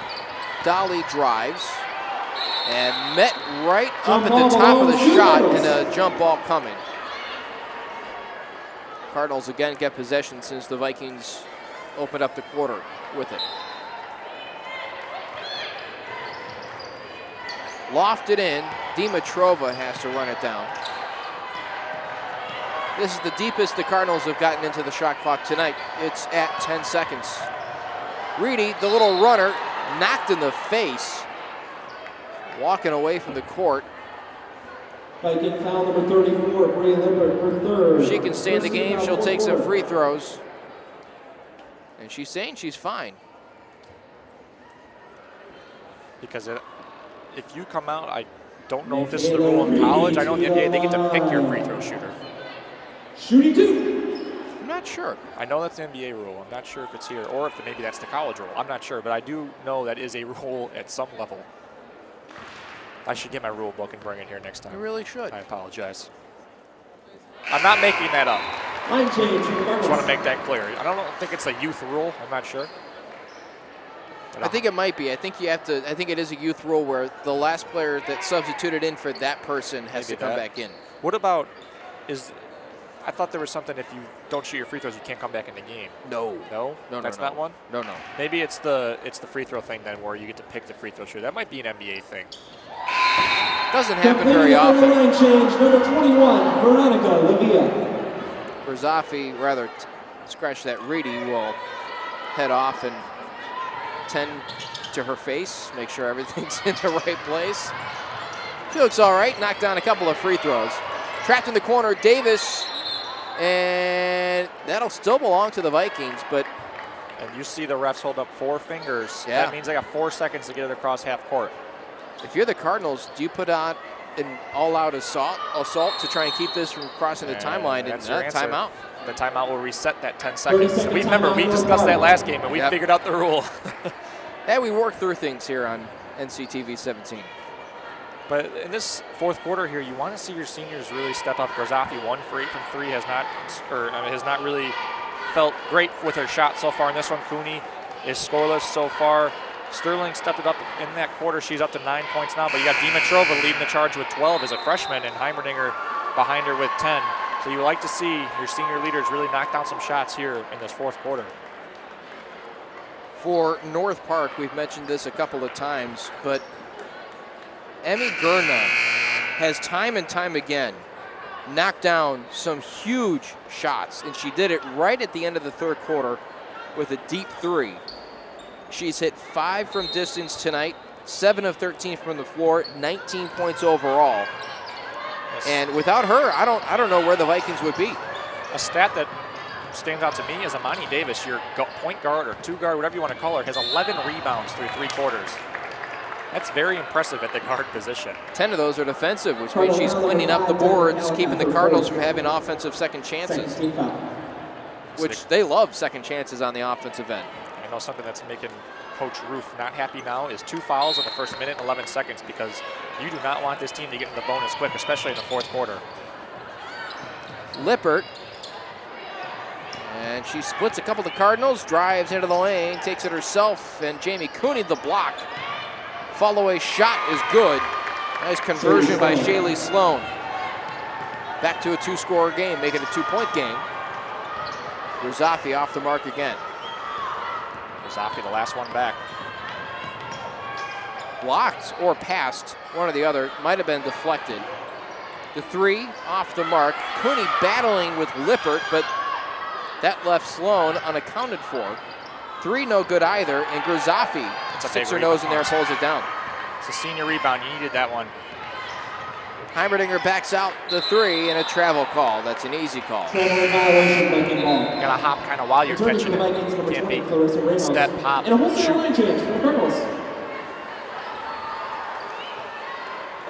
Dolly drives. And met right up at the top of the shot and a jump ball coming. Cardinals again get possession since the Vikings opened up the quarter with it. Lofted in. Dimitrova has to run it down. This is the deepest the Cardinals have gotten into the shot clock tonight. It's at 10 seconds. Reedy, the little runner, knocked in the face, walking away from the court. Viking foul number 34, Bria Lippert for third. If she can stay in the game, she'll take some free throws. And she's saying she's fine. Because if you come out, I don't know if this is the rule in college. I know in the NBA they get to pick your free throw shooter. Shooting 2. I'm not sure. I know that's the NBA rule. I'm not sure if it's here or if maybe that's the college rule. I'm not sure, but I do know that is a rule at some level. I should get my rule book and bring it here next time. You really should. I apologize. I'm not making that up. Line change for the I just want to Cardinals. make that clear. I don't think it's a youth rule. I'm not sure. I think it might be. I think you have to. I think it is a youth rule where the last player that substituted in for that person has Maybe to come that. back in. What about I thought there was something if you don't shoot your free throws, you can't come back in the game. No. No? No, That's no. not one? No, no. Maybe it's the free throw thing then where you get to pick the free throw shooter. That might be an NBA thing. Doesn't happen very often. Line change, number 21, Veronica Lavia. Berzafi, rather scratch that. Reedy will head off and tend to her face, make sure everything's in the right place. She looks all right, knocked down a couple of free throws. Trapped in the corner, Davis, and that'll still belong to the Vikings, but And you see the refs hold up 4 fingers. Yeah. That means they got 4 seconds to get it across half court. if you're the Cardinals, do you put on an all-out assault to try and keep this from crossing the timeline and that's your answer. timeout? The timeout will reset that 10 30 seconds. second We remember we timeout. discussed that last game and we Yep. figured out the rule. And we work through things here on NCTV 17. But in this fourth quarter here, you want to see your seniors really step up. Garzafi 1 for 8 from 3 has not really felt great with her shot so far in this one. Cooney is scoreless so far. Sterling stepped it up in that quarter. She's up to 9 points now. But you got Dimitrova leading the charge with 12 as a freshman, and Heimerdinger behind her with 10. So you like to see your senior leaders really knock down some shots here in this fourth quarter. For North Park, we've mentioned this a couple of times, but Emmy Gurna has time and time again knocked down some huge shots, and she did it right at the end of the third quarter with a deep 3. She's hit 5 from distance tonight, 7 of 13 from the floor, 19 points overall. Yes. And without her, I don't know where the Vikings would be. A stat that stands out to me is Amani Davis, your point guard or 2 guard, whatever you want to call her, has 11 rebounds through 3 quarters. That's very impressive at the guard position. 10 of those are defensive, which means she's cleaning up the boards, keeping the Cardinals from having offensive second chances, which they love second chances on the offensive end. I know something that's making Coach Roof not happy now is 2 fouls in the first minute and 11 seconds because you do not want this team to get in the bonus quick, especially in the fourth quarter. Lippert, and she splits a couple of the Cardinals, drives into the lane, takes it herself, and Jamie Cooney the block. Follow-away shot is good. Nice conversion by Shaylee Sloan. Back to a 2-score game, making it a 2-point game. Berzafi off the mark again. Zafi, the last one back. Blocked or passed, one or the other, might have been deflected. The 3 off the mark. Cooney battling with Lippert, but that left Sloan unaccounted for. 3 no good either, and Garzafi sticks her nose in there and pulls it down. It's a senior rebound. You needed that one. Heimerdinger backs out the 3 and a travel call. That's an easy call. Traveling violation, Viking ball. You gotta hop kind of while you're Returning catching to the it. Vikings, number Can't 20, be Clarissa Ramos. step, hop, And a wholesale shoot. line change for the Cardinals.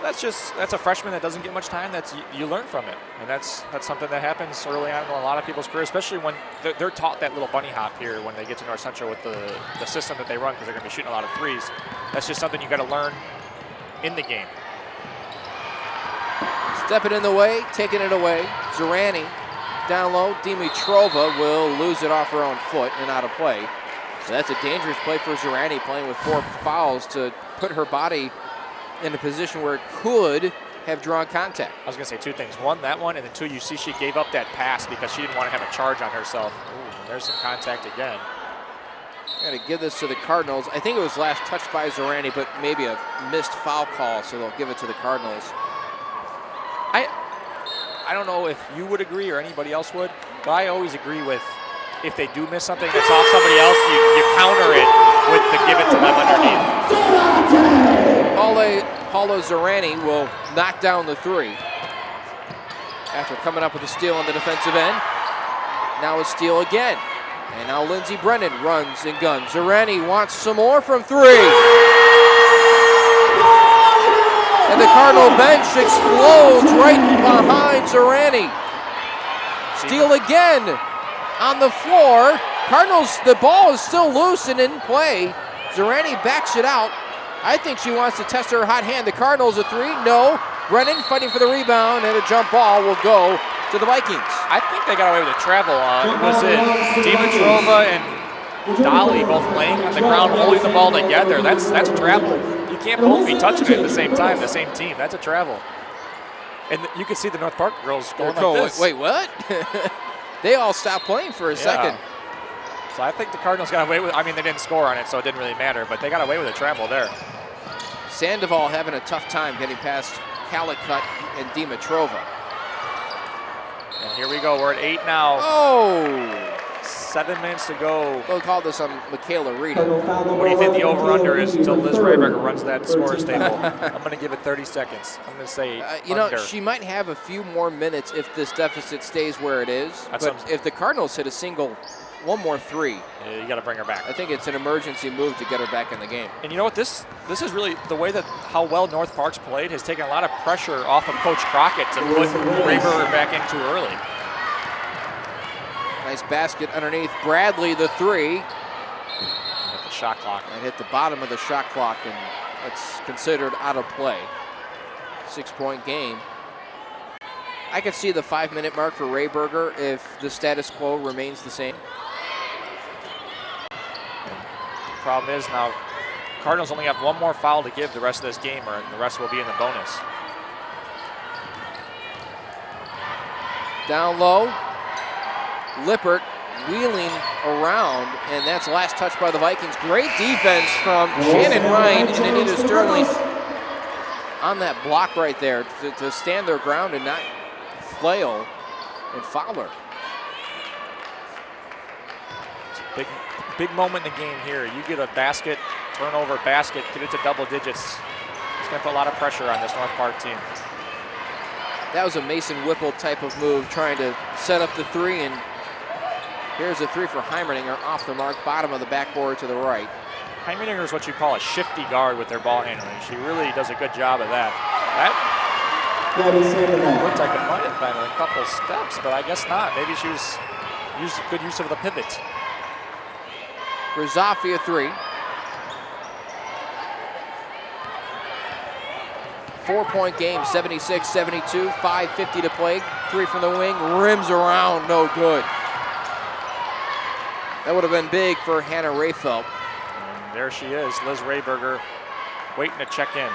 That's a freshman that doesn't get much time. You learn from it, and that's something that happens early on in a lot of people's career, especially when they're taught that little bunny hop here when they get to North Central with the system that they run because they're going to be shooting a lot of threes. That's just something you got to learn in the game. Stepping in the way, taking it away. Zerani down low. Dimitrova will lose it off her own foot and out of play. So that's a dangerous play for Zerani, playing with 4 fouls to put her body in a position where it could have drawn contact. I was going to say two things. One, that one, and then two, you see she gave up that pass because she didn't want to have a charge on herself. Ooh, and there's some contact again. Got to give this to the Cardinals. I think it was last touched by Zorani, but maybe a missed foul call, so they'll give it to the Cardinals. I don't know if you would agree or anybody else would, but I always agree with if they do miss something that's off somebody else, you counter it with the give it to them underneath. Paulo Zorani will knock down the three after coming up with a steal on the defensive end. Now a steal again. And now Lindsey Brennan runs and guns. Zorani wants some more from three. And the Cardinal bench explodes right behind Zorani. Steal again on the floor. Cardinals, the ball is still loose and in play. Zorani backs it out. I think she wants to test her hot hand. The Cardinals a three, no. Brennan fighting for the rebound, and a jump ball will go to the Vikings. I think they got away with a travel. Was it Dimitrova and Dolly both laying on the ground, holding the ball together? That's a travel. You can't both be touching it at the same time, the same team. That's a travel. And you can see the North Park girls going like this. Wait, what? They all stopped playing for a second. So I think the Cardinals got away with, I mean, they didn't score on it, so it didn't really matter, but they got away with a travel there. Sandoval having a tough time getting past Calicut and Dimitrova. And here we go. We're at 8 now. Oh! 7 minutes to go. They'll call this on Michaela Reed. What do you think the over-under is until Liz Rayberger runs that scorer's table? I'm going to give it 30 seconds. I'm going to say you under. know, she might have a few more minutes if this deficit stays where it is. But if the Cardinals hit a single, one more three, yeah, you got to bring her back. I think it's an emergency move to get her back in the game. And you know what? This is really the way that how well North Park's played has taken a lot of pressure off of Coach Crockett to put Rayberger back in too early. Nice basket underneath Bradley, the three. At the shot clock. And hit the bottom of the shot clock, and it's considered out of play. 6-point game. I could see the 5-minute mark for Rayberger if the status quo remains the same. The problem is now Cardinals only have one more foul to give the rest of this game, or the rest will be in the bonus. Down low. Lippert wheeling around, and that's last touch by the Vikings. Great defense from Shannon Ryan and Anita Sterling on that block right there to stand their ground and not flail and foul her. Big moment in the game here. You get a basket, turnover basket, get it to double digits. It's going to put a lot of pressure on this North Park team. That was a Mason Whipple type of move, trying to set up the three, and here's a three for Heimerdinger off the mark, bottom of the backboard to the right. Heimerdinger is what you call a shifty guard with their ball handling. She really does a good job of that. That looked like it might have been a couple steps, but I guess not. Maybe she was good use of the pivot. Rizzafi a three. 4-point game, 76-72, 5:50 to play. Three from the wing, rims around, no good. That would have been big for Hannah Rayfelt. And there she is, Liz Rayberger, waiting to check in.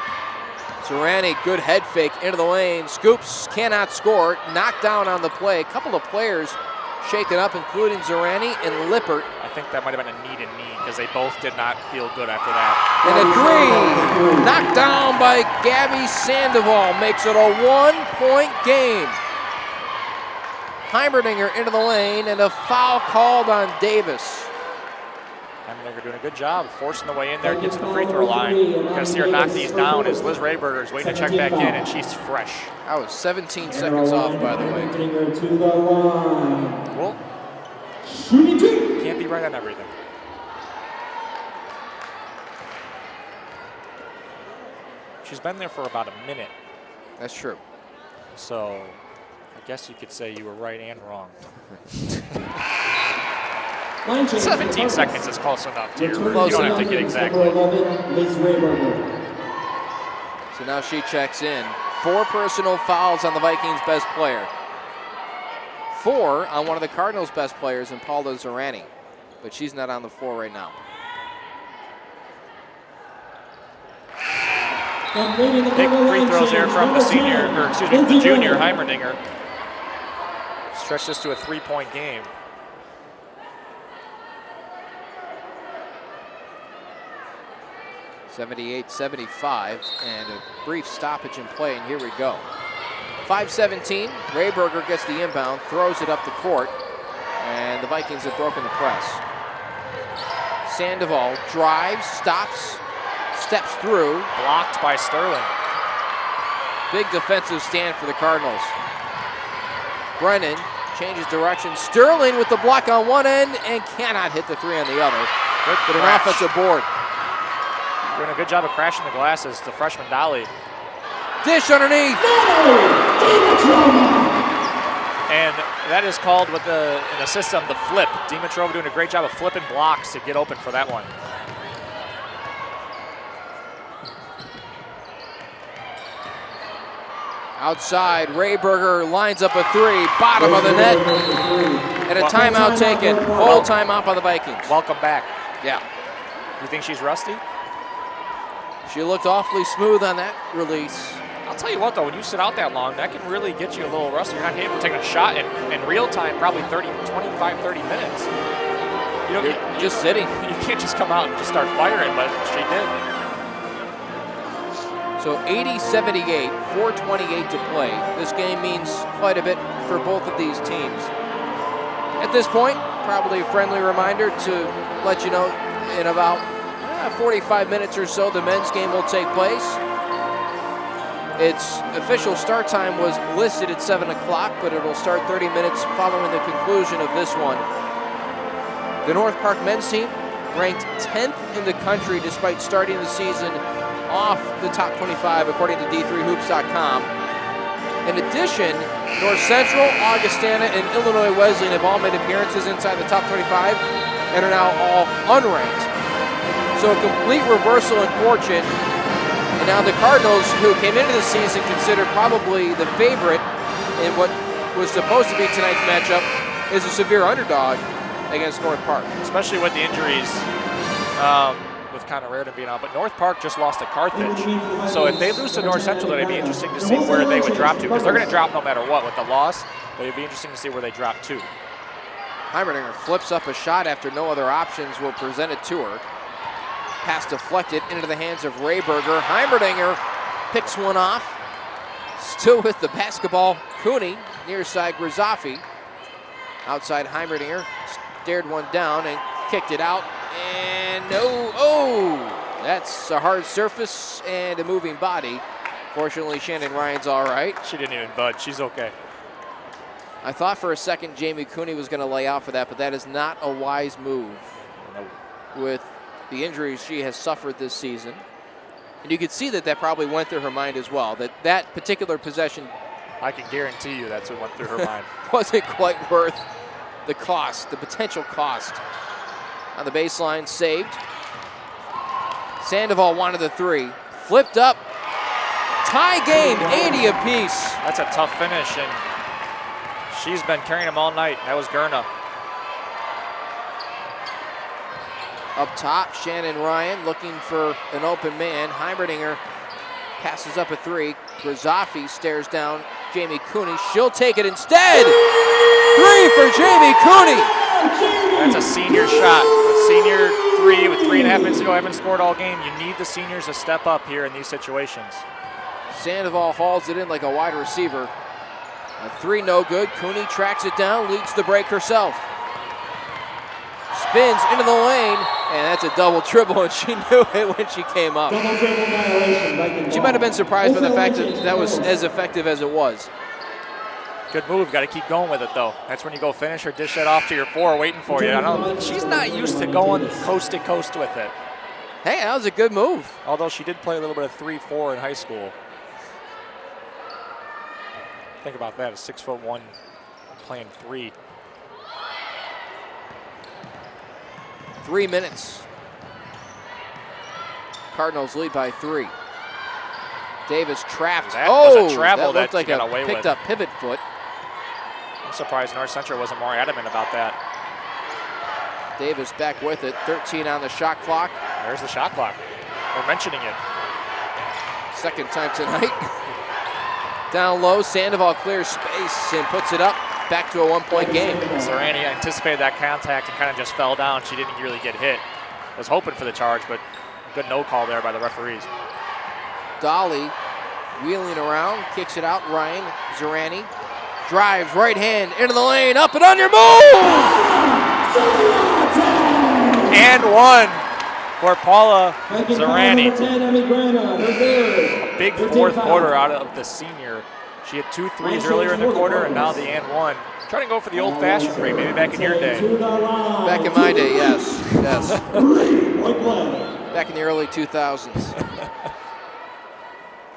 Zorani, good head fake into the lane. Scoops, cannot score. Knocked down on the play. A couple of players shaken up, including Zorani and Lippert. I think that might have been a knee to knee because they both did not feel good after that. And a three, knocked down by Gabby Sandoval, makes it a 1-point game. Heimerdinger into the lane, and a foul called on Davis. Heimerdinger doing a good job forcing the way in there, gets to the free throw line. You're going to see her knock these down as Liz Rayberger is waiting to check back in, and she's fresh. That was 17 seconds off, by the way. Well, can't be right on everything. She's been there for about a minute. That's true. So I guess you could say you were right and wrong. 17 seconds is close enough to you don't have to get exactly. So now she checks in. 4 personal fouls on the Vikings' best player. 4 on one of the Cardinals' best players in Paula Zorani. But she's not on the floor right now. Big free throws there from the the junior Heimerdinger. Stretch this to a 3-point game. (78-75), and a brief stoppage in play, and here we go. 5:17, Rayberger gets the inbound, throws it up the court, and the Vikings have broken the press. Sandoval drives, stops, steps through. Blocked by Sterling. Big defensive stand for the Cardinals. Brennan changes direction. Sterling with the block on one end and cannot hit the three on the other. But an offensive board. Doing a good job of crashing the glasses, the freshman Dolly. Dish underneath. And that is called in the system the flip. Dimitrova doing a great job of flipping blocks to get open for that one. Outside, Rayberger lines up a three, bottom of the net, and a timeout taken. Full timeout by the Vikings. Welcome back. Yeah. You think she's rusty? She looked awfully smooth on that release. I'll tell you what, though, when you sit out that long, that can really get you a little rusty. You're not able to take a shot in real time, probably 25, 30 minutes. You're just sitting. You can't just come out and just start firing, but she did. So 80-78, 4:28 to play. This game means quite a bit for both of these teams. At this point, probably a friendly reminder to let you know in about 45 minutes or so, the men's game will take place. Its official start time was listed at 7 o'clock, but it'll start 30 minutes following the conclusion of this one. The North Park men's team ranked 10th in the country despite starting the season off the top 25 according to D3Hoops.com. In addition, North Central, Augustana, and Illinois Wesleyan have all made appearances inside the top 25 and are now all unranked. So a complete reversal in fortune. And now the Cardinals, who came into the season considered probably the favorite in what was supposed to be tonight's matchup, is a severe underdog against North Park. Especially with the injuries, with Connor Reardon being out. But North Park just lost to Carthage. So if they lose to North Central, then it'd be interesting to see where they would drop to, because they're going to drop no matter what with the loss. But it'd be interesting to see where they drop to. Heimerdinger flips up a shot after no other options were presented to her. Pass deflected into the hands of Rayberger. Heimerdinger picks one off. Still with the basketball, Cooney, near side Grazafi. Outside Heimerdinger, stared one down and kicked it out. And that's a hard surface and a moving body. Fortunately, Shannon Ryan's all right. She didn't even budge. She's okay. I thought for a second Jamie Cooney was going to lay out for that, but that is not a wise move. With the injuries she has suffered this season. And you could see that probably went through her mind as well, that particular possession, I can guarantee you that's what went through her mind. Wasn't quite worth the cost, the potential cost. On the baseline, saved. Sandoval wanted the three. Flipped up. Tie game, 80 apiece. That's a tough finish, and she's been carrying them all night. That was Gurna. Up top, Shannon Ryan looking for an open man. Heimerdinger passes up a three. Grazafi stares down Jamie Cooney. She'll take it instead. Three for Jamie Cooney. That's a senior shot. A senior three with 3.5 minutes to go. Haven't scored all game. You need the seniors to step up here in these situations. Sandoval hauls it in like a wide receiver. A three no good. Cooney tracks it down, leads the break herself. Spins into the lane, and that's a double dribble, and she knew it when she came up. She might have been surprised by the fact that was as effective as it was. Good move. Got to keep going with it, though. That's when you go finish or dish it off to your four waiting for you. She's not used to going coast to coast with it. Hey, that was a good move. Although she did play a little bit of 3-4 in high school. Think about that, a 6'1" playing three. 3 minutes. Cardinals lead by 3. Davis trapped. That was a travel that looked that like she got a away picked with. up pivot foot. I'm surprised North Central wasn't more adamant about that. Davis back with it. 13 on the shot clock. There's the shot clock. We're mentioning it. Second time tonight. Down low, Sandoval clears space and puts it up. Back to a 1-point game. Zerani anticipated that contact and kind of just fell down. She didn't really get hit. Was hoping for the charge, but good no call there by the referees. Dolly wheeling around, kicks it out. Ryan Zerani drives right hand into the lane, up and under, move! And one for Paula Zerani. A big fourth quarter out of the senior. She had 2 threes earlier in the quarter, and now the and one. Trying to go for the old-fashioned three, maybe back in your day. Back in my day, yes. Back in the early 2000s.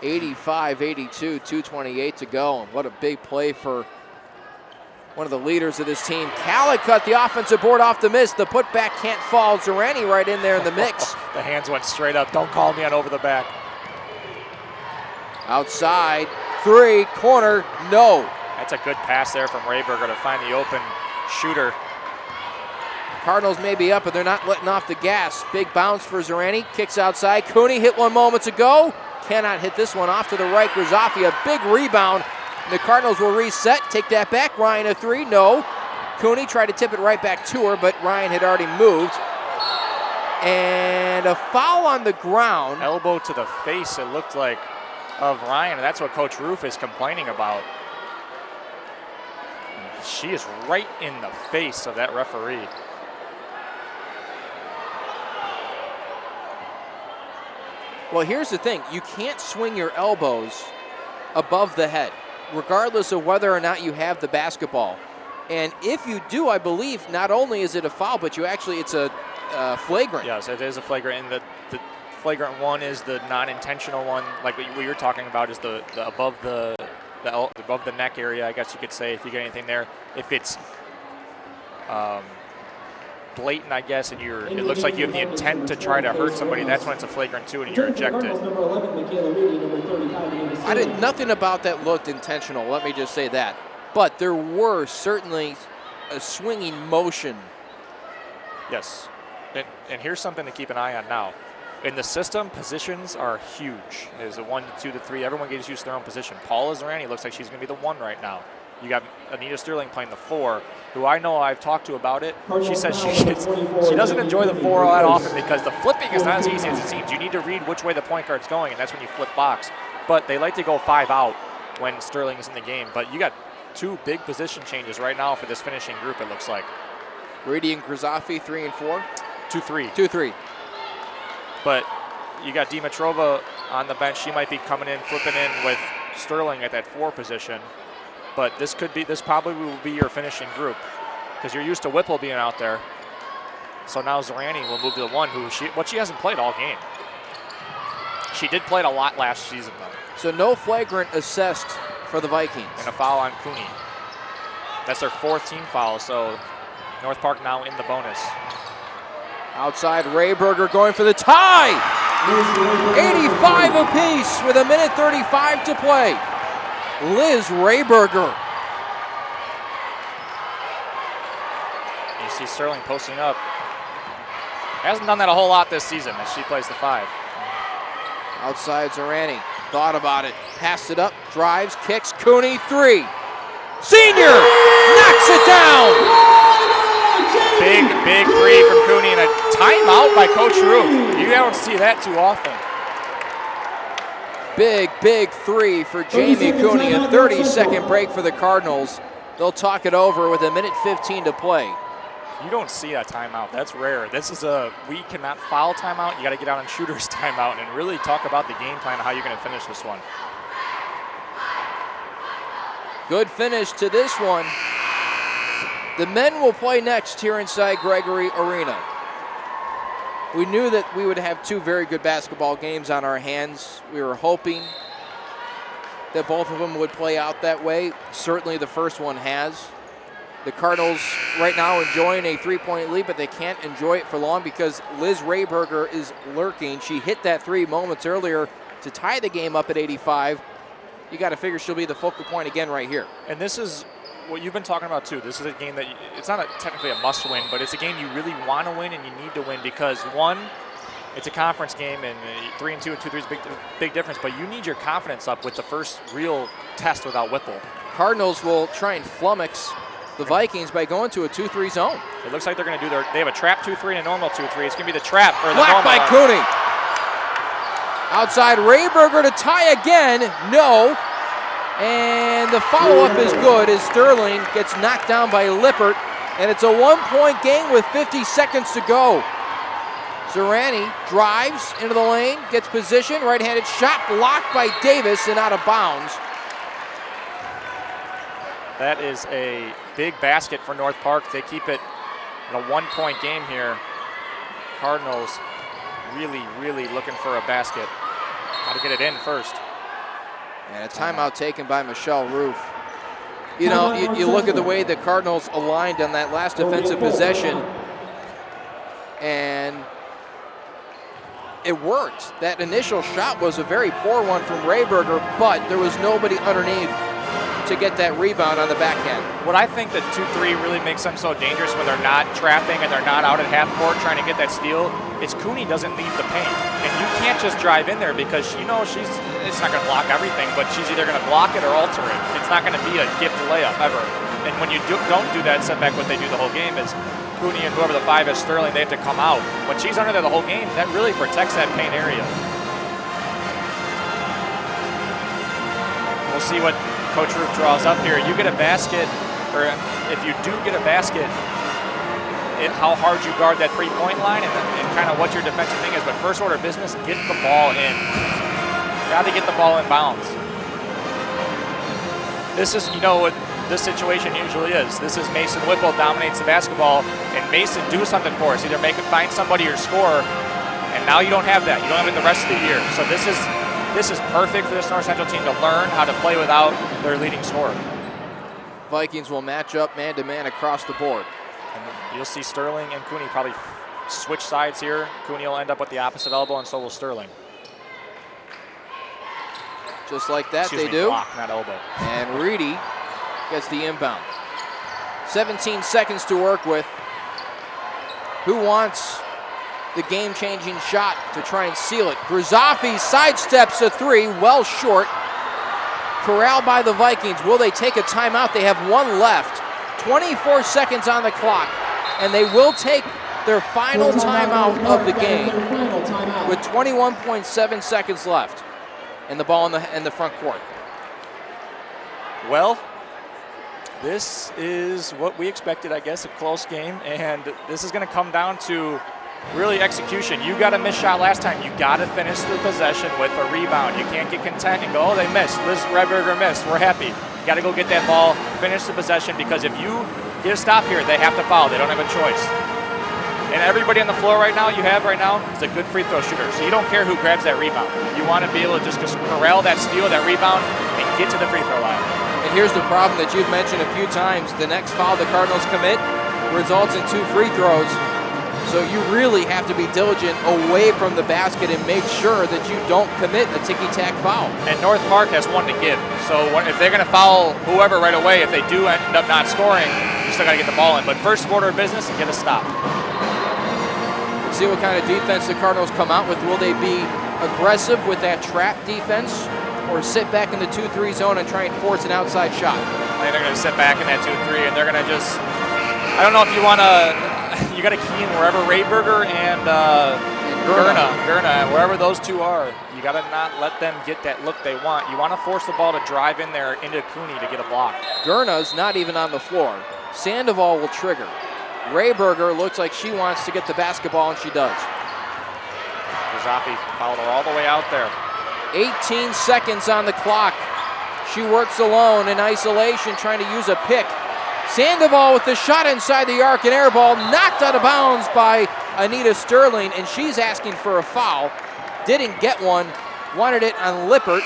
85-82, 2:28 to go. And what a big play for one of the leaders of this team. Calicut, the offensive board off the miss. The putback can't fall. Zerani right in there in the mix. The hands went straight up. Don't call me on over the back. Outside, 3, corner, no. That's a good pass there from Rayberger to find the open shooter. Cardinals may be up, but they're not letting off the gas. Big bounce for Zerani. Kicks outside. Cooney hit one moments ago. Cannot hit this one off to the right. Grzafi, a big rebound. The Cardinals will reset. Take that back. Ryan a 3. No. Cooney tried to tip it right back to her, but Ryan had already moved. And a foul on the ground. Elbow to the face, it looked like, of Ryan. And that's what Coach Roof is complaining about. She is right in the face of that referee. Well, here's the thing. You can't swing your elbows above the head, regardless of whether or not you have the basketball. And if you do, I believe, not only is it a foul, but it's a flagrant. Yes, it is a flagrant. And the flagrant one is the non-intentional one, like what you're talking about, is the above the above the neck area, I guess you could say, if you get anything there. If it's blatant, I guess, and it looks like you have the intent to try to hurt somebody, that's when it's a flagrant 2 and you're ejected. Nothing about that looked intentional, let me just say that. But there were certainly a swinging motion. Yes, and here's something to keep an eye on now. In the system, positions are huge. There's a 1 to 2 to 3. Everyone gets used to their own position. Paula Zerani looks like she's going to be the 1 right now. You got Anita Sterling playing the 4, who I know I've talked to about it. She says she doesn't enjoy the 4 all that often because the flipping is not as easy as it seems. You need to read which way the point guard's going, and that's when you flip box. But they like to go 5 out when Sterling is in the game. But you got 2 big position changes right now for this finishing group, it looks like. Brady and Grzafi, 3 and 4? 2-3. 2-3. But you got Dimitrova on the bench. She might be coming in, flipping in with Sterling at that 4 position. But this probably will be your finishing group because you're used to Whipple being out there. So now Zerani will move to the 1, she hasn't played all game. She did play it a lot last season, though. So no flagrant assessed for the Vikings. And a foul on Cooney. That's their 4th team foul, so North Park now in the bonus. Outside, Rayberger going for the tie. 85 apiece with 1:35 to play. Liz Rayberger. You see Sterling posting up. Hasn't done that a whole lot this season as she plays the 5. Outside, Zerani thought about it, passed it up, drives, kicks, Cooney, 3. Senior knocks it Down. Big 3 from Cooney and a timeout by Coach Roof. You don't see that too often. Big 3 for Jamie Cooney. A 30-second break for the Cardinals. They'll talk it over with 1:15 to play. You don't see a timeout. That's rare. This is we cannot foul timeout. You got to get out on shooter's timeout and really talk about the game plan of how you're going to finish this one. Good finish to this one. The men will play next here inside Gregory Arena. We knew that we would have 2 very good basketball games on our hands. We were hoping that both of them would play out that way. Certainly the first one has. The Cardinals right now enjoying a 3-point lead, but they can't enjoy it for long because Liz Rayberger is lurking. She hit that 3 moments earlier to tie the game up at 85. You got to figure she'll be the focal point again right here. And this is what you've been talking about too. This is a game that it's not technically a must win, but it's a game you really want to win and you need to win because 1, it's a conference game, and 3-2 and 2-3 is a big difference, but you need your confidence up with the first real test without Whipple. Cardinals will try and flummox the Vikings by going to a 2-3 zone. It looks like they're going to do they have a trap 2-3 and a normal 2-3. It's going to be the trap or the Blocked normal. by Cooney. Outside Rayberger to tie again. No. And the follow-up is good as Sterling gets knocked down by Lippert. And it's a 1-point game with 50 seconds to go. Zerani drives into the lane, gets position, right-handed shot blocked by Davis and out of bounds. That is a big basket for North Park. They keep it in a 1-point game here. Cardinals really, really looking for a basket. Got to get it in first. And a timeout taken by Michelle Roof. You know, you look at the way the Cardinals aligned on that last defensive possession, and it worked. That initial shot was a very poor one from Rayberger, but there was nobody underneath to get that rebound on the backhand. What I think that 2-3 really makes them so dangerous when they're not trapping and they're not out at half court trying to get that steal is Cooney doesn't leave the paint. And you can't just drive in there because you know it's not going to block everything, but she's either going to block it or alter it. It's not going to be a gift layup ever. And when you don't do that setback, what they do the whole game is Cooney and whoever the 5 is, Sterling, they have to come out. When she's under there the whole game, that really protects that paint area. We'll see what Coach Roof draws up here. You get a basket, or if you do get a basket, how hard you guard that 3-point line and kind of what your defensive thing is. But first order of business, get the ball in. Got to get the ball in bounds. This is, you know what this situation usually is. This is Mason Whipple dominates the basketball, and Mason do something for us. Either find somebody or score, and now you don't have that. You don't have it the rest of the year. So this is perfect for this North Central team to learn how to play without their leading scorer. Vikings will match up man-to-man across the board. And you'll see Sterling and Cooney probably switch sides here. Cooney will end up with the opposite elbow, and so will Sterling. Just like that, Excuse they me, do. block, not elbow. And Reedy gets the inbound. 17 seconds to work with. Who wants the game-changing shot to try and seal it? Grizafi sidesteps a 3, well short. Corralled by the Vikings. Will they take a timeout? They have 1 left. 24 seconds on the clock. And they will take their final timeout of the game with 21.7 seconds left. And the ball in the front court. Well, this is what we expected, I guess, a close game. And this is going to come down to really execution. You got a missed shot last time. You got to finish the possession with a rebound. You can't get content and go, oh, they missed. Liz Redberger missed. We're happy. You got to go get that ball, finish the possession, because if you get a stop here, they have to foul. They don't have a choice. And everybody on the floor right now, is a good free throw shooter. So you don't care who grabs that rebound. You want to be able to just corral that steal, that rebound, and get to the free throw line. And here's the problem that you've mentioned a few times. The next foul the Cardinals commit results in 2 free throws. So you really have to be diligent away from the basket and make sure that you don't commit a ticky-tack foul. And North Park has 1 to give. So if they're going to foul whoever right away, if they do end up not scoring, you still got to get the ball in. But first order of business, get a stop. See what kind of defense the Cardinals come out with. Will they be aggressive with that trap defense or sit back in the 2-3 zone and try and force an outside shot? I think they're going to sit back in that 2-3, and they're going to just, I don't know if you want to, you got to key in wherever Rayberger and Gurna, wherever those 2 are, you got to not let them get that look they want. You want to force the ball to drive in there into Cooney to get a block. Gurna's not even on the floor. Sandoval will trigger. Rayberger looks like she wants to get the basketball, and she does. Grizafi followed her all the way out there. 18 seconds on the clock. She works alone in isolation, trying to use a pick. Sandoval with the shot inside the arc, and air ball knocked out of bounds by Anita Sterling, and she's asking for a foul. Didn't get one, wanted it on Lippert.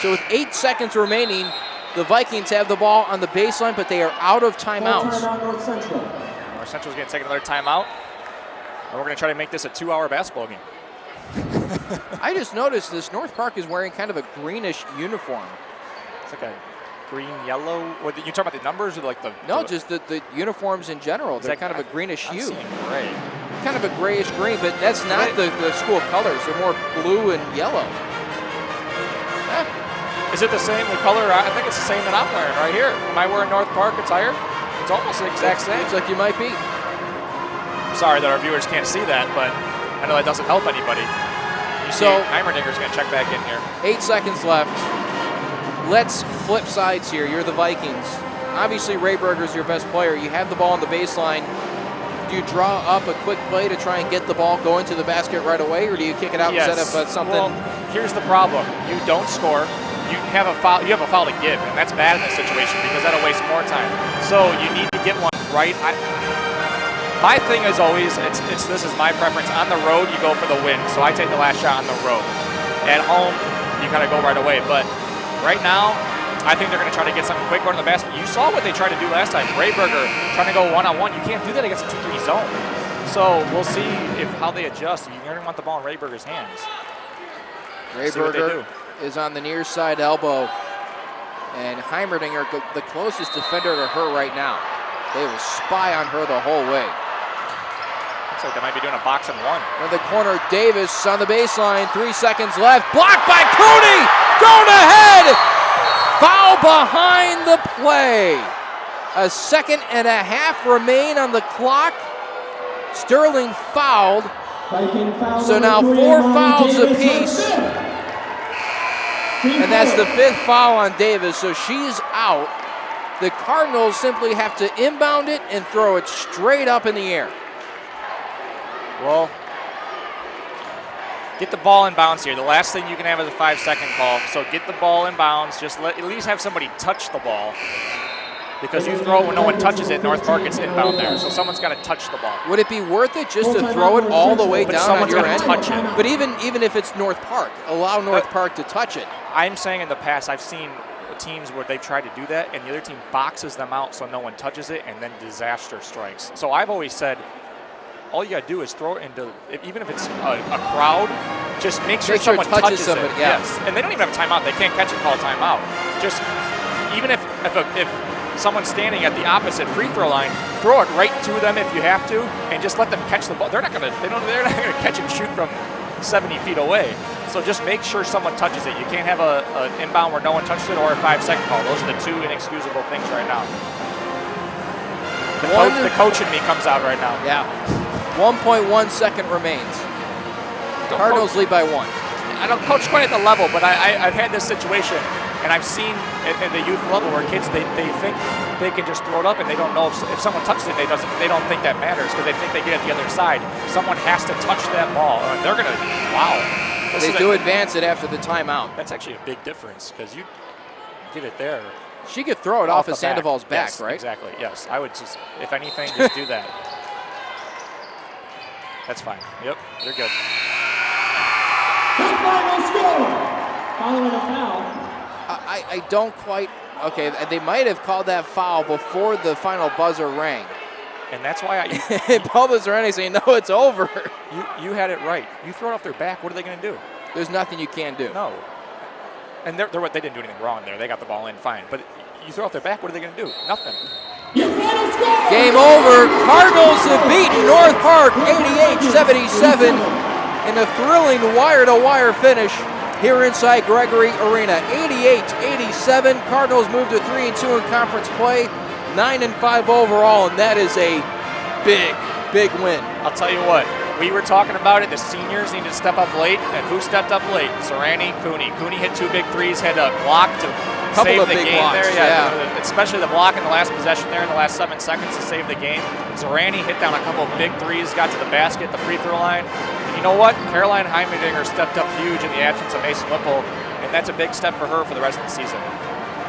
So with 8 seconds remaining, the Vikings have the ball on the baseline, but they are out of timeouts. North Central's going to take another timeout, and we're going to try to make this a 2-hour basketball game. I just noticed this North Park is wearing kind of a greenish uniform. It's like a green-yellow. What, you talking about the numbers or like the? No, just the uniforms in general. They're kind of a greenish I'm hue. seeing gray. kind of a grayish green, but that's not the school colors. They're more blue and yellow. Is it the same color? I think it's the same that I'm wearing right here. Am I wearing North Park attire? It's almost the exact same. Looks like you might be. I'm sorry that our viewers can't see that, but I know that doesn't help anybody. You see, Heimerdinger's going to check back in here. 8 seconds left. Let's flip sides here. You're the Vikings. Obviously, Rayburger's your best player. You have the ball on the baseline. Do you draw up a quick play to try and get the ball going to the basket right away, or do you kick it out and set up something? Well, here's the problem. You don't score. You have a foul to give, and that's bad in this situation because that'll waste more time. So you need to get one right. My thing is always, this is my preference. On the road, you go for the win. So I take the last shot on the road. At home, you kind of go right away. But right now, I think they're going to try to get something quick going to the basket. You saw what they tried to do last time. Rayburger trying to go one-on-one. You can't do that against a 2-3 zone. So we'll see how they adjust. You're going to want the ball in Rayburger's hands. Rayburger is on the near side elbow. And Heimerdinger, the closest defender to her right now. They will spy on her the whole way. Looks like they might be doing a box and one. In the corner, Davis on the baseline. 3 seconds left. Blocked by Cooney. Going ahead. Foul behind the play. 1.5 seconds remain on the clock. Sterling fouled. So now 4 fouls apiece. And that's the 5th foul on Davis, so she's out. The Cardinals simply have to inbound it and throw it straight up in the air. Well, get the ball in bounds here. The last thing you can have is a 5-second call. So get the ball in bounds. Just at least have somebody touch the ball. Because you throw it when no one touches it, North Park gets inbound there. So someone's got to touch the ball. Would it be worth it just to throw it all the way down on your end? Touch it. But even if it's North Park, allow North Park to touch it. I'm saying in the past, I've seen teams where they've tried to do that, and the other team boxes them out so no one touches it, and then disaster strikes. So I've always said, all you got to do is throw it into, even if it's a crowd, just make sure someone touches somebody, it. Yeah. Yes. And they don't even have a timeout. They can't catch it, call a timeout. Just, even if someone's standing at the opposite free throw line, throw it right to them if you have to, and just let them catch the ball. They're not gonna catch and shoot from 70 feet away. So just make sure someone touches it. You can't have an inbound where no one touches it or a 5-second call. Those are the two inexcusable things right now. The coach in me comes out right now. Yeah. 1.1 second remains. The Cardinals lead by 1. I don't coach quite at the level, but I've had this situation, and I've seen at the youth level where kids, they think they can just throw it up, and they don't know if someone touches it, they don't think that matters because they think they get it the other side. Someone has to touch that ball, and they're going to, wow. They do advance it after the timeout. That's actually a big difference because you get it there. She could throw it off of Sandoval's back, yes, right? Exactly, yes. I would just, if anything, just do that. That's fine. Yep, you're good. Final score. Following a foul. I don't quite, okay, they might have called that foul before the final buzzer rang. And that's why Paul Buzzarani saying, no, it's over. You had it right. You throw it off their back, what are they going to do? There's nothing you can do. No. And they didn't do anything wrong there. They got the ball in fine. But you throw off their back, what are they going to do? Nothing. Game over. Cardinals have beaten North Park 88-77 in a thrilling wire-to-wire finish here inside Gregory Arena. 88-87. Cardinals move to 3-2 in conference play. 9-5 overall, and that is a big win. I'll tell you what, we were talking about it. The seniors need to step up late, and who stepped up late? Zorani, Cooney. Cooney hit 2 big threes, had a block to save the game blocks, there. Yeah, especially the block in the last possession there in the last 7 seconds to save the game. Zorani hit down a couple of big threes, got to the basket, the free throw line. And you know what? Caroline Heimerdinger stepped up huge in the absence of Mason Whipple, and that's a big step for her for the rest of the season.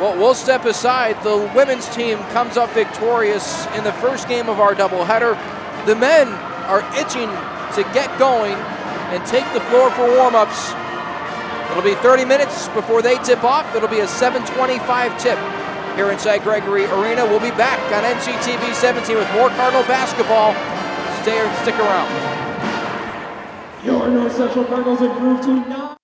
Well, we'll step aside. The women's team comes up victorious in the first game of our doubleheader. The men are itching to get going and take the floor for warm-ups. It'll be 30 minutes before they tip off. It'll be a 7:25 tip here inside Gregory Arena. We'll be back on NCTV 17 with more Cardinal basketball. Stick around. Your North Central Cardinals improved to 9.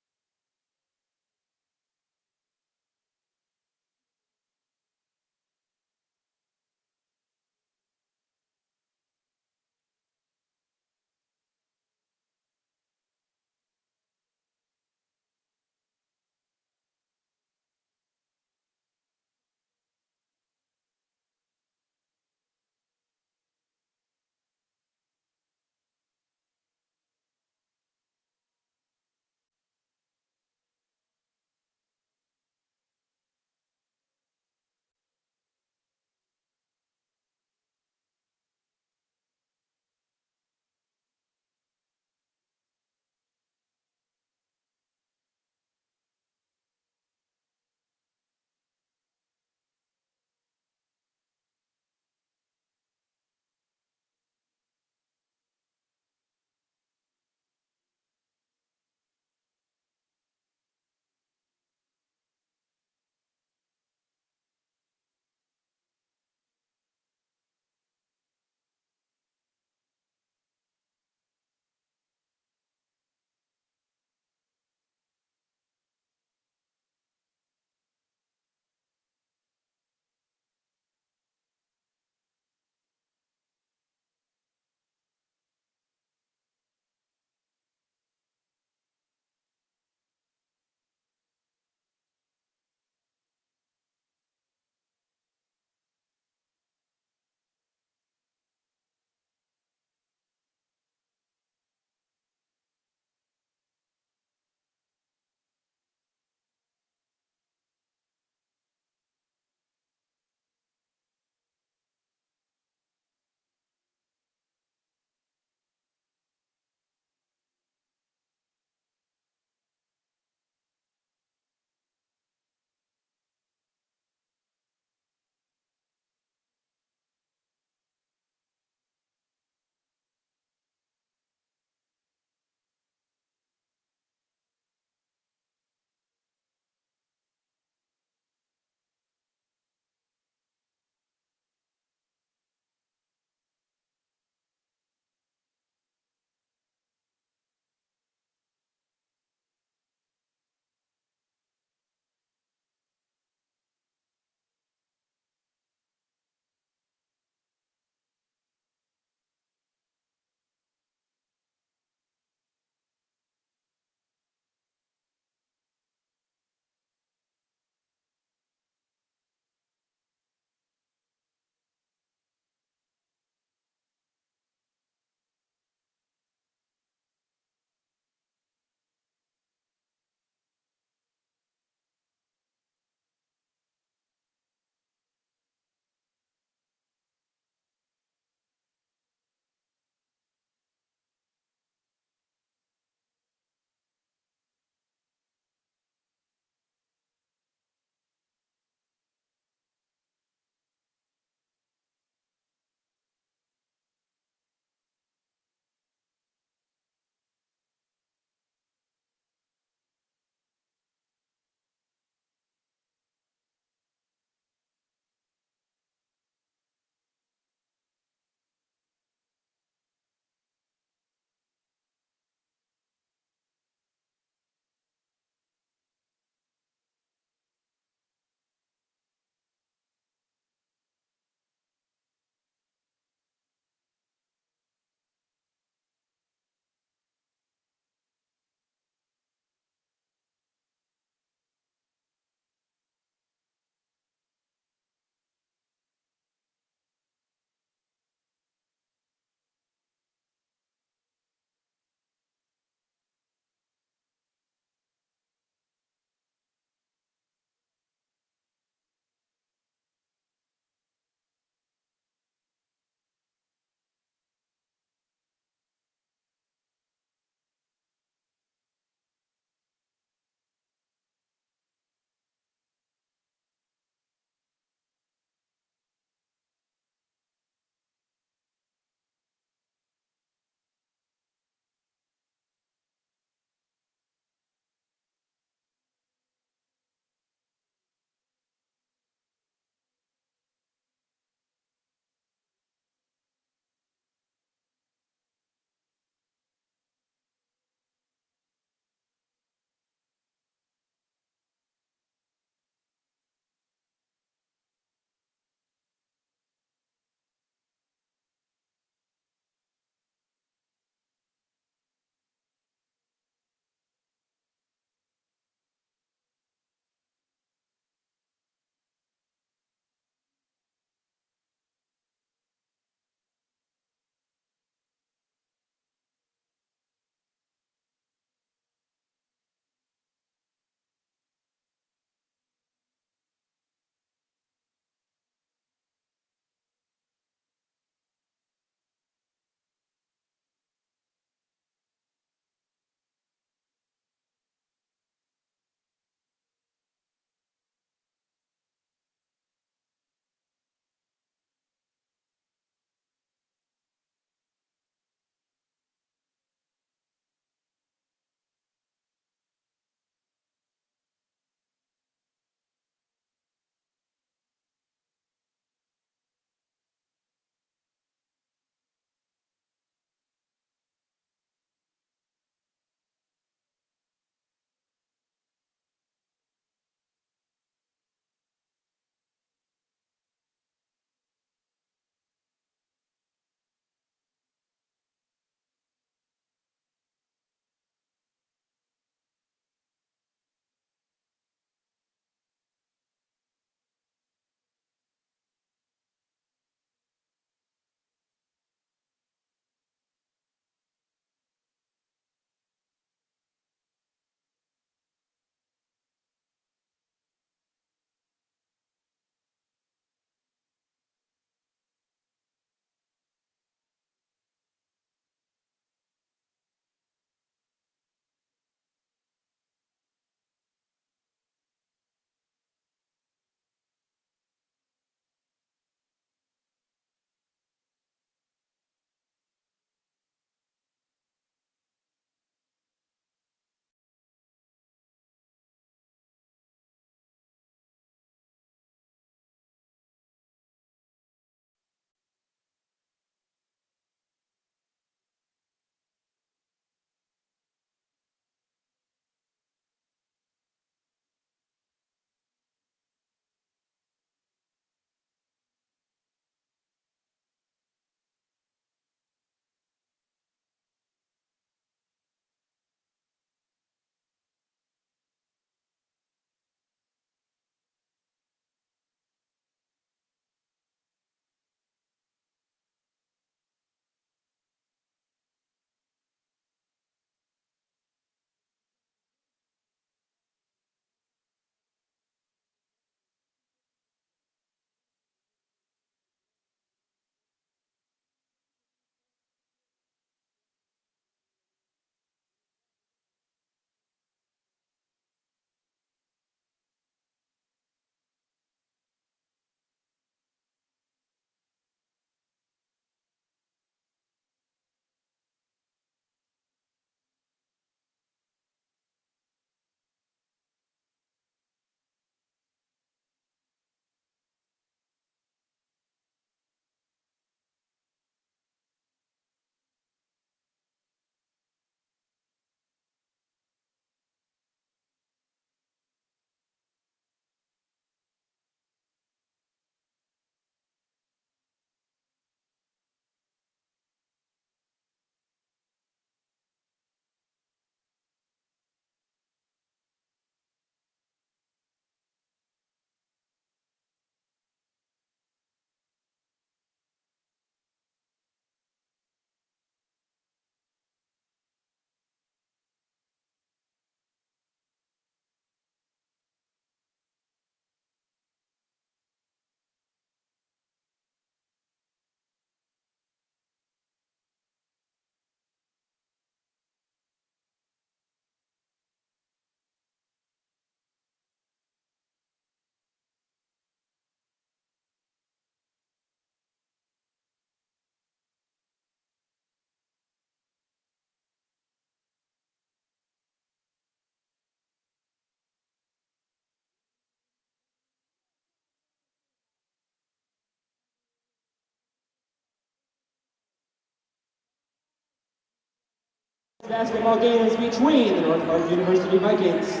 Basketball game is between the North Park University Vikings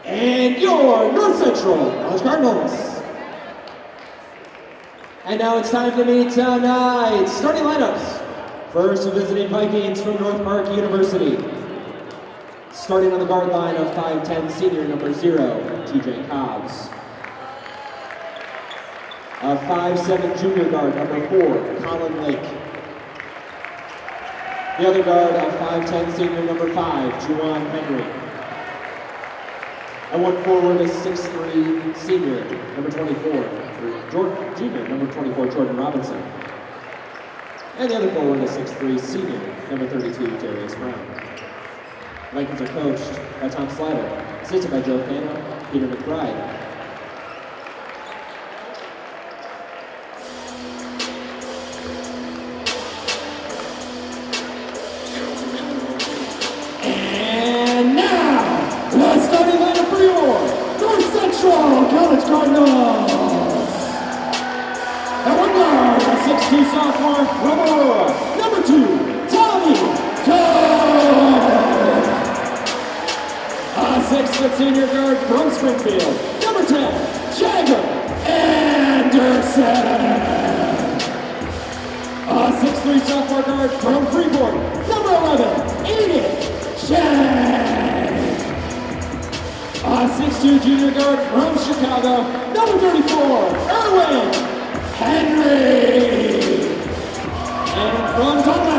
and your North Central College Cardinals. And now it's time to meet tonight's starting lineups. First, visiting Vikings from North Park University. Starting on the guard line of 5'10", senior number 0, TJ Cobbs. A 5'7", junior guard number 4, Colin Lake. The other guard of 5'10", senior number 5, Juwan Henry. And one forward is 6'3", senior number 24, junior number 24, Jordan Robinson. And the other forward is 6'3", senior number 32, Darius Brown. Vikings are coached by Tom Slider, assisted by Joe Fano, Peter McBride. And now, the starting lineup for your North Central College Cardinals. At one guard, a 6'2" sophomore, number 2, Tommy Cole. A 6' senior guard from Springfield, number 10, Jagger Anderson. A 6'3" sophomore guard from Freeport, number 11, Edith Shea. A 6'2" junior guard from Chicago, number 34, Erwin Henry. And from Tonga,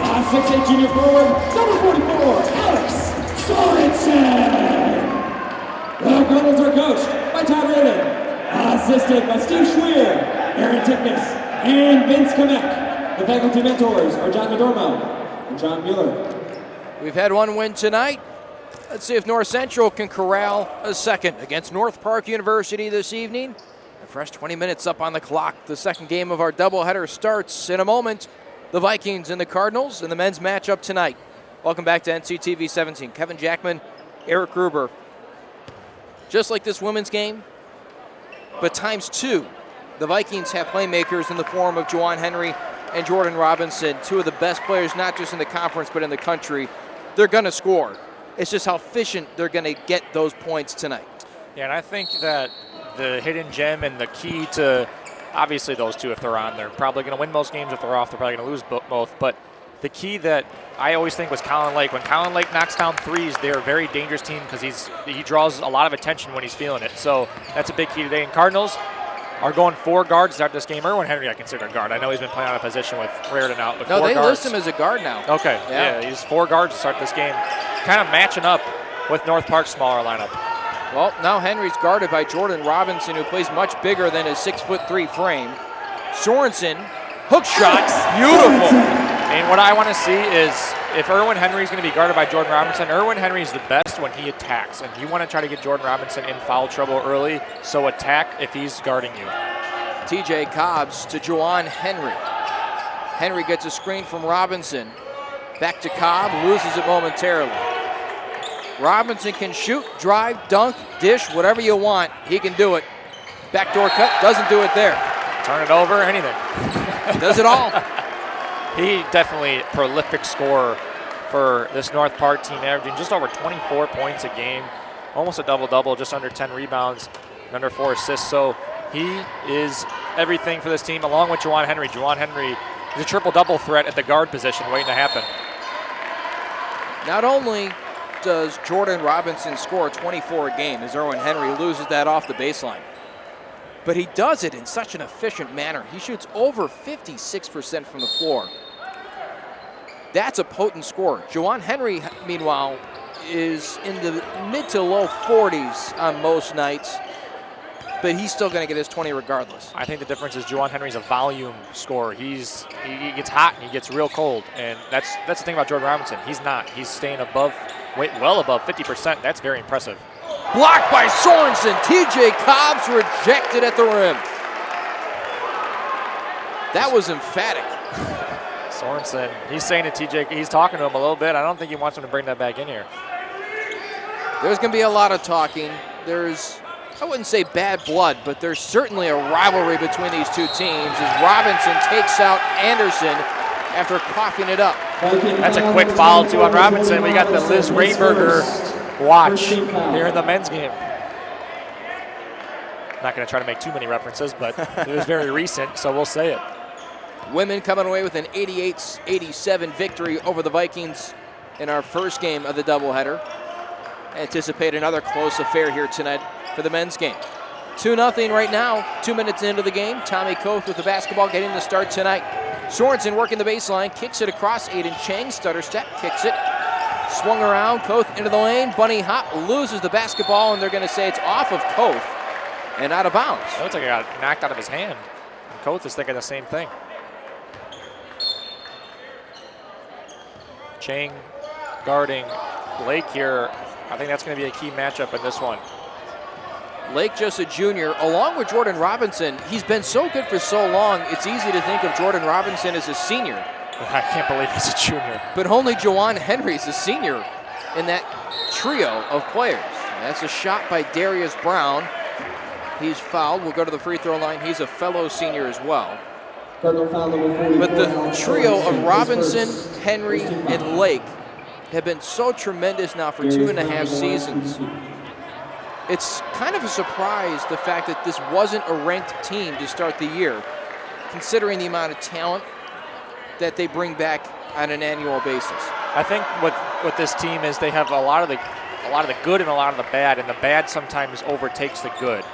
a 6'8" junior forward, number 44, Alex Sorensen. The Cardinals are coached by Todd Raylan, assisted by Steve Schweer, Aaron Tickness, and Vince Kamek. The faculty mentors are John Madormo and John Mueller. We've had one win tonight. Let's see if North Central can corral a second against North Park University this evening. A fresh 20 minutes up on the clock. The second game of our doubleheader starts in a moment. The Vikings and the Cardinals in the men's matchup tonight. Welcome back to NCTV 17. Kevin Jackman, Eric Gruber. Just like this women's game, but times 2. The Vikings have playmakers in the form of Juwan Henry and Jordan Robinson, 2 of the best players, not just in the conference, but in the country. They're going to score. It's just how efficient they're going to get those points tonight. Yeah, and I think that the hidden gem and the key to, obviously those 2, if they're on, they're probably going to win most games. If they're off, they're probably going to lose both. But the key that I always think was Colin Lake. When Colin Lake knocks down threes, they're a very dangerous team because he draws a lot of attention when he's feeling it. So that's a big key today. And Cardinals are going 4 guards to start this game. Erwin Henry I consider a guard. I know he's been playing on a position with Raritan out, but 4 guards. No, they list him as a guard now. Okay, yeah, he's 4 guards to start this game. Kind of matching up with North Park's smaller lineup. Well, now Henry's guarded by Jordan Robinson, who plays much bigger than his 6'3" frame. Sorensen, hook shot, beautiful. And what I want to see is if Erwin Henry's going to be guarded by Jordan Robinson, Erwin Henry's the best when he attacks. And you want to try to get Jordan Robinson in foul trouble early, so attack if he's guarding you. TJ Cobbs to Juwan Henry. Henry gets a screen from Robinson. Back to Cobb, loses it momentarily. Robinson can shoot, drive, dunk, dish, whatever you want. He can do it. Backdoor cut, doesn't do it there. Turn it over, anything. Does it all. He definitely prolific scorer for this North Park team, averaging just over 24 points a game, almost a double-double, just under 10 rebounds, and under 4 assists. So he is everything for this team, along with Juwan Henry. Juwan Henry is a triple-double threat at the guard position waiting to happen. Not only does Jordan Robinson score 24 a game as Erwin Henry loses that off the baseline, but he does it in such an efficient manner. He shoots over 56% from the floor. That's a potent score. Juwan Henry, meanwhile, is in the mid to low 40s on most nights, but he's still going to get his 20 regardless. I think the difference is Juwan Henry's a volume scorer. He gets hot and he gets real cold, and that's the thing about Jordan Robinson. He's not. He's staying well above 50%. That's very impressive. Blocked by Sorensen. TJ Cobbs rejected at the rim. That was emphatic. Sorensen, he's saying to TJ, he's talking to him a little bit. I don't think he wants him to bring that back in here. There's going to be a lot of talking. There's, I wouldn't say bad blood, but there's certainly a rivalry between these two teams as Robinson takes out Anderson after coughing it up. That's a quick foul too on Robinson. We got the Liz Rayberger watch here in the men's game. Not going to try to make too many references, but it was very recent, so we'll say it. Women coming away with an 88-87 victory over the Vikings in our first game of the doubleheader. Anticipate another close affair here tonight for the men's game. 2-0 right now, 2 minutes into the game. Tommy Koth with the basketball getting the start tonight. Sorensen working the baseline, kicks it across. Aiden Chang, stutter step, kicks it. Swung around, Koth into the lane. Bunny hop, loses the basketball, and they're going to say it's off of Koth and out of bounds. It looks like it got knocked out of his hand. And Koth is thinking the same thing. Chang guarding Lake here. I think that's going to be a key matchup in this one. Lake just a junior, along with Jordan Robinson. He's been so good for so long, it's easy to think of Jordan Robinson as a senior. I can't believe he's a junior. But only Jawan Henry's a senior in that trio of players. That's a shot by Darius Brown. He's fouled. We'll go to the free throw line. He's a fellow senior as well. But the trio of Robinson, Henry, and Lake have been so tremendous now for 2.5 seasons. It's kind of a surprise, the fact that this wasn't a ranked team to start the year, considering the amount of talent that they bring back on an annual basis. I think with this team is they have a lot of the good and a lot of the bad, and the bad sometimes overtakes the good.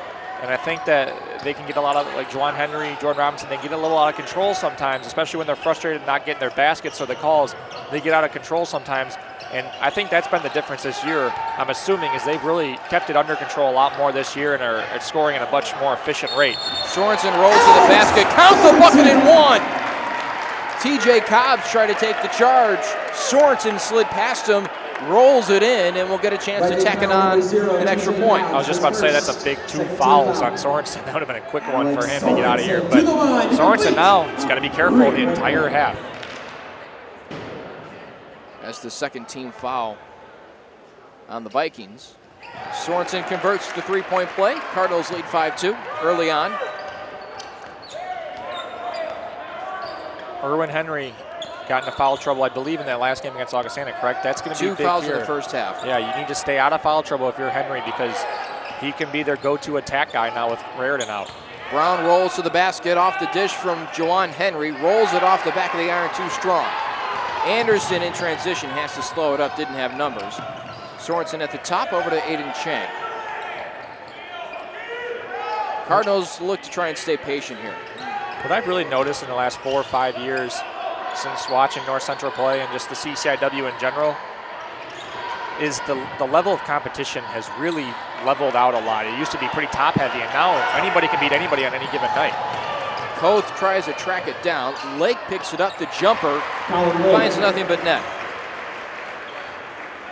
And I think that they can get a lot of, like Juwan Henry, Jordan Robinson, they get a little out of control sometimes, especially when they're frustrated not getting their baskets or the calls. They get out of control sometimes. And I think that's been the difference this year, I'm assuming, is they've really kept it under control a lot more this year and are scoring at a much more efficient rate. Sorensen rolls to the basket, count the bucket in one. TJ Cobbs tried to take the charge. Sorensen slid past him, rolls it in, and we'll get a chance to tack it on an extra point. I was just about to say that's a big 2 fouls on Sorensen. That would have been a quick one for him to get out of here. But Sorensen now has got to be careful the entire half. That's the second team foul on the Vikings. Sorensen converts the three-point play. Cardinals lead 5-2 early on. Erwin Henry got into foul trouble, I believe, in that last game against Augustana, correct? That's going to be 2 big fouls here. in the first half. Yeah, you need to stay out of foul trouble if you're Henry, because he can be their go-to attack guy now with Raritan out. Brown rolls to the basket off the dish from Jawan Henry, rolls it off the back of the iron too strong. Anderson in transition has to slow it up, didn't have numbers. Sorensen at the top, over to Aiden Chang. Cardinals look to try and stay patient here. What I've really noticed in the last 4 or 5 years since watching North Central play and just the CCIW in general is the level of competition has really leveled out a lot. It used to be pretty top heavy, and now anybody can beat anybody on any given night. Koth tries to track it down. Lake picks it up. The jumper finds nothing but net.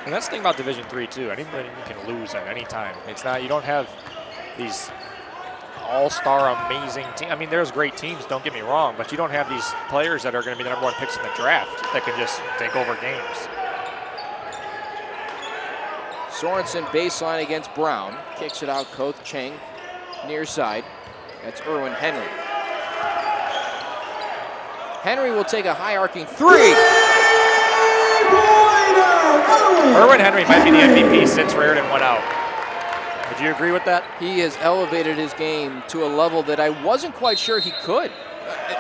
And that's the thing about Division III too. Anybody can lose at any time. It's not, you don't have these all-star amazing teams. I mean, there's great teams, don't get me wrong, but you don't have these players that are going to be the #1 picks in the draft that can just take over games. Sorensen baseline against Brown. Kicks it out. Koth Chang near side. That's Erwin Henry. Henry will take a high arcing three. Erwin Henry might be the MVP since Raritan went out. Would you agree with that? He has elevated his game to a level that I wasn't quite sure he could.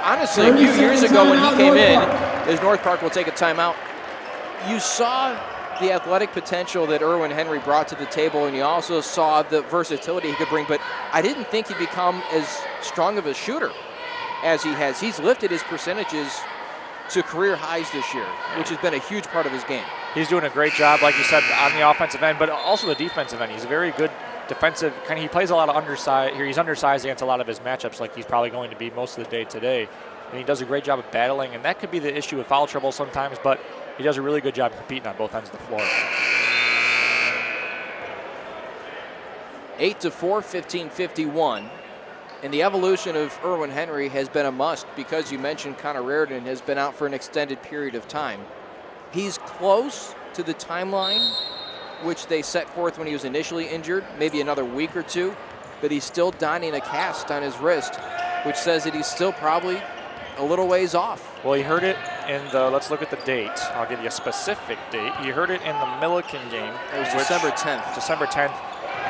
Honestly, a few years ago when he came in, as North Park will take a timeout, you saw the athletic potential that Erwin Henry brought to the table, and you also saw the versatility he could bring, but I didn't think he'd become as strong of a shooter as he has. He's lifted his percentages to career highs this year, which has been a huge part of his game. He's doing a great job, like you said, on the offensive end, but also the defensive end. He's a very good defensive, he plays a lot of undersized here. He's undersized against a lot of his matchups, like he's probably going to be most of the day today. And he does a great job of battling, and that could be the issue with foul trouble sometimes, but he does a really good job competing on both ends of the floor. 8-4, 15-51. And the evolution of Erwin Henry has been a must because you mentioned Connor Raritan has been out for an extended period of time. He's close to the timeline which they set forth when he was initially injured, maybe another week or two, but he's still donning a cast on his wrist, which says that he's still probably a little ways off. Well, he hurt it in the, let's look at the date. I'll give you a specific date. You heard it in the Milliken game. It was December 10th. December 10th.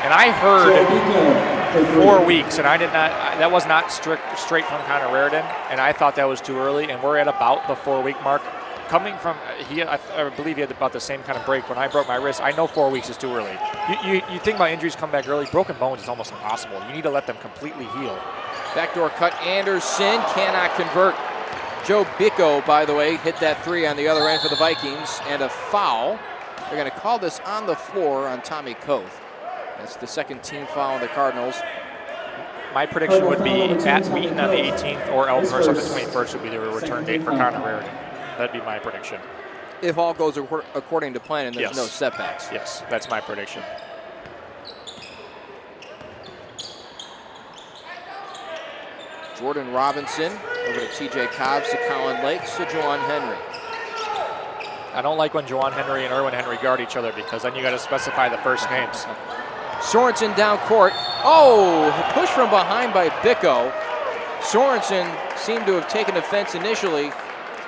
And I heard 4 weeks, and I did not. That was not straight from Connor Raritan, and I thought that was too early. And we're at about the 4-week mark. Coming from, I believe he had about the same kind of break. When I broke my wrist, I know 4 weeks is too early. You think about injuries come back early. Broken bones is almost impossible. You need to let them completely heal. Backdoor cut, Anderson cannot convert. Joe Bicco, by the way, hit that 3 on the other end for the Vikings, and a foul. They're going to call this on the floor on Tommy Koth. That's the second team foul on the Cardinals. My prediction would be at Wheaton on the 18th or Elmhurst on the 21st would be the return date for Connor Raritan. That'd be my prediction. If all goes according to plan and there's no setbacks. Yes, that's my prediction. Jordan Robinson over to TJ Cobbs, to Colin Lakes, to Juwan Henry. I don't like when Juwan Henry and Erwin Henry guard each other because then you got to specify the first names. Sorensen down court. Oh, push from behind by Bicco. Sorensen seemed to have taken offense initially.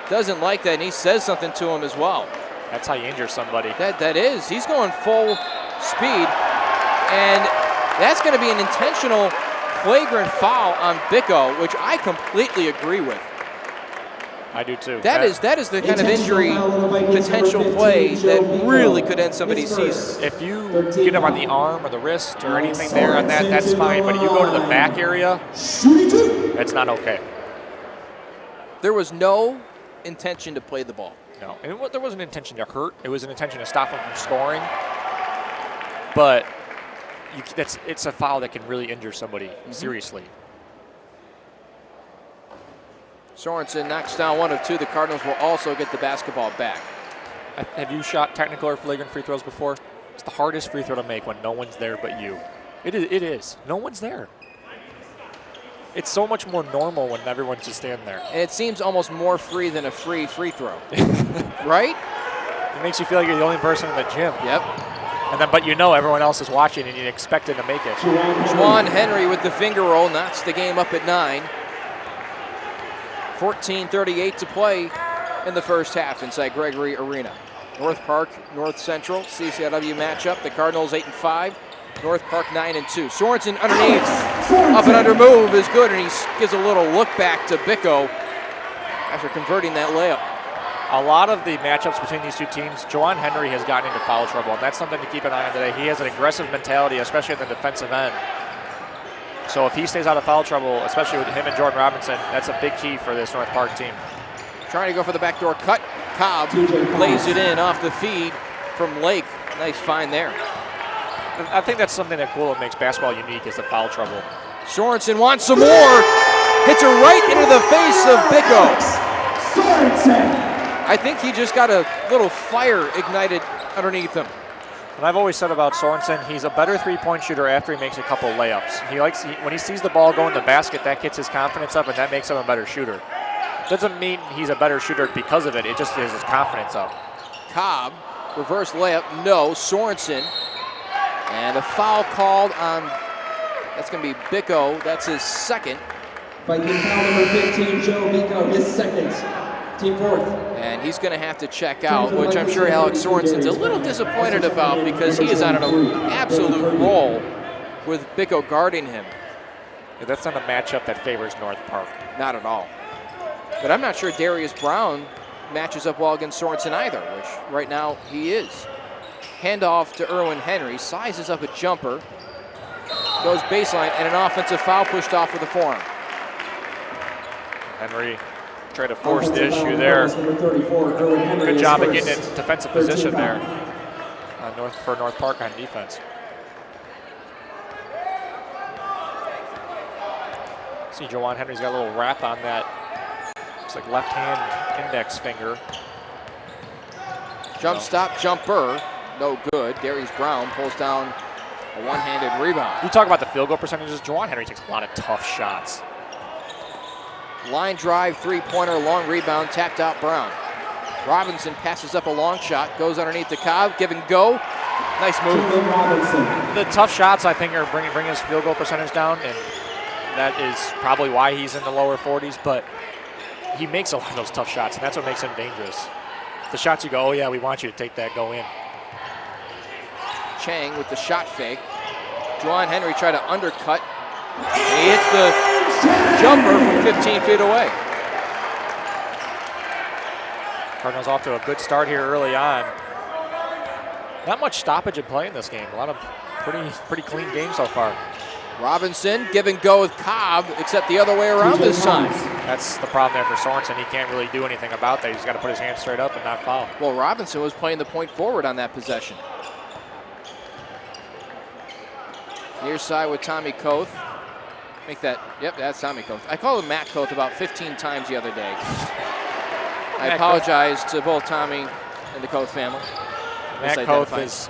Doesn't like that, and he says something to him as well. That's how you injure somebody. That is. He's going full speed, and that's going to be an intentional flagrant foul on Bicco, which I completely agree with. I do too. That is the kind of injury potential play that really could end somebody's season. If you get him on the arm or the wrist or anything there on that, that's fine. But if you go to the back area, that's not okay. There was no intention to play the ball. No, and there wasn't an intention to hurt. It was an intention to stop him from scoring. But it's a foul that can really injure somebody seriously. Sorensen knocks down 1 of 2. The Cardinals will also get the basketball back. Have you shot technical or flagrant free throws before? It's the hardest free throw to make when no one's there but you. It is. No one's there. It's so much more normal when everyone's just standing there. And it seems almost more free than a free throw. Right? It makes you feel like you're the only person in the gym. Yep. And then, but you know everyone else is watching and you expect it to make it. Juwan Henry with the finger roll knocks the game up at 9. 14:38 to play in the first half inside Gregory Arena. North Park, North Central, CCIW matchup. The Cardinals 8-5, North Park 9-2. Sorensen underneath, up and under move is good, and he gives a little look back to Bicco after converting that layup. A lot of the matchups between these two teams, Juwan Henry has gotten into foul trouble, and that's something to keep an eye on today. He has an aggressive mentality, especially at the defensive end. So if he stays out of foul trouble, especially with him and Jordan Robinson, that's a big key for this North Park team. Trying to go for the backdoor cut. Cobb lays it in off the feed from Lake. Nice find there. I think that's something that cool that makes basketball unique is the foul trouble. Sorensen wants some more. Hits her right into the face of Bicco. I think he just got a little fire ignited underneath him. And I've always said about Sorensen, he's a better three-point shooter after he makes a couple layups. When he sees the ball go in the basket, that gets his confidence up, and that makes him a better shooter. Doesn't mean he's a better shooter because of it. It just is his confidence up. Cobb, reverse layup, no. Sorensen, and a foul called on, that's going to be Bicco. That's his second. Viking foul number 15, Joe Bicco, his second. Team fourth. And he's going to have to check out, which I'm sure Alex Sorensen's a little disappointed about because he is on an absolute roll with Bicco guarding him. Yeah, that's not a matchup that favors North Park. Not at all. But I'm not sure Darius Brown matches up well against Sorensen either, which right now he is. Handoff to Erwin Henry, sizes up a jumper, goes baseline, and an offensive foul pushed off with the forearm. Henry tried to force the issue there. Good job of getting in defensive position there for North Park on defense. See, Juwan Henry's got a little wrap on that. Looks like left hand index finger. Jump stop jumper, no good. Darius Brown pulls down a one-handed rebound. You talk about the field goal percentages. Juwan Henry takes a lot of tough shots. Line drive, three-pointer, long rebound, tapped out Brown. Robinson passes up a long shot, goes underneath the Cobb, give and go. Nice move. The tough shots, I think, are bringing his field goal percentage down, and that is probably why he's in the lower 40s, but he makes a lot of those tough shots, and that's what makes him dangerous. The shots you go, oh yeah, we want you to take that, go in. Chang with the shot fake. Juwan Henry tried to undercut. And he hits the jumper from 15 feet away. Cardinals off to a good start here early on. Not much stoppage in play in this game. A lot of pretty clean games so far. Robinson give and go with Cobb, except the other way around this time. That's the problem there for Sorensen. He can't really do anything about that. He's got to put his hands straight up and not foul. Well, Robinson was playing the point forward on that possession. Near side with Tommy Koth. Make that, yep, that's Tommy Koth. I called him Matt Koth about 15 times the other day. I apologize to both Tommy and the Koth family. Matt Koth is,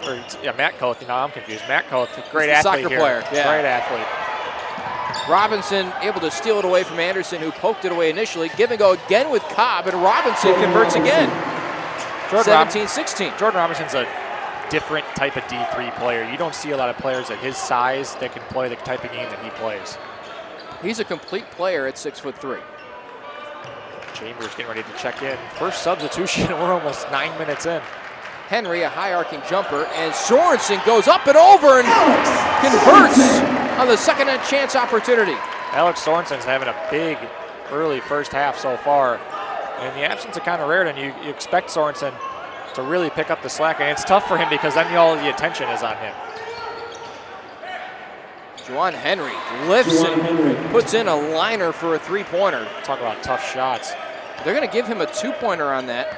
Matt Koth, I'm confused. Matt Koth, great athlete soccer here. player, yeah. Great athlete. Robinson able to steal it away from Anderson, who poked it away initially. Give and go again with Cobb, and Robinson converts again. 17-16. Jordan Robinson's a different type of D3 player. You don't see a lot of players at his size that can play the type of game that he plays. He's a complete player at 6'3". Chambers getting ready to check in. First substitution, we're almost 9 minutes in. Henry, a high arcing jumper, and Sorensen goes up and over and converts on the second chance opportunity. Alex Sorensen's having a big early first half so far. In the absence of Connor Raritan, you expect Sorensen to really pick up the slack, and it's tough for him because then all the attention is on him. Juwan Henry lifts and puts in a liner for a three-pointer. Talk about tough shots. They're going to give him a two-pointer on that.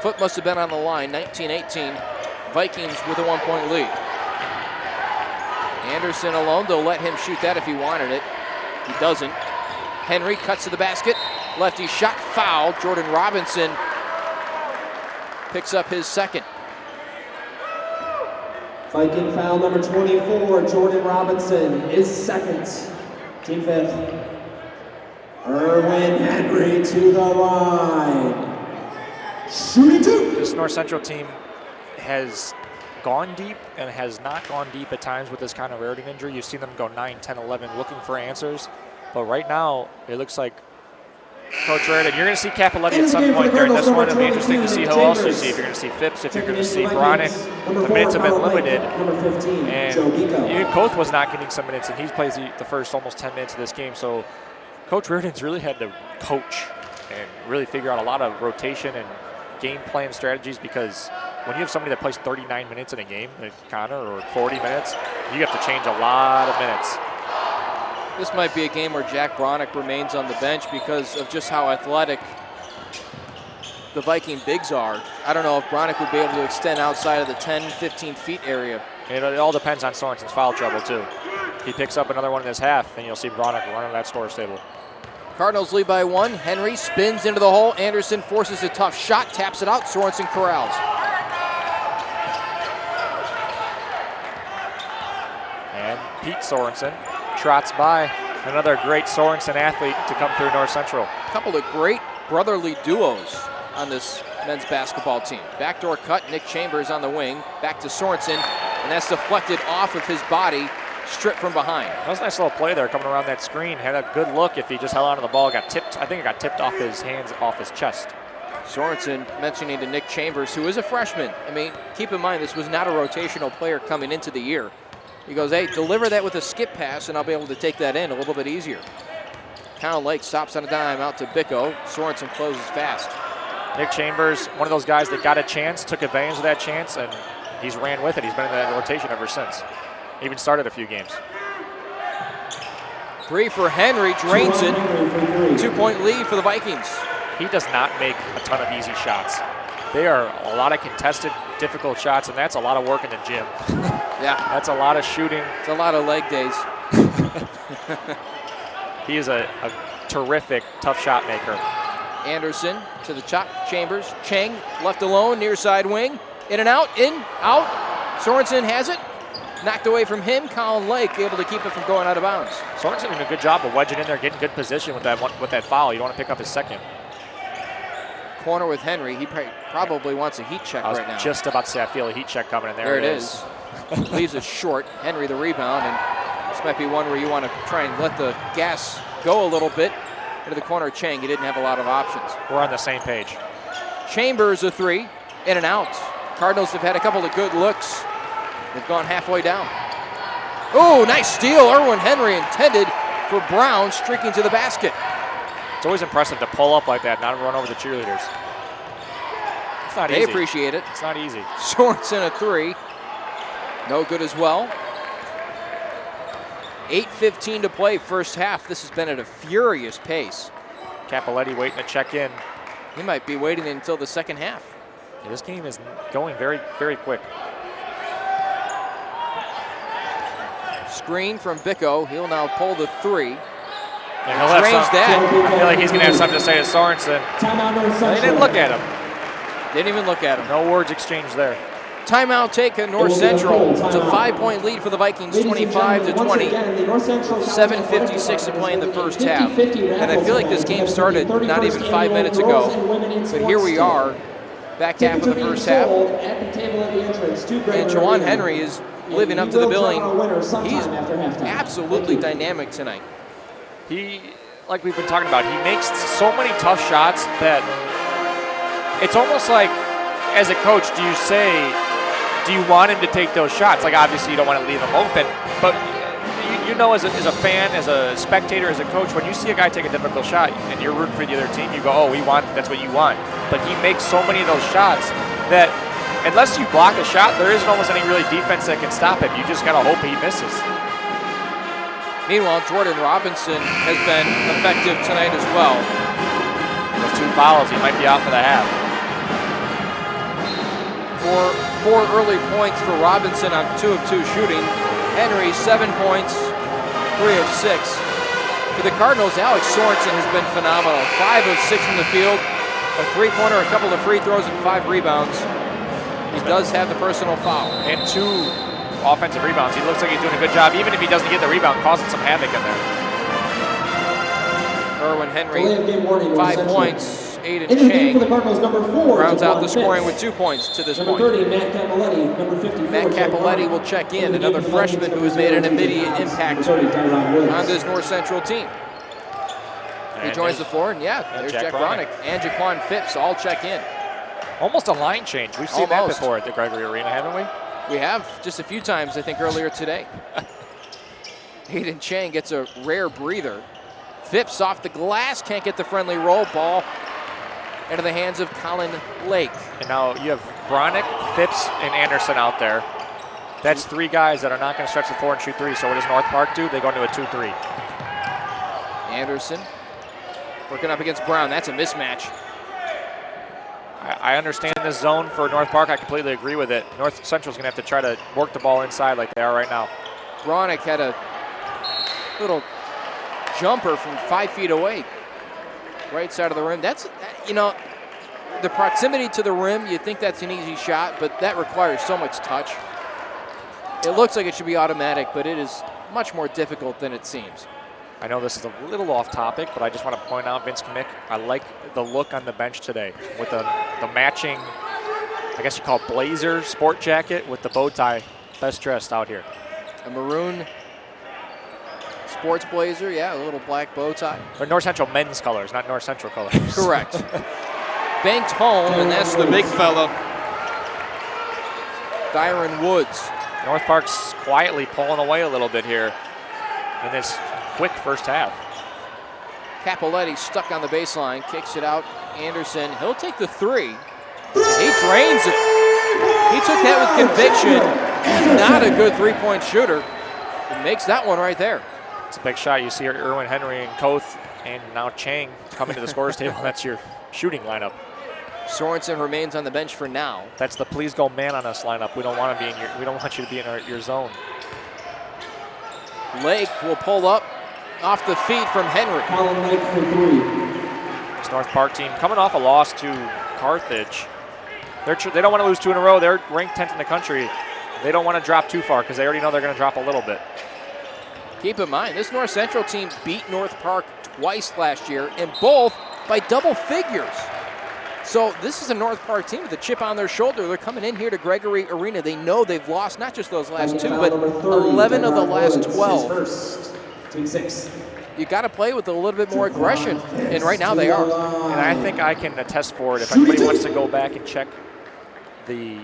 Foot must have been on the line. 19-18. Vikings with a 1-point lead. Anderson alone. They'll let him shoot that if he wanted it. He doesn't. Henry cuts to the basket. Lefty shot foul. Jordan Robinson picks up his second. Viking foul number 24, Jordan Robinson is second. Team fifth. Erwin Henry to the line. Shooting two. This North Central team has gone deep and has not gone deep at times with this kind of Raritan injury. You've seen them go 9, 10, 11 looking for answers. But right now, it looks like Coach Raritan, you're going to see Capoletti at some point during this one. It'll be interesting to see who else you see. If you're going to see Phipps, if you're going to see Bronick. The minutes have been limited. And even Koth was not getting some minutes, and he plays the first almost 10 minutes of this game. So Coach Raritan's really had to coach and really figure out a lot of rotation and game plan strategies, because when you have somebody that plays 39 minutes in a game, like Connor, or 40 minutes, you have to change a lot of minutes. This might be a game where Jack Bronick remains on the bench because of just how athletic the Viking bigs are. I don't know if Bronick would be able to extend outside of the 10, 15 feet area. It all depends on Sorensen's foul trouble, too. He picks up another one in this half, and you'll see Bronick running that score stable. Cardinals lead by 1. Henry spins into the hole. Anderson forces a tough shot, taps it out. Sorensen corrals. And Pete Sorensen trots by. Another great Sorensen athlete to come through North Central. A couple of great brotherly duos on this men's basketball team. Backdoor cut, Nick Chambers on the wing. Back to Sorensen, and that's deflected off of his body, stripped from behind. That was a nice little play there coming around that screen. Had a good look if he just held onto the ball. Got tipped. I think it got tipped off his hands, off his chest. Sorensen mentioning to Nick Chambers, who is a freshman. I mean, keep in mind, this was not a rotational player coming into the year. He goes, hey, deliver that with a skip pass, and I'll be able to take that in a little bit easier. Conn Lake stops on a dime out to Bicko. Sorensen closes fast. Nick Chambers, one of those guys that got a chance, took advantage of that chance, and he's ran with it. He's been in that rotation ever since. Even started a few games. 3 for Henry, drains it. 2-point lead for the Vikings. He does not make a ton of easy shots. They are a lot of contested, difficult shots, and that's a lot of work in the gym. Yeah. That's a lot of shooting. It's a lot of leg days. He is a terrific, tough shot maker. Anderson to the chop, Chambers. Chang left alone, near side wing. In and out, in, out. Sorensen has it. Knocked away from him. Conn Lake able to keep it from going out of bounds. Sorensen doing a good job of wedging in there, getting good position with that foul. You don't want to pick up his second. Corner with Henry. He probably wants a heat check right now. I was just about to say, I feel a heat check coming in. There it is. Leaves it short. Henry the rebound, and this might be one where you want to try and let the gas go a little bit. Into the corner, Chang. He didn't have a lot of options. We're on the same page. Chambers a three, in and out. Cardinals have had a couple of good looks. They've gone halfway down. Oh, nice steal. Erwin Henry intended for Brown, streaking to the basket. It's always impressive to pull up like that, not run over the cheerleaders. It's not easy. They appreciate it. It's not easy. Sorensen a three. No good as well. 8:15 to play first half. This has been at a furious pace. Capoletti waiting to check in. He might be waiting until the second half. Yeah, this game is going very, very quick. Screen from Bicco. He'll now pull the three. And he'll have Drains that. I feel like he's going to have something to say to Sorensen. They didn't look at him. Didn't even look at him. No words exchanged there. Timeout taken, North Central. It's a 5-point lead for the Vikings, 25 to 20. 7:56 to play in the first half. And I feel like this game started not even 5 minutes ago. But here we are, back half of the first half. And Juwan Henry is living up to the billing. He's absolutely dynamic tonight. He, like we've been talking about, he makes so many tough shots that it's almost like, as a coach, do you want him to take those shots? Like, obviously you don't want to leave him open, but you know, as a fan, as a spectator, as a coach, when you see a guy take a difficult shot and you're rooting for the other team, you go, oh, that's what you want. But he makes so many of those shots that unless you block a shot, there isn't almost any really defense that can stop him. You just gotta hope he misses. Meanwhile, Jordan Robinson has been effective tonight as well. Those 2 fouls, he might be out for the half. Four early points for Robinson on 2 of 2 shooting. Henry, 7 points, 3 of 6. For the Cardinals, Alex Sorensen has been phenomenal. 5 of 6 from the field, a 3-pointer, a couple of free throws, and 5 rebounds. He does have the personal foul. And 2 offensive rebounds. He looks like he's doing a good job, even if he doesn't get the rebound, causing some havoc in there. Erwin Henry, 5 points. Aiden Chang rounds out the scoring with 2 points to this point. Matt Capoletti will check in, another freshman who has made an immediate impact on this North Central team. He joins the floor, and there's Jack Bronick and Jaquan Phipps all check in. Almost a line change. We've seen that before at the Gregory Arena, haven't we? We have, just a few times, I think, earlier today. Aiden Chang gets a rare breather. Phipps off the glass, can't get the friendly roll ball. Into the hands of Colin Lake. And now you have Bronick, Phipps, and Anderson out there. That's 3 guys that are not going to stretch the floor and shoot 3. So what does North Park do? They go into a 2-3. Anderson working up against Brown. That's a mismatch. I understand this zone for North Park. I completely agree with it. North Central's going to have to try to work the ball inside like they are right now. Bronick had a little jumper from 5 feet away. Right side of the rim. That's, the proximity to the rim, you think that's an easy shot, but that requires so much touch. It looks like it should be automatic, but it is much more difficult than it seems. I know this is a little off topic, but I just want to point out Vince Kmick. I like the look on the bench today with the matching, I guess you call it blazer, sport jacket with the bow tie. Best dressed out here. A maroon sports blazer, a little black bow tie. But North Central men's colors, not North Central colors. Correct. Banked home, and that's the big fella, Dyron Woods. North Park's quietly pulling away a little bit here in this quick first half. Capoletti stuck on the baseline, kicks it out. Anderson, he'll take the 3. He drains it. He took that with conviction. Not a good 3-point shooter. He makes that one right there. It's a big shot. You see Erwin Henry and Koth and now Chang coming to the scorer's table. That's your shooting lineup. Sorensen remains on the bench for now. That's the please go man on us lineup. We don't want to be in we don't want you to be in your zone. Lake will pull up off the feet from Henry. Lake for 3. This North Park team coming off a loss to Carthage. They don't want to lose 2 in a row. They're ranked 10th in the country. They don't want to drop too far because they already know they're going to drop a little bit. Keep in mind, this North Central team beat North Park twice last year, and both by double figures. So this is a North Park team with a chip on their shoulder. They're coming in here to Gregory Arena. They know they've lost not just those last 2, but 11 of the last 12. Team 6. you got to play with a little bit more aggression, and right now they are. And I think I can attest for it. If anybody wants to go back and check the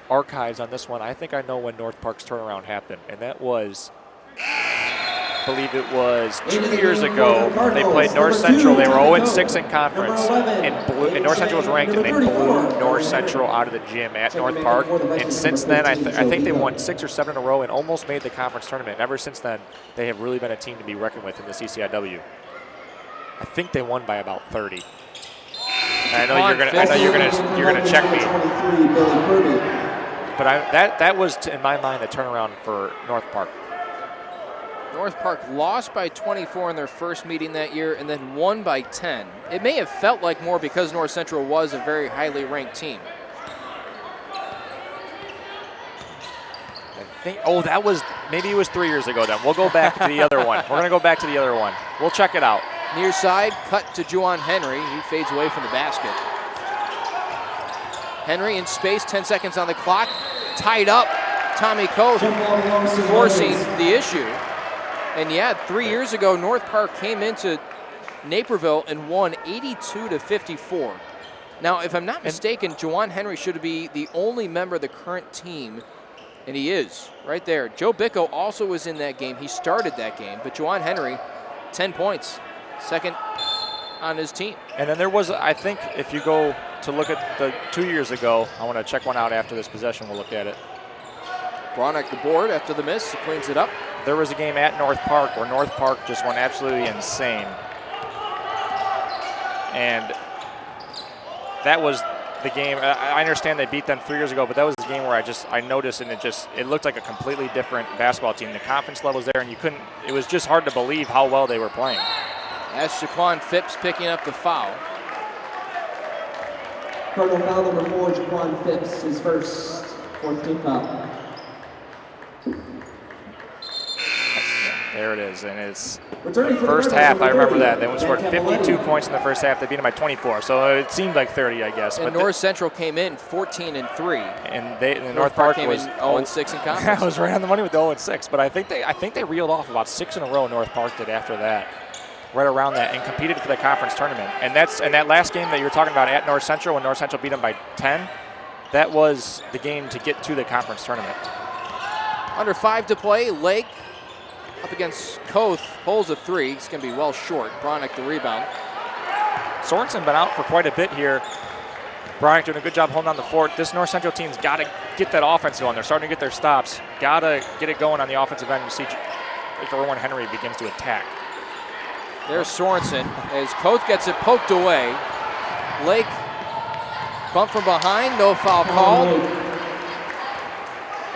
archives on this one, I think I know when North Park's turnaround happened, and that was, I believe it was 2 years ago. They played North Central. They were 0-6 in conference, and North Central was ranked, and they blew North Central out of the gym at North Park. And since then, I think they won 6 or 7 in a row and almost made the conference tournament. And ever since then, they have really been a team to be reckoned with in the CCIW. I think they won by about 30. And I know you're gonna check me. But that was, in my mind, the turnaround for North Park. North Park lost by 24 in their first meeting that year and then won by 10. It may have felt like more because North Central was a very highly ranked team. I think, maybe it was 3 years ago then. We'll go back to the other one. We're going to go back to the other one. We'll check it out. Near side, cut to Juwan Henry. He fades away from the basket. Henry in space, 10 seconds on the clock. Tied up, Tommy Koth forcing the issue. And yeah, 3 years ago, North Park came into Naperville and won 82-54. Now, if I'm not mistaken, Juwan Henry should be the only member of the current team, and he is right there. Joe Bicco also was in that game. He started that game, but Juwan Henry, 10 points, second on his team. And then there was, I think, if you go to look at the 2 years ago, I want to check one out after this possession. We'll look at it. Bronick the board after the miss, he cleans it up. There was a game at North Park where North Park just went absolutely insane. And that was the game. I understand they beat them 3 years ago, but that was the game where I noticed, and it looked like a completely different basketball team. The confidence level's there, and it was just hard to believe how well they were playing. That's Jaquan Phipps picking up the foul. Cardinal foul number 4, Jaquan Phipps, his first, fourth team foul. There it is, and it's the first half. I remember that. They scored 52 points in the first half. They beat them by 24, so it seemed like 30, I guess. And North Central came in 14-3. And North Park came was in 0-6 in conference. I was right on the money with the 0-6, but I think they reeled off about 6 in a row. North Park did after that, right around that, and competed for the conference tournament. And that last game that you were talking about at North Central, when North Central beat them by 10, that was the game to get to the conference tournament. Under 5 to play, Lake up against Koth, pulls a 3. It's going to be well short. Bronick the rebound. Sorensen been out for quite a bit here. Bronick doing a good job holding on the fort. This North Central team's got to get that offense going. They're starting to get their stops. Got to get it going on the offensive end to see if Erwin Henry begins to attack. There's Sorensen as Koth gets it poked away. Lake bump from behind, no foul called.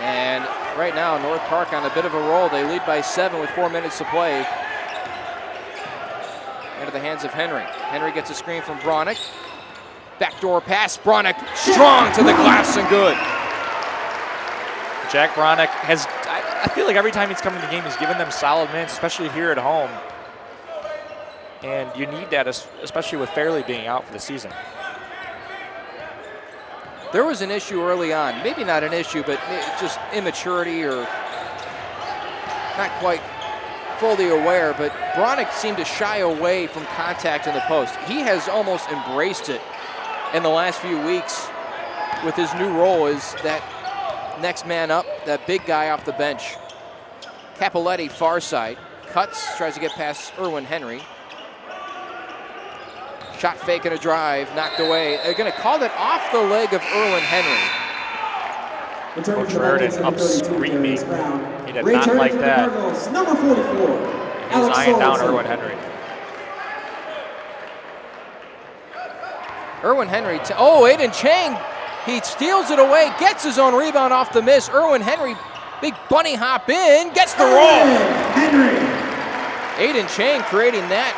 And right now, North Park on a bit of a roll. They lead by 7 with 4 minutes to play. Into the hands of Henry. Henry gets a screen from Bronick. Backdoor pass. Bronick strong to the glass and good. Jack Bronick has, I feel like every time he's come in the game, he's given them solid minutes, especially here at home. And you need that, especially with Fairley being out for the season. There was an issue early on, maybe not an issue, but just immaturity or not quite fully aware, but Bronick seemed to shy away from contact in the post. He has almost embraced it in the last few weeks with his new role as that next man up, that big guy off the bench. Capoletti, far side, cuts, tries to get past Erwin Henry. Shot fake and a drive, knocked away. They're going to call that off the leg of Erwin Henry. Coach Reardon up screaming. He did not like that. Number 44. He was eyeing down Erwin Henry. Erwin Henry, Aiden Chang, he steals it away, gets his own rebound off the miss. Erwin Henry, big bunny hop in, gets the roll. Henry. Aiden Chang creating that.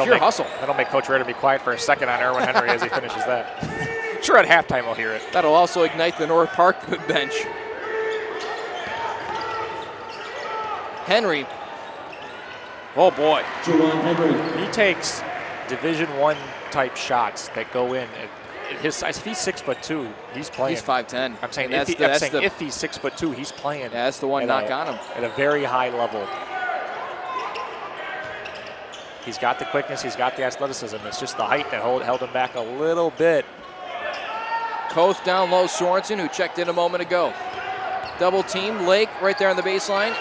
Pure hustle. That'll make Coach Reardon be quiet for a second on Erwin Henry as he finishes that. I'm sure at halftime we'll hear it. That'll also ignite the North Park bench. Henry. Oh boy. Henry. He takes Division I type shots that go in. At his size, if he's 6'2", he's playing. He's 5'10". I'm saying, if he's 6'2", he's playing. Yeah, that's the one knock on him. At a very high level. He's got the quickness, he's got the athleticism. It's just the height that held him back a little bit. Koth down low, Sorensen, who checked in a moment ago. Double team, Lake right there on the baseline.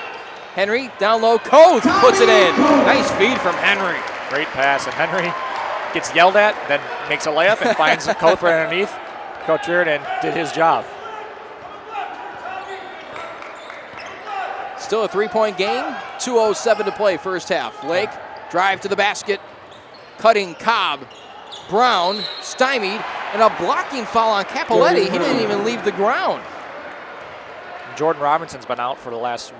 Henry down low, Koth puts it in. Nice feed from Henry. Great pass, and Henry gets yelled at, then makes a layup and finds Koth right underneath. Coach Reardon did his job. Still a 3-point game, 2:07 to play first half. Lake, drive to the basket, cutting Cobb. Brown, stymied, and a blocking foul on Capoletti. He didn't even leave the ground. Jordan Robinson's been out for the last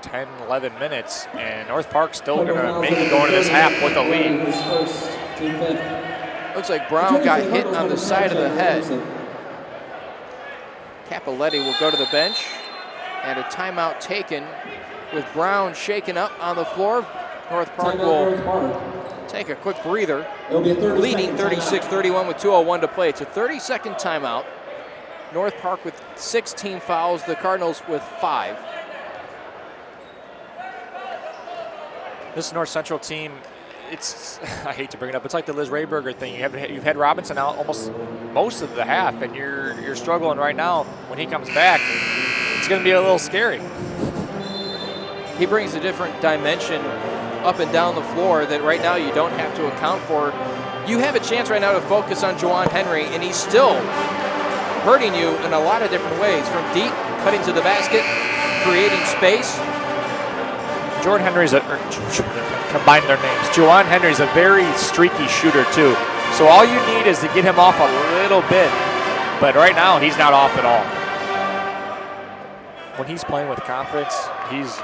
10, 11 minutes, and North Park's still going to maybe go into this half with a lead. Looks like Brown got hit on the side of the head. Capoletti will go to the bench, and a timeout taken with Brown shaken up on the floor. North Park will take a quick breather, leading 36-31 with 2:01 to play. It's a 30-second timeout. North Park with 16 fouls, the Cardinals with 5. This North Central team, it's, I hate to bring it up, it's like the Liz Rayberger thing. You've had Robinson out almost most of the half, and you're struggling right now. When he comes back, it's going to be a little scary. He brings a different dimension up and down the floor that right now you don't have to account for. You have a chance right now to focus on Juwan Henry, and he's still hurting you in a lot of different ways. From deep, cutting to the basket, creating space. Jordan Henry's combine their names. Juwan Henry's a very streaky shooter too. So all you need is to get him off a little bit. But right now, he's not off at all. When he's playing with confidence, he's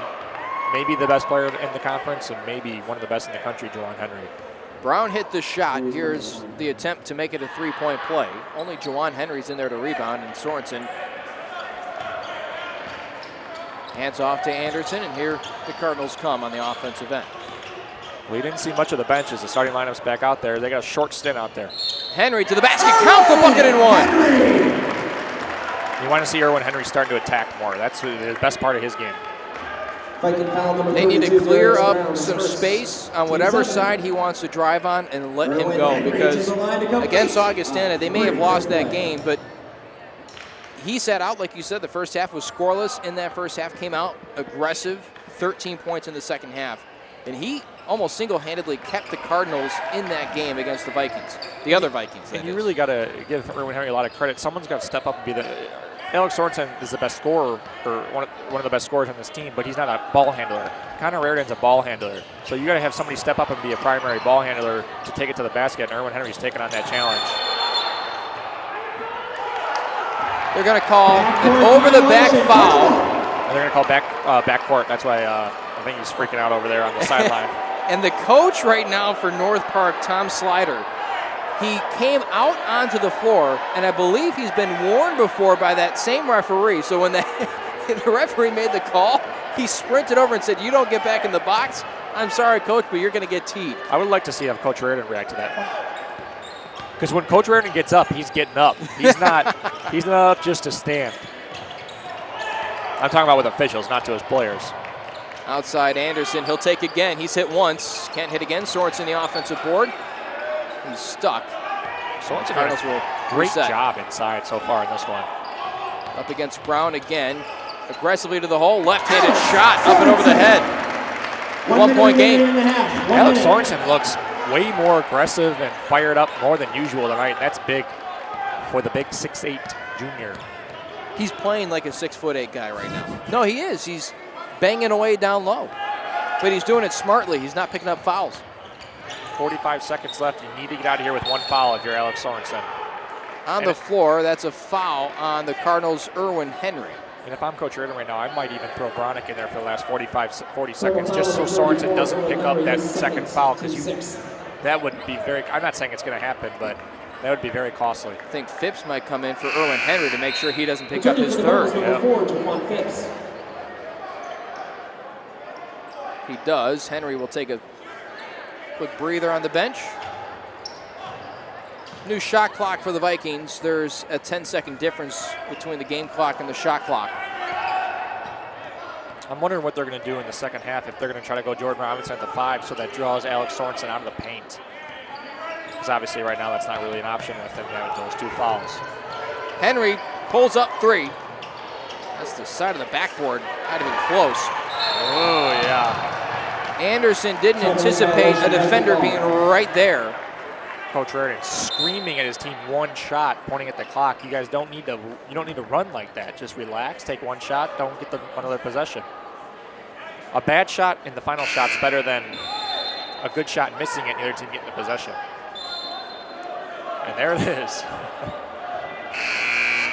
maybe the best player in the conference and maybe one of the best in the country, Juwan Henry. Brown hit the shot. Here's the attempt to make it a 3-point play. Only Juwan Henry's in there to rebound, and Sorensen hands off to Anderson, and here the Cardinals come on the offensive end. We didn't see much of the bench as the starting lineup's back out there. They got a short stint out there. Henry to the basket, count the bucket and one. You want to see Erwin Henry starting to attack more. That's the best part of his game. They need to clear up some space on whatever side he wants to drive on and let him go, because against Augustana, they may have lost that game, but he sat out, like you said. The first half was scoreless. In that first half, came out aggressive, 13 points in the second half, and he almost single-handedly kept the Cardinals in that game against the Vikings, the other Vikings. And you really got to give Erwin Henry a lot of credit. Someone's got to step up and be the. Alex Sorensen is the best scorer, or one of the best scorers on this team, but he's not a ball handler. Connor Raridan's a ball handler. So you got to have somebody step up and be a primary ball handler to take it to the basket, and Erwin Henry's taking on that challenge. They're going to call an over-the-back foul. And they're going to call backcourt. That's why I think he's freaking out over there on the sideline. And the coach right now for North Park, Tom Slider, he came out onto the floor, and I believe he's been warned before by that same referee. So when the referee made the call, he sprinted over and said, "You don't get back in the box. I'm sorry, coach, but you're going to get teed." I would like to see how Coach Reardon react to that one. Because when Coach Reardon gets up, he's getting up. He's not up just to stand. I'm talking about with officials, not to his players. Outside Anderson, he'll take again. He's hit once, can't hit again. Sorensen the offensive board. He's stuck. Sorensen Cardinals will great reset. job inside so far in this one. Up against Brown again. Aggressively to the hole. Left-handed shot up and over the head. 1-point game. Alex Sorensen looks way more aggressive and fired up more than usual tonight. And that's big for the big 6'8" junior. He's playing like a 6'8" guy right now. No, he is. He's banging away down low. But he's doing it smartly. He's not picking up fouls. 45 seconds left. You need to get out of here with one foul if you're Alex Sorensen. On the floor, that's a foul on the Cardinals' Erwin Henry. And if I'm Coach Reardon right now, I might even throw Bronick in there for the last 40 seconds just so Sorensen doesn't pick up that second foul, because that would be very, I'm not saying it's going to happen, but that would be very costly. I think Phipps might come in for Erwin Henry to make sure he doesn't pick up his third. He does. Henry will take a quick breather on the bench. New shot clock for the Vikings. There's a 10-second difference between the game clock and the shot clock. I'm wondering what they're going to do in the second half, if they're going to try to go Jordan Robinson at the 5 so that draws Alex Sorensen out of the paint. Because obviously right now that's not really an option with them having those 2 fouls. Henry pulls up 3. That's the side of the backboard. Not even close. Oh, yeah. Anderson didn't anticipate a defender being right there. Coach Reardon screaming at his team, 1 shot, pointing at the clock. You guys don't need to. You don't need to run like that. Just relax, take 1 shot, don't get another possession. A bad shot in the final shot's better than a good shot missing it and the other team getting the possession. And there it is.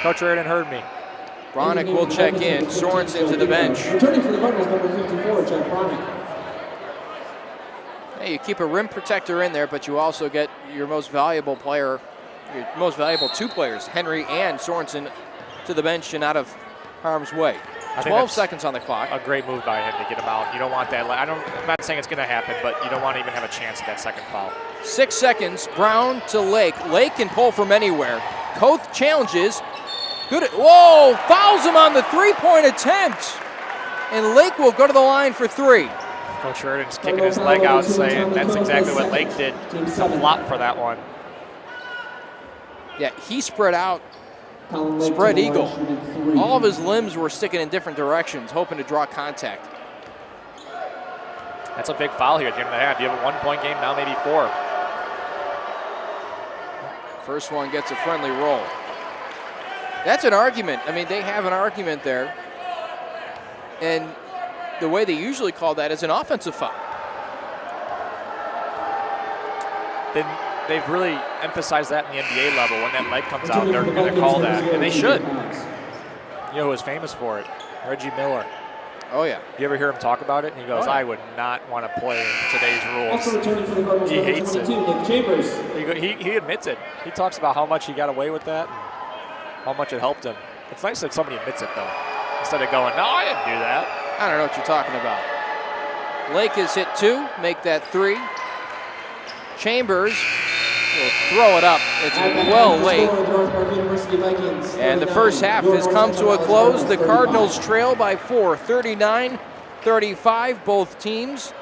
Coach Reardon heard me. Bronick will check in. Sorensen to the bench. Returning for the Cardinals, number 54, Jack Bronick. Hey, you keep a rim protector in there, but you also get your most valuable player, your most valuable 2 players, Henry and Sorensen, to the bench and out of harm's way. 12 seconds on the clock. A great move by him to get him out. You don't want that. I'm not saying it's going to happen, but you don't want to even have a chance at that second foul. 6 seconds. Brown to Lake. Lake can pull from anywhere. Koth challenges. Good. Whoa! Fouls him on the 3-point attempt. And Lake will go to the line for 3. Coach Reardon's kicking his leg out, saying that's exactly what Lake did to flop for that one. Yeah, he spread out. Spread eagle. All of his limbs were sticking in different directions, hoping to draw contact. That's a big foul here at the end of the half. You have a 1-point game, now maybe 4. First one gets a friendly roll. That's an argument. I mean, they have an argument there. And the way they usually call that is an offensive foul. Then they've really emphasized that in the NBA level. When that leg comes out, they're going to call that, and they should. You know who was famous for it? Reggie Miller. Oh, yeah. You ever hear him talk about it? And he goes, I would not want to play today's rules. He hates it. He admits it. He talks about how much he got away with that and how much it helped him. It's nice that somebody admits it, though, instead of going, no, I didn't do that. I don't know what you're talking about. Lake has hit 2, make that 3. Chambers will throw it up. It's well late. And the first half has come to a close. The Cardinals trail by 4, 39-35, both teams.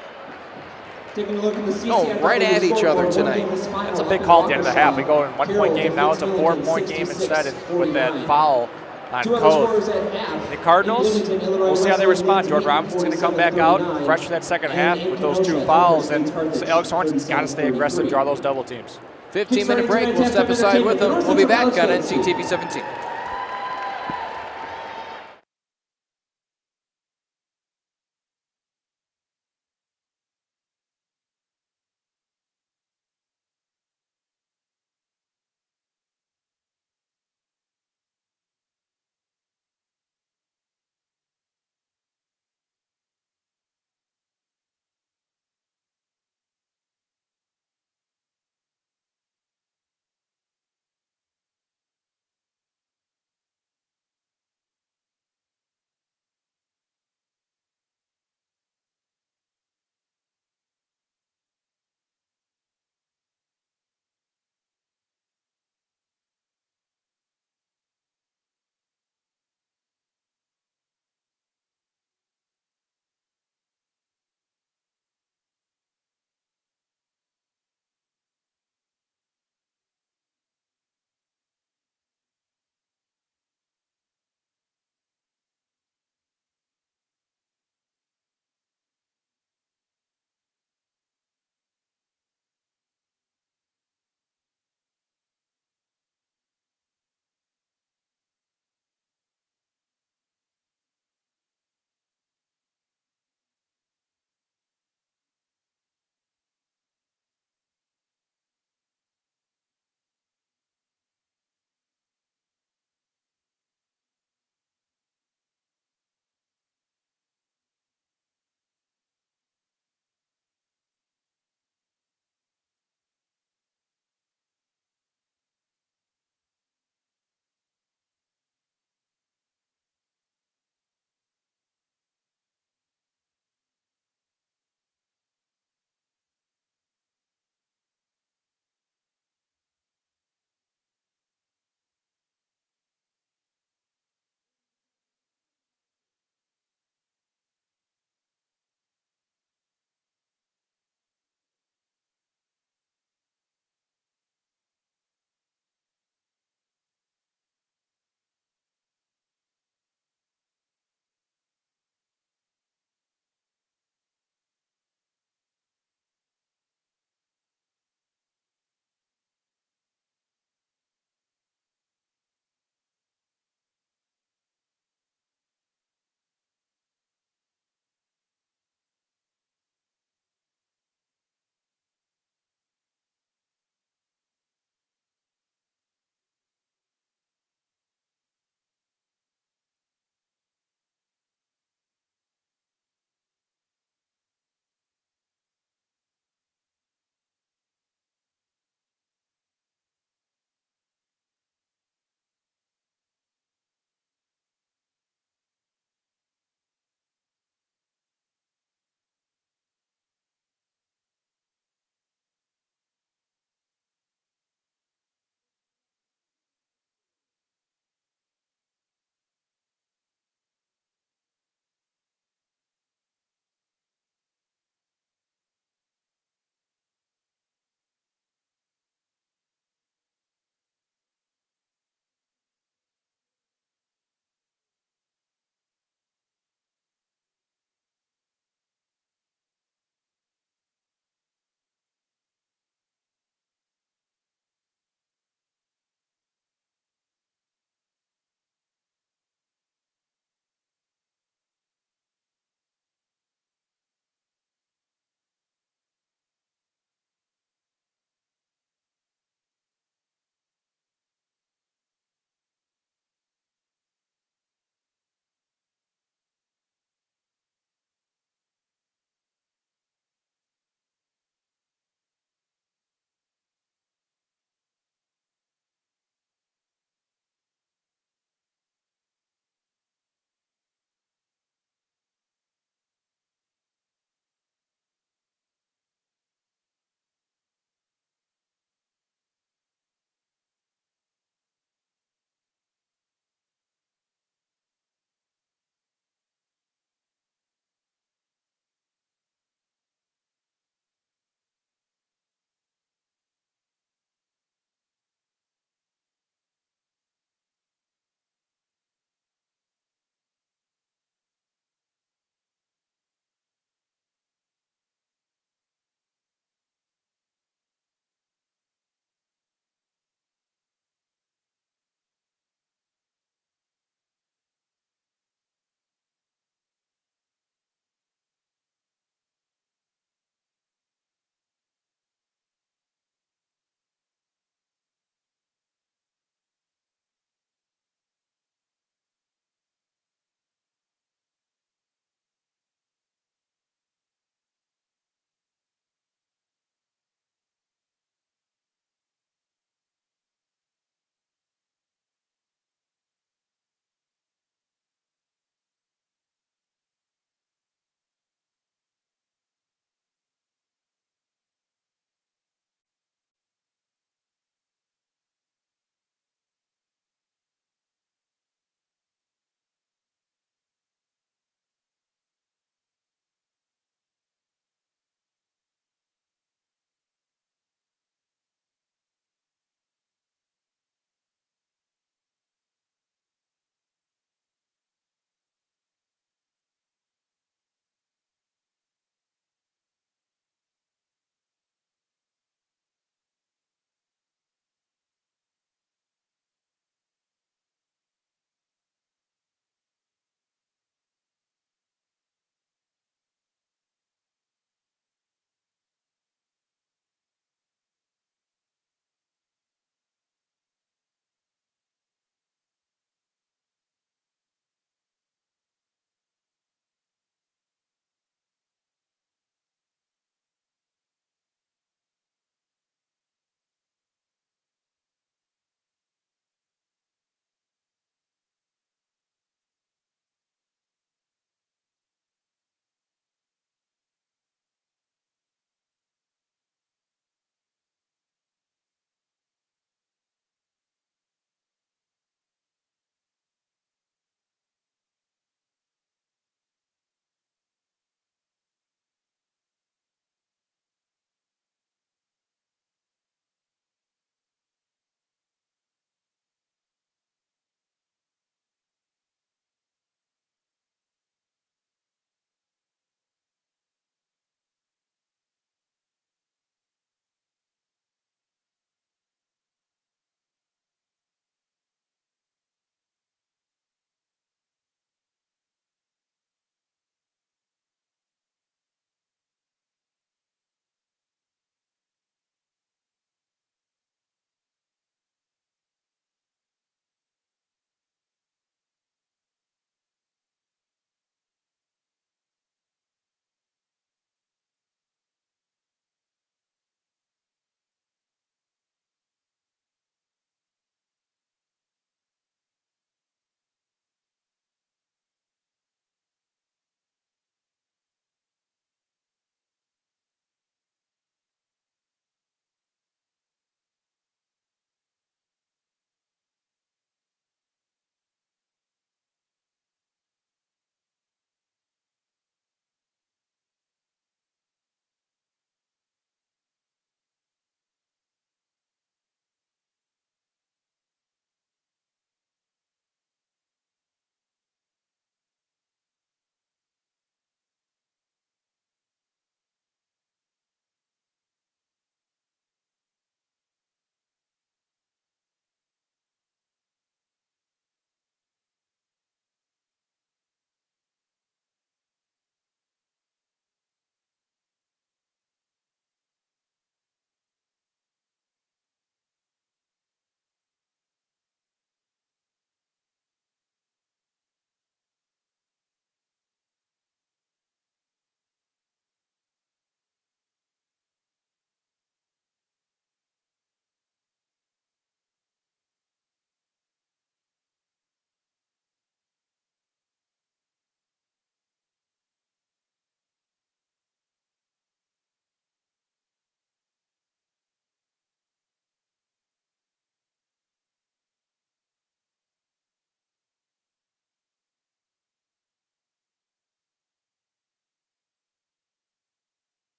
Oh, right at each other tonight. That's a big call at the end of the half. We go in 1-point game, now it's a 4-point game instead, and with that foul on Koth. The Cardinals, we'll see how they respond. Jordan Robinson's going to come back out fresh for that second half with those 2 fouls, and Alex Sorensen's got to stay aggressive, draw those double teams. 15-minute break. We'll step aside with them. We'll be back on NCTV 17.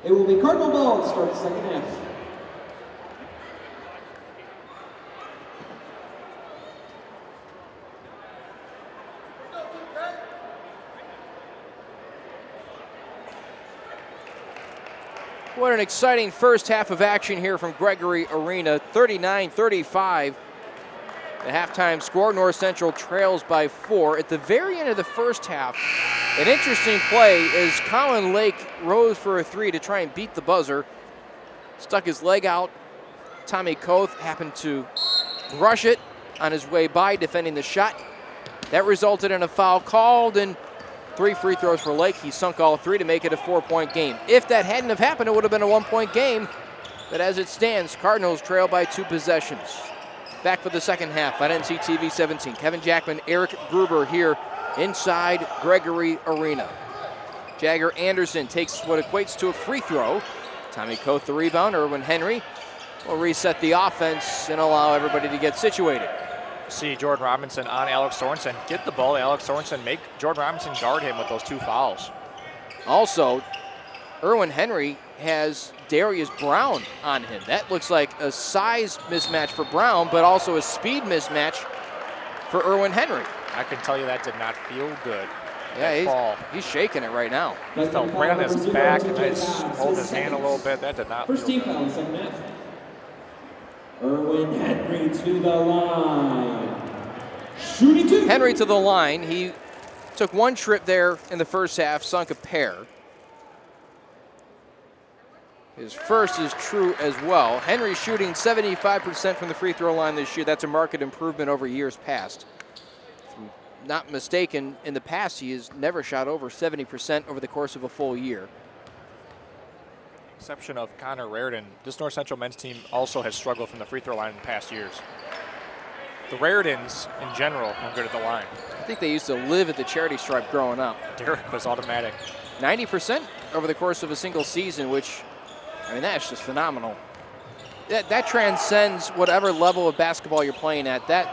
It will be Cardinal ball to start the second half. What an exciting first half of action here from Gregory Arena. 39-35. The halftime score, North Central trails by 4. At the very end of the first half, an interesting play as Colin Lake rose for a 3 to try and beat the buzzer. Stuck his leg out. Tommy Koth happened to rush it on his way by, defending the shot. That resulted in a foul called, and 3 free throws for Lake. He sunk all 3 to make it a 4-point game. If that hadn't have happened, it would have been a 1-point game. But as it stands, Cardinals trail by 2 possessions. Back for the second half on NCTV 17. Kevin Jackman, Eric Gruber here inside Gregory Arena. Jagger Anderson takes what equates to a free throw. Tommy Koth the rebound. Erwin Henry will reset the offense and allow everybody to get situated. See Jordan Robinson on Alex Sorensen. Get the ball, Alex Sorensen. Make Jordan Robinson guard him with those 2 fouls. Also, Erwin Henry has Darius Brown on him. That looks like a size mismatch for Brown, but also a speed mismatch for Erwin Henry. I can tell you that did not feel good. Yeah, he's shaking it right now. He felt right on his back, and I just hold his hand a little bit. That did not First feel team foul, good. second half. Erwin Henry to the line. Shooting 2. Henry to the line. He took 1 trip there in the first half, sunk a pair. His first is true as well. Henry shooting 75% from the free throw line this year. That's a marked improvement over years past. If I'm not mistaken, in the past he has never shot over 70% over the course of a full year. Exception of Connor Raridan, this North Central men's team also has struggled from the free throw line in past years. The Raridans, in general, are good at the line. I think they used to live at the charity stripe growing up. Derek was automatic. 90% over the course of a single season, which, I mean, that's just phenomenal. That transcends whatever level of basketball you're playing at. That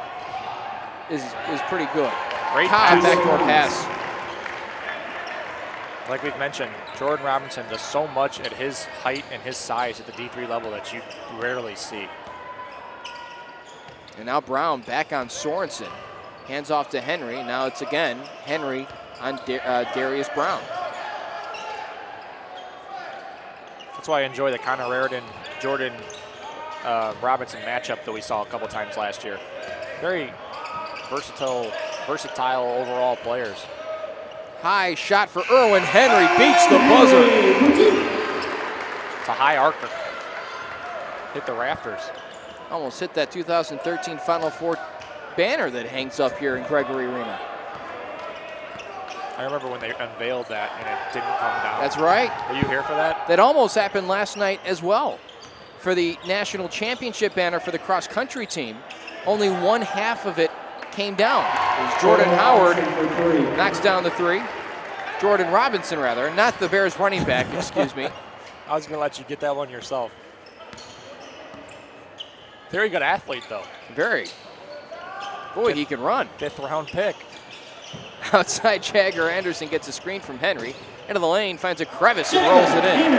is pretty good. Great Cobb pass. backdoor pass. Like we've mentioned, Jordan Robinson does so much at his height and his size at the D3 level that you rarely see. And now Brown back on Sorensen. Hands off to Henry. Now it's again Henry on Darius Brown. That's why I enjoy the Connor Raridan, Jordan Robinson matchup that we saw a couple times last year. Very versatile overall players. High shot for Erwin Henry. Beats the buzzer. It's a high arcer. Hit the rafters. Almost hit that 2013 Final Four banner that hangs up here in Gregory Arena. I remember when they unveiled that and it didn't come down. That's right. Were you here for that? That almost happened last night as well. For the national championship banner for the cross country team, only 1/2 of it came down. It was Jordan Howard knocks down the 3. Jordan Robinson, rather, not the Bears running back, excuse me. I was going to let you get that one yourself. Very good athlete, though. Very. Boy, he can run. 5th round pick. Outside, Jagger Anderson gets a screen from Henry. Into the lane, finds a crevice and rolls it in.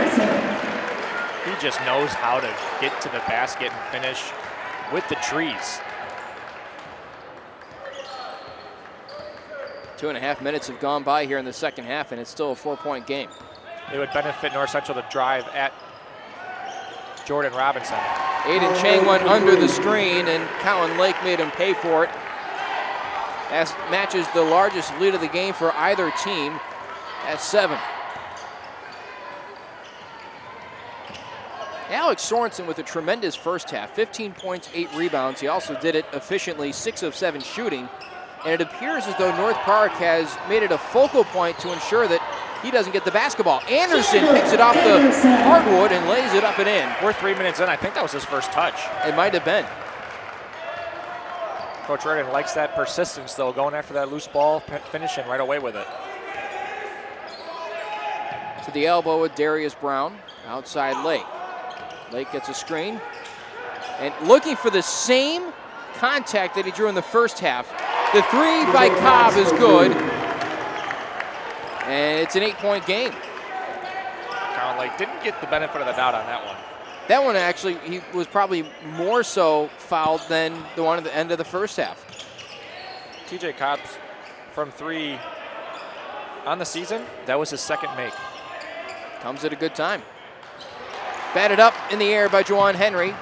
He just knows how to get to the basket and finish with the trees. 2.5 minutes have gone by here in the second half, and it's still a 4-point game. It would benefit North Central to drive at Jordan Robinson. Aiden Chang went under the screen, and Colin Lake made him pay for it. That matches the largest lead of the game for either team at 7. Alex Sorensen with a tremendous first half, 15 points, 8 rebounds. He also did it efficiently, 6 of 7 shooting. And it appears as though North Park has made it a focal point to ensure that he doesn't get the basketball. Anderson picks it off the hardwood and lays it up and in. We're 3 minutes in. I think that was his first touch. It might have been. Coach Reardon likes that persistence, though, going after that loose ball, finishing right away with it. To the elbow with Darius Brown. Outside Lake. Lake gets a screen. And looking for the same contact that he drew in the first half. The 3 by Cobb is good. And it's an 8-point game. Colin Lake. Didn't get the benefit of the doubt on that one. That one actually, he was probably more so fouled than the one at the end of the first half. TJ Cobbs from 3 on the season, that was his second make. Comes at a good time. Batted up in the air by Juwan Henry.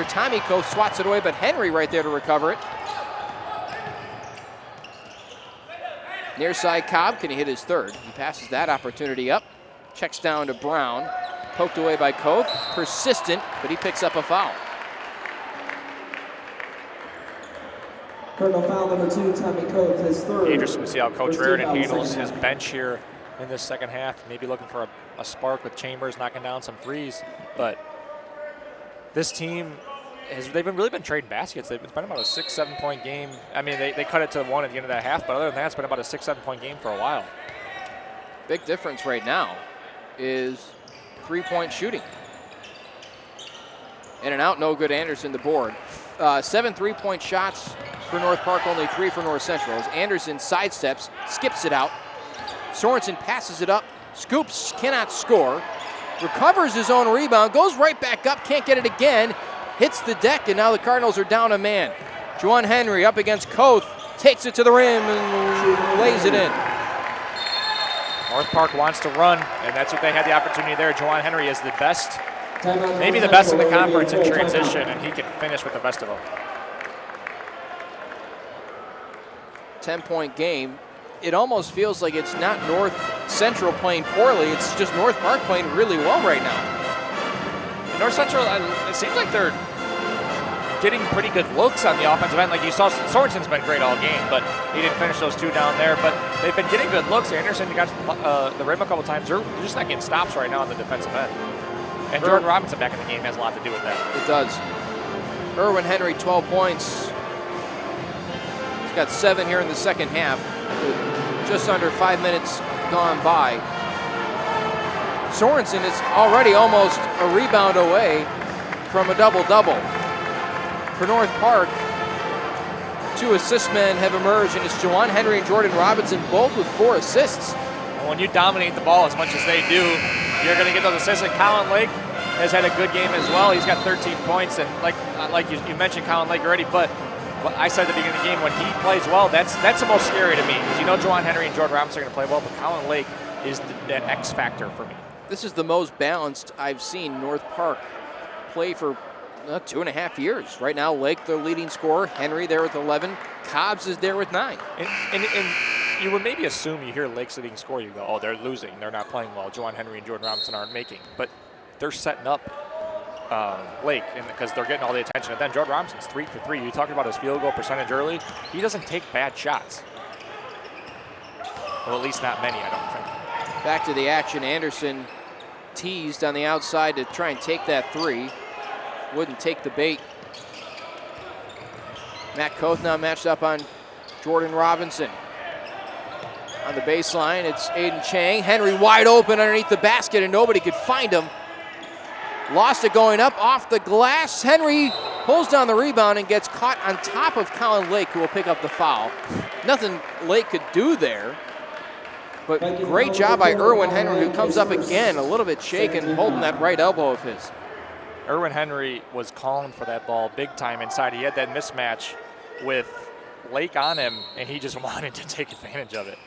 Tommy Koth swats it away, but Henry right there to recover it. Near side Cobb, can he hit his third? He passes that opportunity up. Checks down to Brown. Poked away by Koth. Persistent, but he picks up a foul. Personal foul number 2, Tommy Koth, his third. Interesting to see how Coach First Raritan team foul handles second his half. bench here in this second half. Maybe looking for a spark with Chambers knocking down some threes. But this team, they've really been trading baskets. It's been about a 6-7 point game. I mean, they cut it to 1 at the end of that half, but other than that, it's been about a 6-7 point game for a while. Big difference right now is 3-point shooting. In and out, no good. Anderson the board. 7 3-point shots for North Park, only 3 for North Central. As Anderson sidesteps, skips it out. Sorensen passes it up, scoops, cannot score. Recovers his own rebound, goes right back up, can't get it again. Hits the deck, and now the Cardinals are down a man. Juwan Henry up against Koth, takes it to the rim and lays it in. North Park wants to run, and that's what they had the opportunity there. Juwan Henry is the best, Timeout, maybe the North best in the Central, conference in full timeout. transition, and he can finish with the best of them. 10-point game. It almost feels like it's not North Central playing poorly, it's just North Park playing really well right now. North Central, it seems like they're getting pretty good looks on the offensive end. Like you saw, Sorensen's been great all game, but he didn't finish those 2 down there. But they've been getting good looks. Anderson got the rim a couple times. They're just not getting stops right now on the defensive end. And Jordan Robinson back in the game has a lot to do with that. It does. Erwin Henry, 12 points. He's got 7 here in the second half. Just under 5 minutes gone by. Sorensen is already almost a rebound away from a double-double. For North Park, 2 assist men have emerged, and it's Juwan Henry and Jordan Robinson, both with 4 assists. And when you dominate the ball as much as they do, you're going to get those assists. And Colin Lake has had a good game as well. He's got 13 points, and like you mentioned Colin Lake already, but what I said at the beginning of the game, when he plays well, that's the most scary to me, because you know Juwan Henry and Jordan Robinson are going to play well, but Colin Lake is that X factor for me. This is the most balanced I've seen North Park play for 2.5 years. Right now, Lake, the leading scorer. Henry there with 11. Cobbs is there with 9. And you would maybe assume you hear Lake's leading scorer, you go, oh, they're losing. They're not playing well. Juwan Henry and Jordan Robinson aren't making. But they're setting up Lake because they're getting all the attention. And then Jordan Robinson's 3 for 3. You talking about his field goal percentage early. He doesn't take bad shots. Well, at least not many, I don't think. Back to the action. Anderson teased on the outside to try and take that 3. Wouldn't take the bait. Matt Koth now matched up on Jordan Robinson. On the baseline, it's Aiden Chang. Henry wide open underneath the basket, and nobody could find him. Lost it going up off the glass. Henry pulls down the rebound and gets caught on top of Colin Lake, who will pick up the foul. Nothing Lake could do there. But great job by Erwin Henry, who comes up again, a little bit shaken, holding that right elbow of his. Erwin Henry was calling for that ball big time inside. He had that mismatch with Lake on him, and he just wanted to take advantage of it.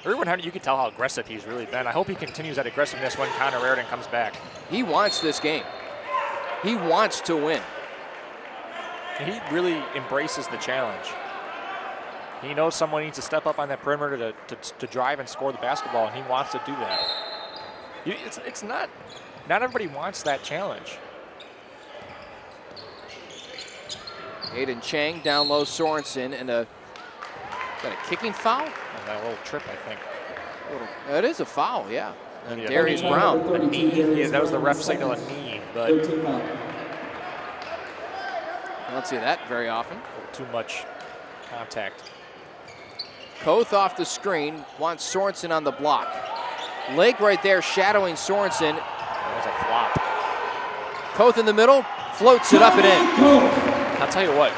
Erwin Henry, you can tell how aggressive he's really been. I hope he continues that aggressiveness when Connor Raritan comes back. He wants this game. He wants to win. He really embraces the challenge. He knows someone needs to step up on that perimeter to drive and score the basketball, and he wants to do that. It's not everybody wants that challenge. Aiden Chang down low Sorensen, and is that a kicking foul? And that little trip, I think. It is a foul, yeah. And Yeah. Darius Brown. A knee. Yeah, that was the ref signal, a knee, but a 13 foul. I don't see that very often. little too much contact. Koth off the screen, wants Sorensen on the block. Lake right there shadowing Sorensen. That was a flop. Koth in the middle, floats it up and in. I'll tell you what,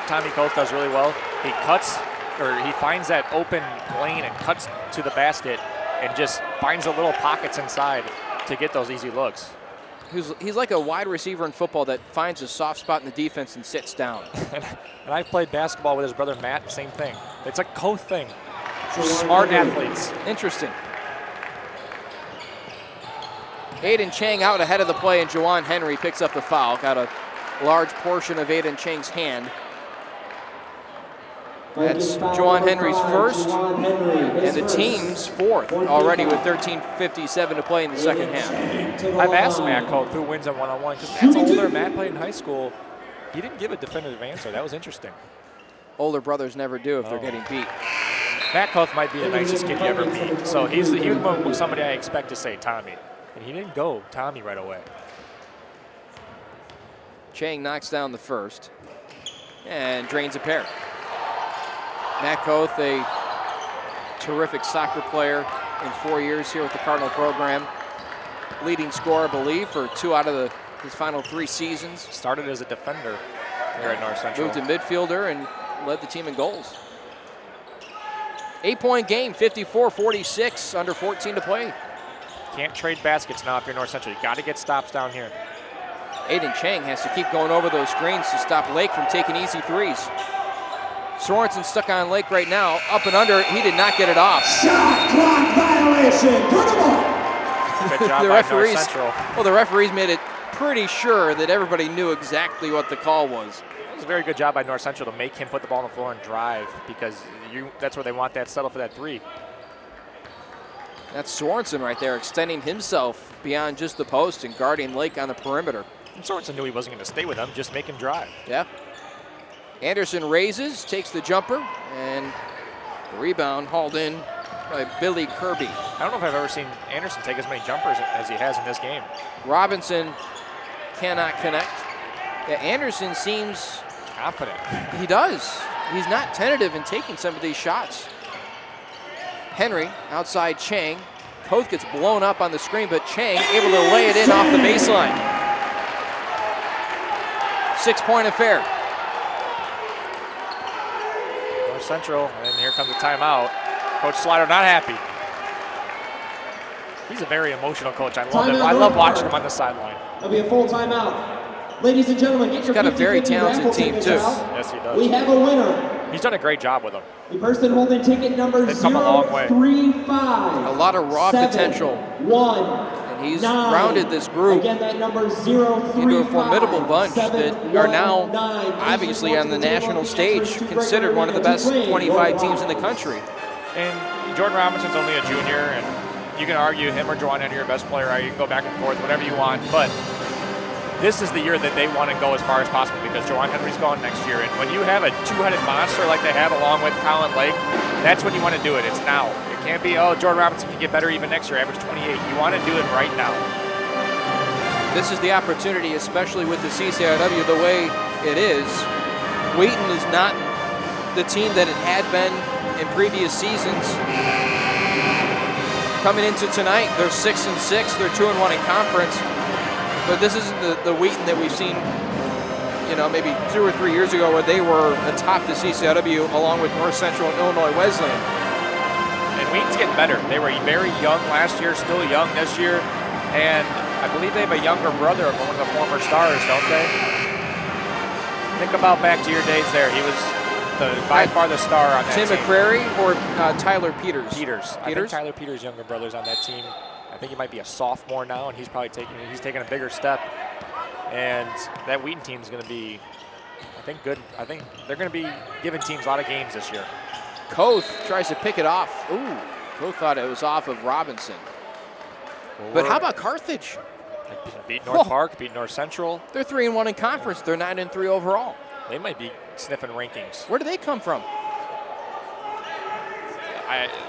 Tommy Koth does really well? He finds that open lane and cuts to the basket and just finds the little pockets inside to get those easy looks. He's like a wide receiver in football that finds a soft spot in the defense and sits down. And I've played basketball with his brother Matt, same thing. It's a Koth thing. Smart athletes. Interesting. Aiden Chang out ahead of the play, and Juwan Henry picks up the foul. Got a large portion of Aiden Chang's hand. That's Juwan Henry's first, and the team's fourth already with 13:57 to play in the second half. I've asked Matt Koth who wins on one-on-one because Matt's older. Matt played in high school. He didn't give a definitive answer. That was interesting. Older brothers never do if they're getting beat. Matt Koth might be the nicest kid you ever meet. So he was somebody I expect to say Tommy. And he didn't go Tommy right away. Chang knocks down the first and drains a pair. Matt Koth, a terrific soccer player in 4 years here with the Cardinal program. Leading scorer, I believe, for 2 out of his final 3 seasons. Started as a defender here at North Central. Moved to midfielder and led the team in goals. 8-point game, 54-46, under 14 to play. Can't trade baskets now if you're North Central. You got to get stops down here. Aiden Chang has to keep going over those screens to stop Lake from taking easy threes. Sorensen stuck on Lake right now, up and under. He did not get it off. Shot clock violation. Turn them off. Good job by North Central. Well, the referees made it pretty sure that everybody knew exactly what the call was. It was a very good job by North Central to make him put the ball on the floor and drive because that's where they want that settle for that 3. That's Sorensen right there, extending himself beyond just the post and guarding Lake on the perimeter. And Sorensen knew he wasn't going to stay with him, just make him drive. Yeah. Anderson raises, takes the jumper, and the rebound hauled in by Billy Kirby. I don't know if I've ever seen Anderson take as many jumpers as he has in this game. Robinson cannot connect. Yeah, Anderson seems confident. He does. He's not tentative in taking some of these shots. Henry outside Chang. Koth gets blown up on the screen, but Chang able to lay it in off the baseline. 6-point affair. North Central, and here comes a timeout. Coach Slider not happy. He's a very emotional coach. I love him. I love watching him on the sideline. That'll be a full timeout. Ladies and gentlemen, get your got a very 50-50 talented raffle team, tickets too. out. Yes, he does. We have a winner. He's done a great job with them. The person holding ticket number They've come a long way. 035. A lot of raw potential. 1. And he's 9. rounded this group Again, that number 035. into a formidable bunch that 7, are now 1, 9. obviously on the national stage, considered one of the best 25 teams in the country. And Jordan Robinson's only a junior, and you can argue him or Juwan Henry your best player. You can go back and forth, whatever you want. But this is the year that they want to go as far as possible because Juwan Henry's gone next year. And when you have a 2-headed monster like they have along with Colin Lake, that's when you want to do it. It's now. It can't be, oh, Jordan Robinson can get better even next year, average 28. You want to do it right now. This is the opportunity, especially with the CCIW the way it is. Wheaton is not the team that it had been in previous seasons. Coming into tonight, they're 6-6. They're 2-1 in conference. But this isn't the Wheaton that we've seen, maybe 2 or 3 years ago where they were atop the CCIW along with North Central and Illinois Wesleyan. And Wheaton's getting better. They were very young last year, still young this year. And I believe they have a younger brother of one of the former stars, don't they? Think about back to your days there. He was by far the star on that Tim team. McCrary or Tyler Peters? I think Tyler Peters' younger brother's on that team. I think he might be a sophomore now, and he's probably taking a bigger step. And that Wheaton team is going to be, I think, good. I think they're going to be giving teams a lot of games this year. Koth tries to pick it off. Ooh, Koth thought it was off of Robinson. But how about Carthage? Beat North Park, beat North Central. They're 3-1 in conference. They're 9-3 overall. They might be sniffing rankings. Where do they come from?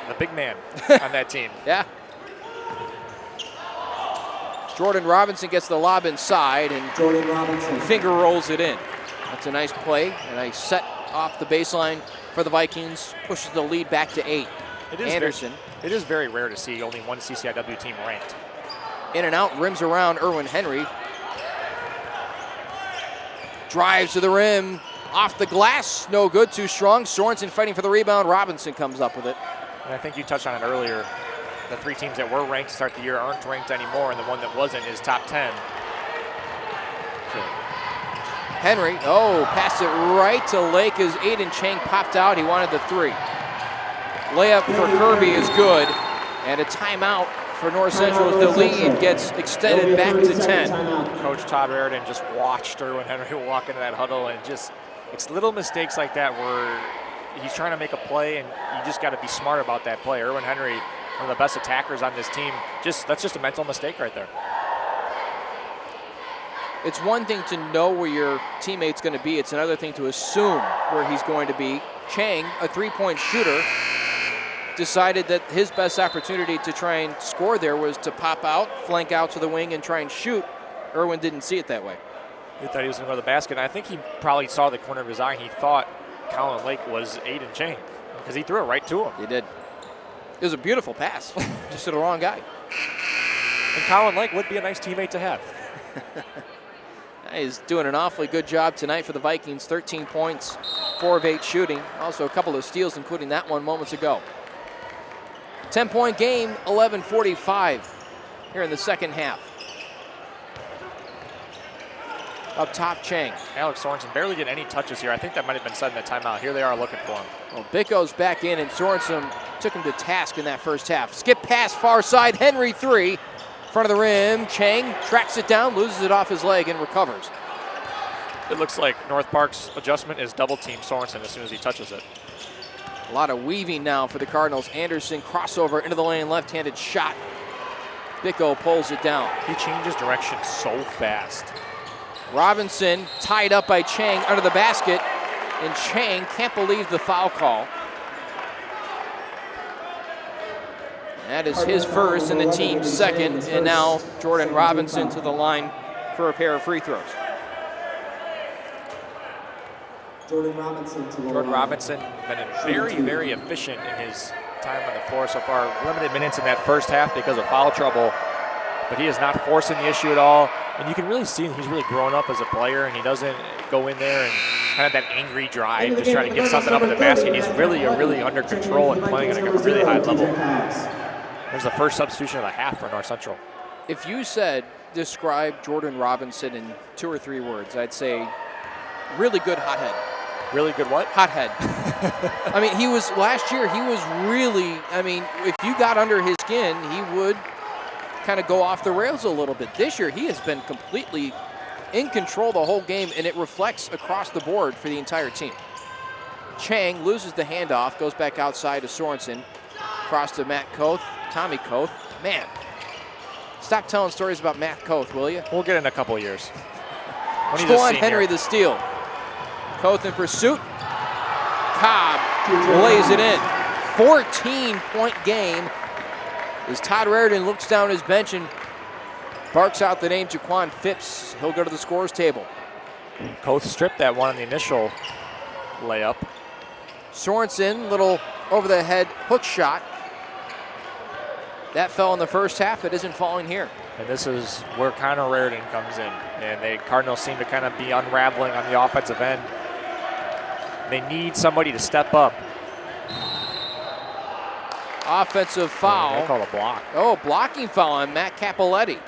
The big man on that team. Yeah. Jordan Robinson gets the lob inside and Jordan Robinson finger rolls it in. That's a nice play, and a set off the baseline for the Vikings, pushes the lead back to 8. Anderson. It is very rare to see only one CCIW team ranked. In and out, rims around Erwin Henry. Drives to the rim, off the glass, no good, too strong. Sorensen fighting for the rebound. Robinson comes up with it. And I think you touched on it earlier. the 3 teams that were ranked to start the year aren't ranked anymore, and the one that wasn't is top 10. Henry, passed it right to Lake as Aiden Chang popped out. He wanted the 3. Layup for Kirby is good, and a timeout for North Central as the lead gets extended back to 10. Coach Todd Raridan just watched Erwin Henry walk into that huddle, and it's little mistakes like that where he's trying to make a play, and you just got to be smart about that play. Erwin Henry, one of the best attackers on this team, that's just a mental mistake right there. It's one thing to know where your teammate's going to be. It's another thing to assume where he's going to be. Chang, a 3-point shooter, decided that his best opportunity to try and score there was to pop out, flank out to the wing, and try and shoot. Erwin didn't see it that way. He thought he was going to go to the basket. And I think he probably saw the corner of his eye, and he thought Colin Lake was Aiden Chang because he threw it right to him. He did. It was a beautiful pass, just to the wrong guy. And Colin Lake would be a nice teammate to have. He's doing an awfully good job tonight for the Vikings. 13 points, 4 of 8 shooting. Also a couple of steals, including that one moments ago. 10-point game, 11:45 here in the second half. Up top, Chang. Alex Sorensen barely get any touches here. I think that might have been said in the timeout. Here they are looking for him. Well, Bicko's back in, and Sorensen took him to task in that first half. Skip pass, far side, Henry 3. Front of the rim, Chang tracks it down, loses it off his leg, and recovers. It looks like North Park's adjustment is double team Sorensen as soon as he touches it. A lot of weaving now for the Cardinals. Anderson crossover into the lane, left-handed shot. Bicko pulls it down. He changes direction so fast. Robinson tied up by Chang under the basket, and Chang can't believe the foul call. That is his first and the team's second, and now Jordan Robinson to the line for a pair of free throws. Jordan Robinson to the line. Jordan Robinson been very, very efficient in his time on the floor so far. Limited minutes in that first half because of foul trouble, but he is not forcing the issue at all. And you can really see he's really grown up as a player, and he doesn't go in there and kind of that angry drive, just trying to get something up in the basket. He's really under control and playing at a really high level. There's the first substitution of the half for North Central. If you said describe Jordan Robinson in 2 or 3 words, I'd say really good hothead. Really good what? Hothead. I mean, last year, he was really, if you got under his skin, he would kind of go off the rails a little bit. This year, he has been completely in control the whole game, and it reflects across the board for the entire team. Chang loses the handoff, goes back outside to Sorensen, across to Matt Koth, Tommy Koth. Man, stop telling stories about Matt Koth, will you? We'll get in a couple years. Juwan Henry the steal. Koth in pursuit. Cobb lays it in. 14-point game as Todd Raridan looks down his bench and barks out the name Jaquan Phipps. He'll go to the scorer's table. Koth stripped that one on the initial layup. Sorensen, little over-the-head hook shot. That fell in the first half. It isn't falling here. And this is where Connor Raridan comes in. And the Cardinals seem to kind of be unraveling on the offensive end. They need somebody to step up. Offensive foul. They call a block. Oh, blocking foul on Matt Capoletti.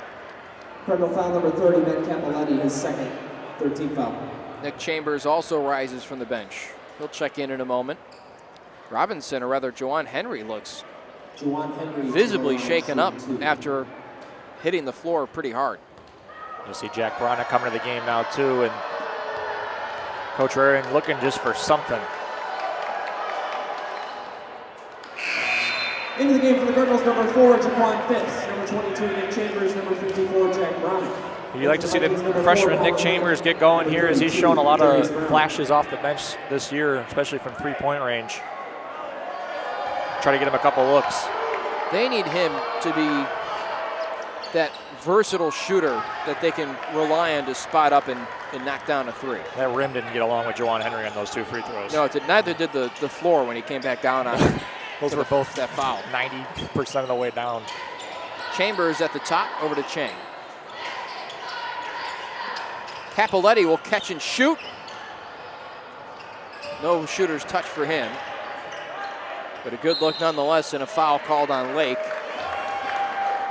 Cardinal foul number 30, Matt Capoletti, his second, 13th foul. Nick Chambers also rises from the bench. He'll check in a moment. Robinson, or rather Juwan Henry, looks visibly shaken up after hitting the floor pretty hard. You'll see Jack Brana coming to the game now too, and Coach Raridan looking just for something. Into the game for the Cardinals, number 4, Jaquan Phipps. Number 22, Nick Chambers. Number 54, Jack Brana. You like to see the freshman Nick Chambers get going here, as he's shown a lot of flashes off the bench this year, especially from three-point range. Try to get him a couple looks. They need him to be that versatile shooter that they can rely on to spot up and knock down a 3. That rim didn't get along with Juwan Henry on those 2 free throws. No, neither did the floor when he came back down on it. Those were both that foul. 90% of the way down. Chambers at the top, over to Chang. Capoletti will catch and shoot. No shooter's touch for him. But a good look nonetheless, and a foul called on Lake.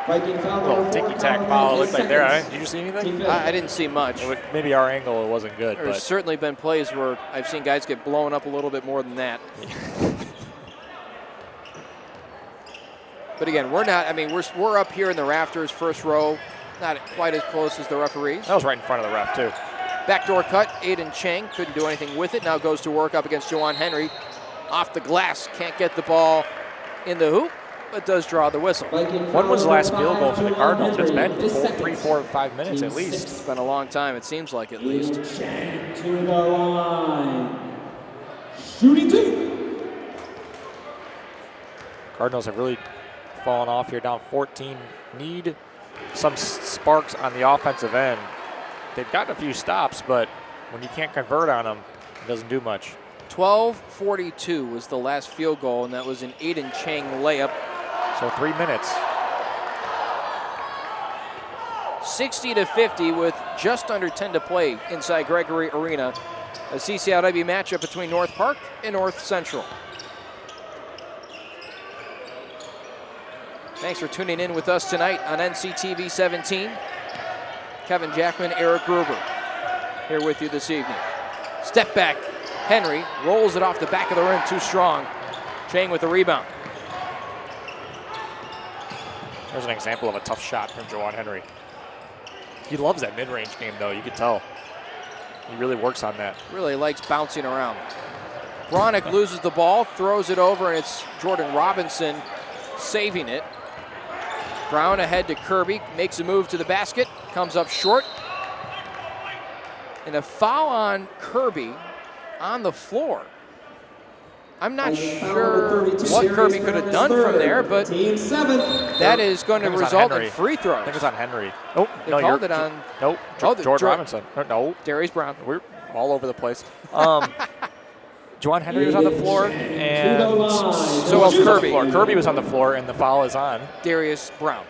Viking foul Little number 4, ticky-tack time foul. It remaining looked like 8 there. seconds. Did you see anything? I didn't see much. Maybe our angle wasn't good, There's but certainly been plays where I've seen guys get blown up a little bit more than that. But again, we're not. I mean, we're up here in the rafters, first row, not quite as close as the referees. that was right in front of the ref too. Backdoor cut. Aiden Chang couldn't do anything with it. Now goes to work up against Jawan Henry. Off the glass, can't get the ball in the hoop, but does draw the whistle. When was the last field goal for the Cardinals? It's been 3, 4, 5 minutes at least. It's been a long time. It seems like at least. To the line. Shooting 2. Cardinals have really fallen off here, down 14. Need some sparks on the offensive end. They've gotten a few stops, but when you can't convert on them, it doesn't do much. 12:42 was the last field goal, and that was an Aiden Chang layup. So 3 minutes. 60-50 with just under 10 to play inside Gregory Arena. A CCIW matchup between North Park and North Central. Thanks for tuning in with us tonight on NCTV 17. Kevin Jackman, Eric Gruber here with you this evening. Step back. Henry rolls it off the back of the rim, too strong. Chang with the rebound. There's an example of a tough shot from Jawan Henry. He loves that mid-range game, though. You can tell. He really works on that. Really likes bouncing around. Bronick loses the ball, throws it over, and it's Jordan Robinson saving it. Brown ahead to Kirby, makes a move to the basket, comes up short. And a foul on Kirby on the floor. I'm not sure what Kirby could have done from there, but that is going to result in free throws. I think it's on Henry. Nope. They called it on. Nope. Jordan Robinson. No. Darius Brown. We're all over the place. Juwan Henry was on the floor, and so was Kirby. Kirby was on the floor, and the foul is on Darius Brown.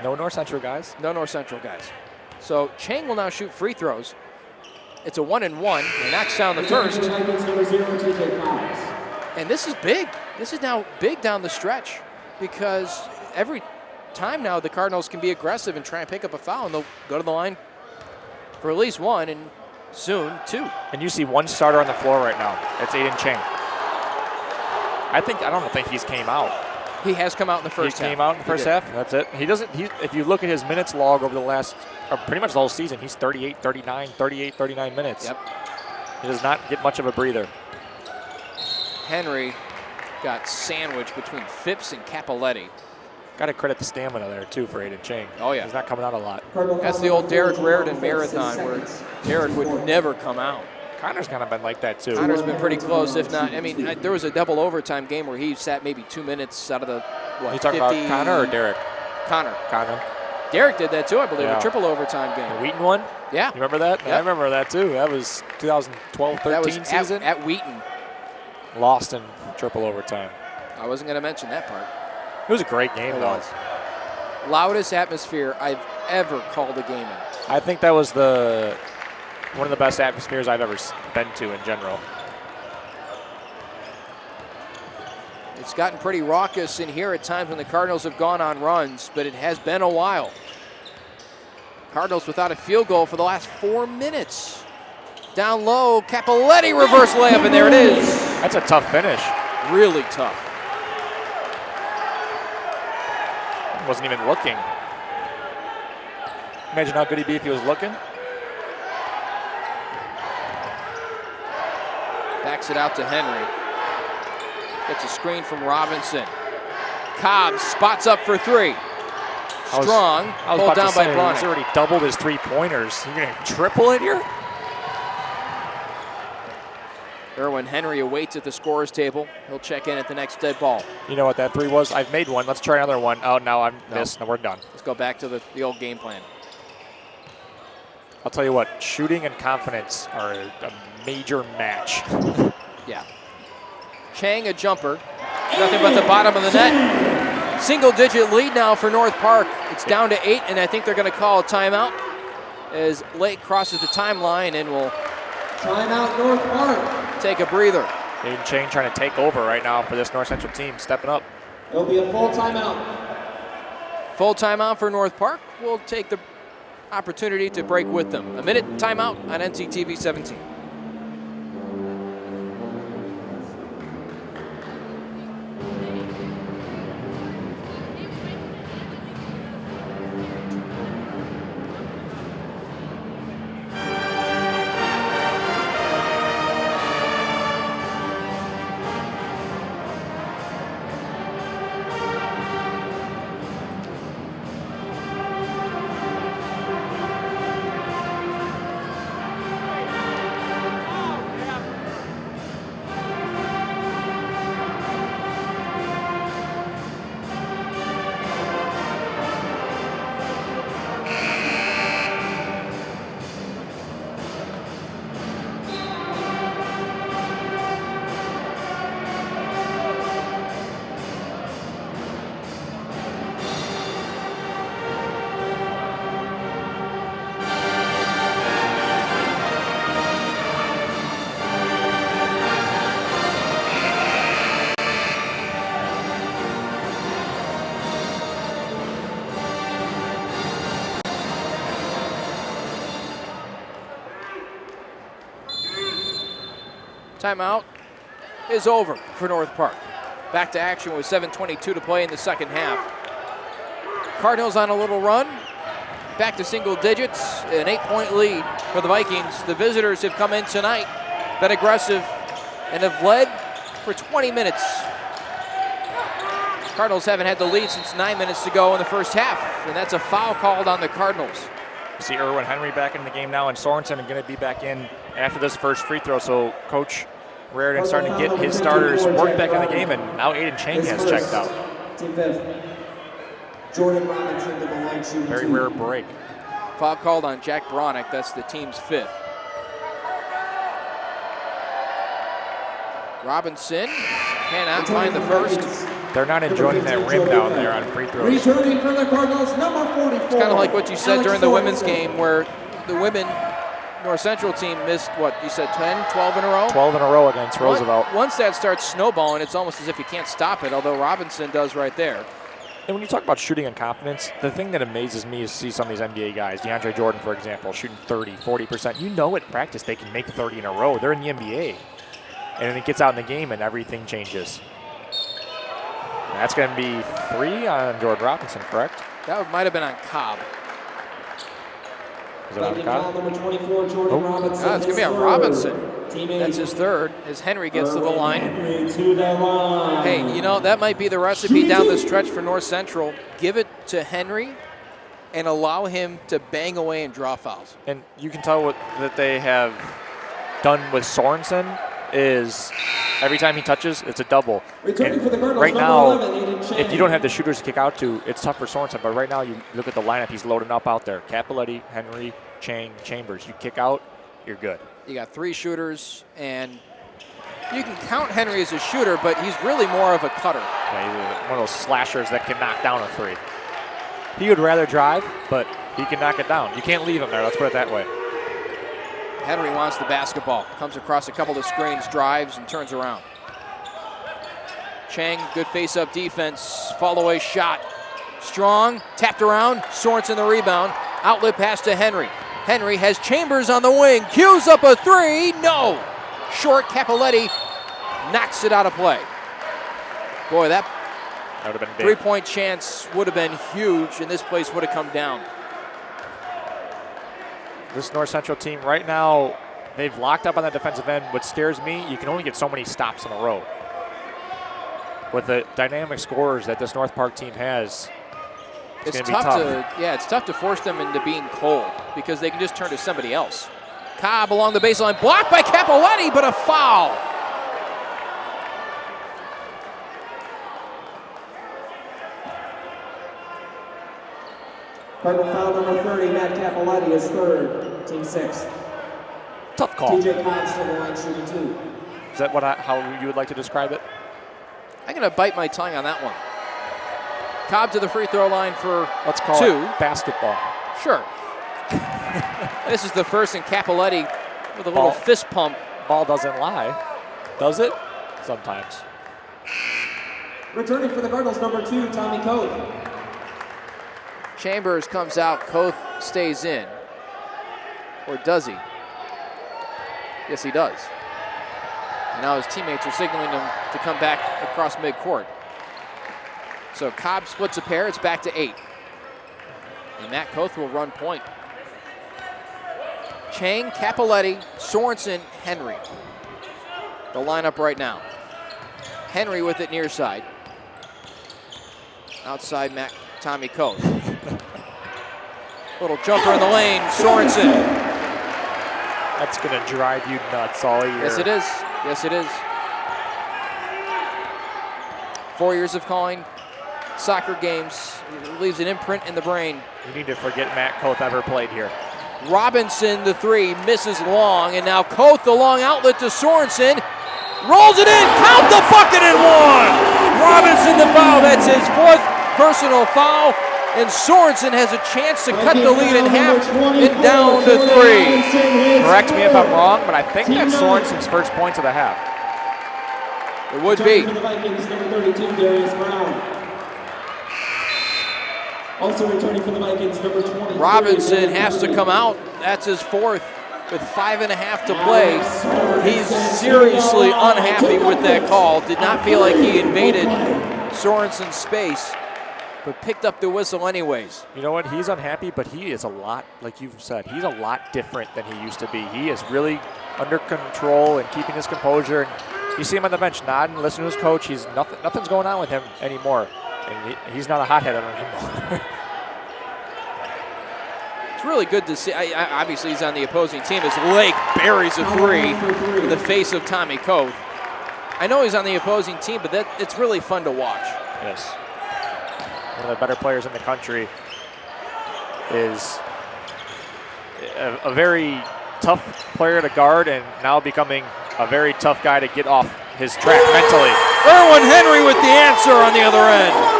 No North Central guys. No North Central guys. So Chang will now shoot free throws. It's a 1-and-1. He knocks down the first. And this is big. This is now big down the stretch because every time now the Cardinals can be aggressive and try and pick up a foul, and they'll go to the line for at least one and soon two. And you see one starter on the floor right now. It's Aiden Chang. I don't think he's came out. He has come out in the first half. He came out in the first half. That's it. He doesn't. If you look at his minutes log over the last, pretty much the whole season, he's 38, 39 minutes. Yep. He does not get much of a breather. Henry got sandwiched between Phipps and Capoletti. Got to credit the stamina there, too, for Aiden Chang. Oh, yeah. He's not coming out a lot. That's the old Derek Raridan marathon where Derek would never come out. Connor's kind of been like that, too. Connor's been pretty close, if not. I mean, there was a double overtime game where he sat maybe 2 minutes out of the, You talking about Connor or Derek? Connor. Connor. Derek did that, too, I believe, Yeah. a triple overtime game. The Wheaton one? Yeah. You remember that? Yep. I remember that, too. That was 2012-13 season. At Wheaton. Lost in triple overtime. I wasn't going to mention that part. It was a great game, though. Was. Loudest atmosphere I've ever called a game in. I think that was one of the best atmospheres I've ever been to in general. It's gotten pretty raucous in here at times when the Cardinals have gone on runs, but it has been a while. Cardinals without a field goal for the last 4 minutes. Down low, Capoletti reverse layup, and there it is. That's a tough finish. Really tough. Wasn't even looking. Imagine how good he'd be if he was looking. Backs it out to Henry. Gets a screen from Robinson. Cobb spots up for three. Strong, pulled down by Bronick. He's already doubled his three-pointers. You're going to triple it here? Erwin Henry awaits at the scorer's table. He'll check in at the next dead ball. You know what that three was? I've made one. Let's try another one. Oh, no, I'm missed. No, we're done. Let's go back to the old game plan. I'll tell you what, shooting and confidence are a major match. Yeah. Chang, a jumper. Nothing but the bottom of the net. Single-digit lead now for North Park. It's down to 8, and I think they're going to call a timeout as Lake crosses the timeline and will Timeout North Park. take a breather. Aiden Chang trying to take over right now for this North Central team, stepping up. It'll be a full timeout. Full timeout for North Park. We'll take the opportunity to break with them. A minute timeout on NCTV 17. Timeout is over for North Park. Back to action with 7:22 to play in the second half. Cardinals on a little run. Back to single digits, an 8-point lead for the Vikings. The visitors have come in tonight, been aggressive, and have led for 20 minutes. Cardinals haven't had the lead since 9 minutes to go in the first half, and that's a foul called on the Cardinals. See Erwin Henry back in the game now, and Sorensen are going to be back in after this first free throw. So Coach Raritan starting to get his starters worked back in the game, and now Aiden Chang has checked out. Team fifth. Jordan Robinson to the line shooting Very 2. rare break. Foul called on Jack Bronick. That's the team's 5th. Robinson cannot find the first. They're not enjoying that rim down there on free throws. Returning for the Cardinals, number 44. It's kind of like what you said Alex during the women's Sorensen. game, where the women North Central team missed, what, you said 10, 12 in a row? 12 in a row against Roosevelt. Once that starts snowballing, it's almost as if you can't stop it, although Robinson does right there. And when you talk about shooting and confidence, the thing that amazes me is to see some of these NBA guys, DeAndre Jordan, for example, shooting 30, 40%. You know at practice they can make 30 in a row. They're in the NBA. And then it gets out in the game and everything changes. And that's going to be 3 on Jordan Robinson, correct? That might have been on Cobb. Is it on Cobb? Number 24, Jordan Robinson. It's going to be on Robinson. That's his 3rd, as Henry gets to the line. Hey, you know, that might be the recipe down the stretch for North Central. Give it to Henry and allow him to bang away and draw fouls. And you can tell what that they have done with Sorensen is every time he touches, it's a double. Returning for the Cardinals, Right number now, 11, Aiden Chang. if you don't have the shooters to kick out to, it's tough for Sorensen. But right now, you look at the lineup, he's loading up out there. Capoletti, Henry, Chang, Chambers. You kick out, you're good. You got 3 shooters, and you can count Henry as a shooter, but he's really more of a cutter. Yeah, he's one of those slashers that can knock down a 3. He would rather drive, but he can knock it down. You can't leave him there, let's put it that way. Henry wants the basketball. Comes across a couple of screens, drives, and turns around. Chang, good face-up defense. Fall-away shot. Strong, tapped around. Sorensen the rebound. Outlet pass to Henry. Henry has Chambers on the wing. Cues up a 3. No. Short. Capoletti knocks it out of play. Boy, that would have been big. 3-point chance would have been huge, and this place would have come down. This North Central team right now, they've locked up on that defensive end. What scares me, you can only get so many stops in a row. With the dynamic scorers that this North Park team has, it's going to be tough. It's tough to force them into being cold because they can just turn to somebody else. Cobb along the baseline, blocked by Capoletti, but a foul. Cardinal foul number 30, Matt Capoletti is 3rd, team 6th. Tough call. TJ Cobbs to the line shooting 2. Is that how you would like to describe it? I'm going to bite my tongue on that one. Cobb to the free throw line for Let's call 2. it basketball. Sure. This is the first, and Capoletti with a little fist pump. Ball doesn't lie, does it? Sometimes. Returning for the Cardinals, number 2, Tommy Code. Chambers comes out, Koth stays in. Or does he? Yes, he does. And now his teammates are signaling him to come back across midcourt. So Cobb splits a pair, it's back to 8. And Matt Koth will run point. Chang, Capoletti, Sorensen, Henry. The lineup right now. Henry with it near side. Outside Tommy Koth. Little jumper in the lane, Sorensen. That's going to drive you nuts all year. Yes, it is. Yes, it is. 4 years of calling soccer games. It leaves an imprint in the brain. You need to forget Matt Koth ever played here. Robinson, the 3, misses long, and now Koth, the long outlet to Sorensen. Rolls it in, count the bucket and 1! Robinson the foul, that's his 4th personal foul, and Sorensen has a chance to cut the lead in half and down to 3. Correct me if I'm wrong, but I think that's Sorensen's first points of the half. It would be. For the Vikings, number 32, Darius Brown. Also returning for the Vikings, number 20. Robinson has to come out. That's his 4th with 5.5 to play. He's seriously unhappy with that call. Did not feel like he invaded Sorensen's space, but picked up the whistle anyways. You know what? He's unhappy, but he is a lot, like you've said, he's a lot different than he used to be. He is really under control and keeping his composure. And you see him on the bench nodding, listening to his coach. He's nothing's going on with him anymore. And he's not a hothead anymore. It's really good to see. Obviously, he's on the opposing team as Lake buries a 3 in the face of Tommy Koth. I know he's on the opposing team, but it's really fun to watch. Yes. One of the better players in the country is a very tough player to guard and now becoming a very tough guy to get off his track mentally. Erwin Henry with the answer on the other end.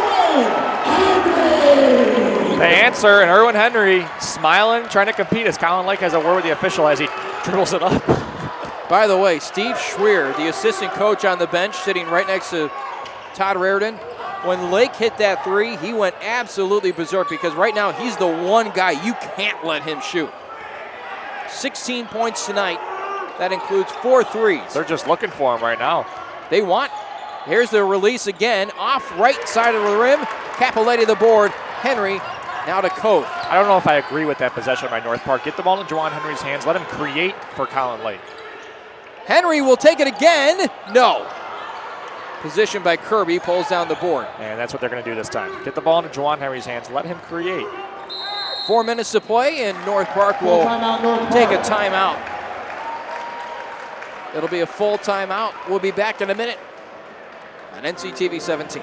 The answer, and Erwin Henry smiling, trying to compete as Colin Lake has a word with the official as he dribbles it up. By the way, Steve Schweer, the assistant coach on the bench, sitting right next to Todd Reardon. When Lake hit that 3, he went absolutely berserk because right now he's the one guy you can't let him shoot. 16 points tonight. That includes 4 threes. They're just looking for him right now. They want. Here's the release again, off right side of the rim. Capoletti the board. Henry now to Koth. I don't know if I agree with that possession by North Park. Get the ball in Juwan Henry's hands. Let him create for Colin Lake. Henry will take it again. No. Position by Kirby, pulls down the board. And that's what they're going to do this time. Get the ball into Juwan Henry's hands. Let him create. 4 minutes to play, and North Park will take a timeout. It'll be a full timeout. We'll be back in a minute on NCTV 17.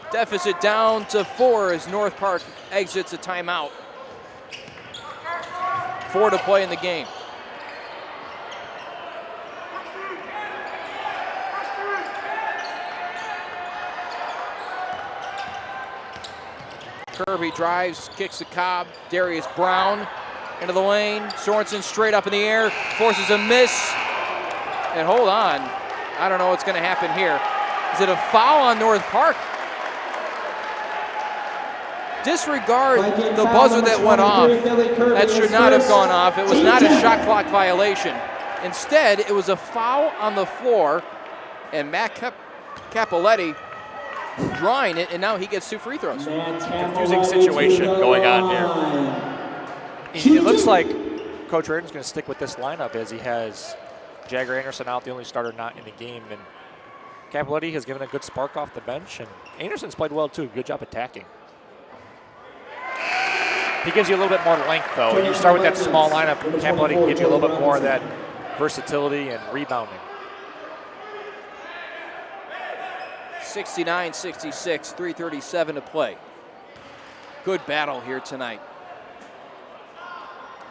Deficit down to 4 as North Park exits a timeout. 4 to play in the game. Kirby drives, kicks the Cobb. Darius Brown into the lane. Sorensen straight up in the air, forces a miss. And hold on, I don't know what's going to happen here. Is it a foul on North Park? Disregard the buzzer that went off. That should not have gone off. It was not a shot clock violation. Instead, it was a foul on the floor, and Matt Capoletti drawing it, and now he gets 2 free throws. Confusing situation going on here. It looks like Coach Reardon's going to stick with this lineup as he has Jagger Anderson out, the only starter not in the game, and Capoletti has given a good spark off the bench, and Anderson's played well too. Good job attacking. He gives you a little bit more length, though. When you start with that small lineup, Capoletti can give you a little bit more of that versatility and rebounding. 69-66, 3:37 to play. Good battle here tonight.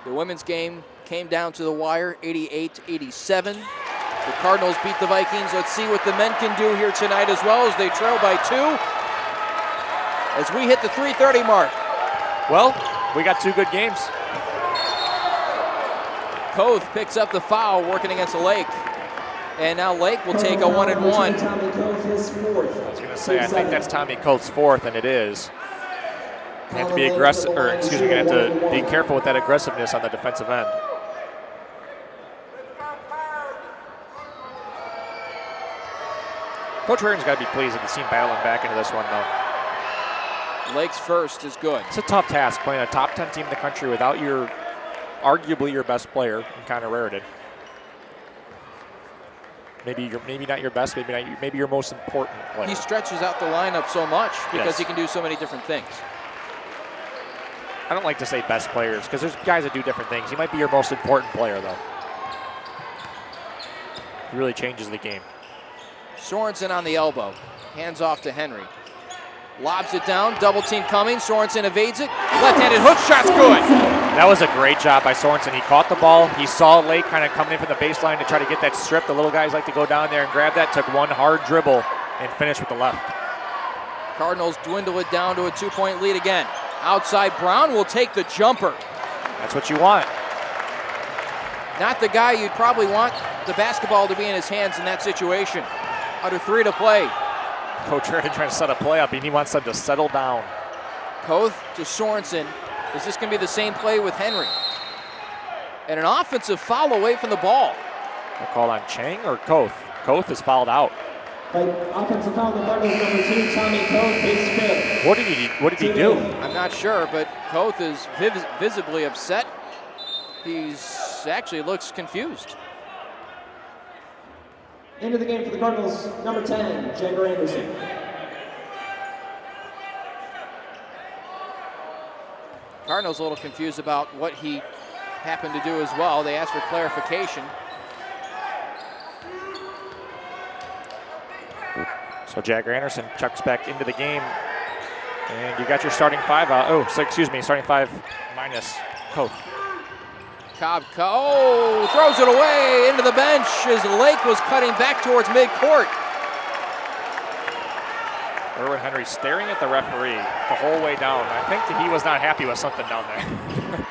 The women's game came down to the wire, 88-87. The Cardinals beat the Vikings. Let's see what the men can do here tonight as well, as they trail by 2. As we hit the 3:30 mark. Well, we got 2 good games. Koth picks up the foul, working against Lake. And now Lake will take a 1-and-1. I was going to say, I think that's Tommy Koth's 4th, and it is. You have to be aggressive, or excuse me, you have to be careful with that aggressiveness on the defensive end. Coach Reardon's got to be pleased with the team battling back into this one, though. Lake's first is good. It's a tough task playing a top 10 team in the country without arguably your best player in Connor Raritan. Maybe not your best, maybe your most important player. He stretches out the lineup so much because Yes. he can do so many different things. I don't like to say best players because there's guys that do different things. He might be your most important player, though. He really changes the game. Sorensen on the elbow. Hands off to Henry. Lobs it down. Double team coming. Sorensen evades it. Left-handed hook shot's good. That was a great job by Sorensen. He caught the ball. He saw Lake kind of coming in from the baseline to try to get that strip. The little guys like to go down there and grab that. Took one hard dribble and finished with the left. Cardinals dwindle it down to a 2-point lead again. Outside, Brown will take the jumper. That's what you want. Not the guy you'd probably want the basketball to be in his hands in that situation. Under 3 to play. Coach Reardon trying to set a play up, and he wants them to settle down. Koth to Sorensen. Is this going to be the same play with Henry? And an offensive foul away from the ball. A call on Chang or Koth? Koth is fouled out. Offensive foul on the Cardinals, number 2, Tommy Koth, his 5th. What did he do? I'm not sure, but Koth is visibly upset. He's actually looks confused. Into the game for the Cardinals, number 10, Jagger Anderson. Cardinals a little confused about what he happened to do as well. They asked for clarification. So Jagger Anderson chucks back into the game. And you got your starting 5 out. Oh, so excuse me, starting 5 minus Koth. Cobb, throws it away into the bench as Lake was cutting back towards midcourt. Erwin Henry staring at the referee the whole way down. I think that he was not happy with something down there.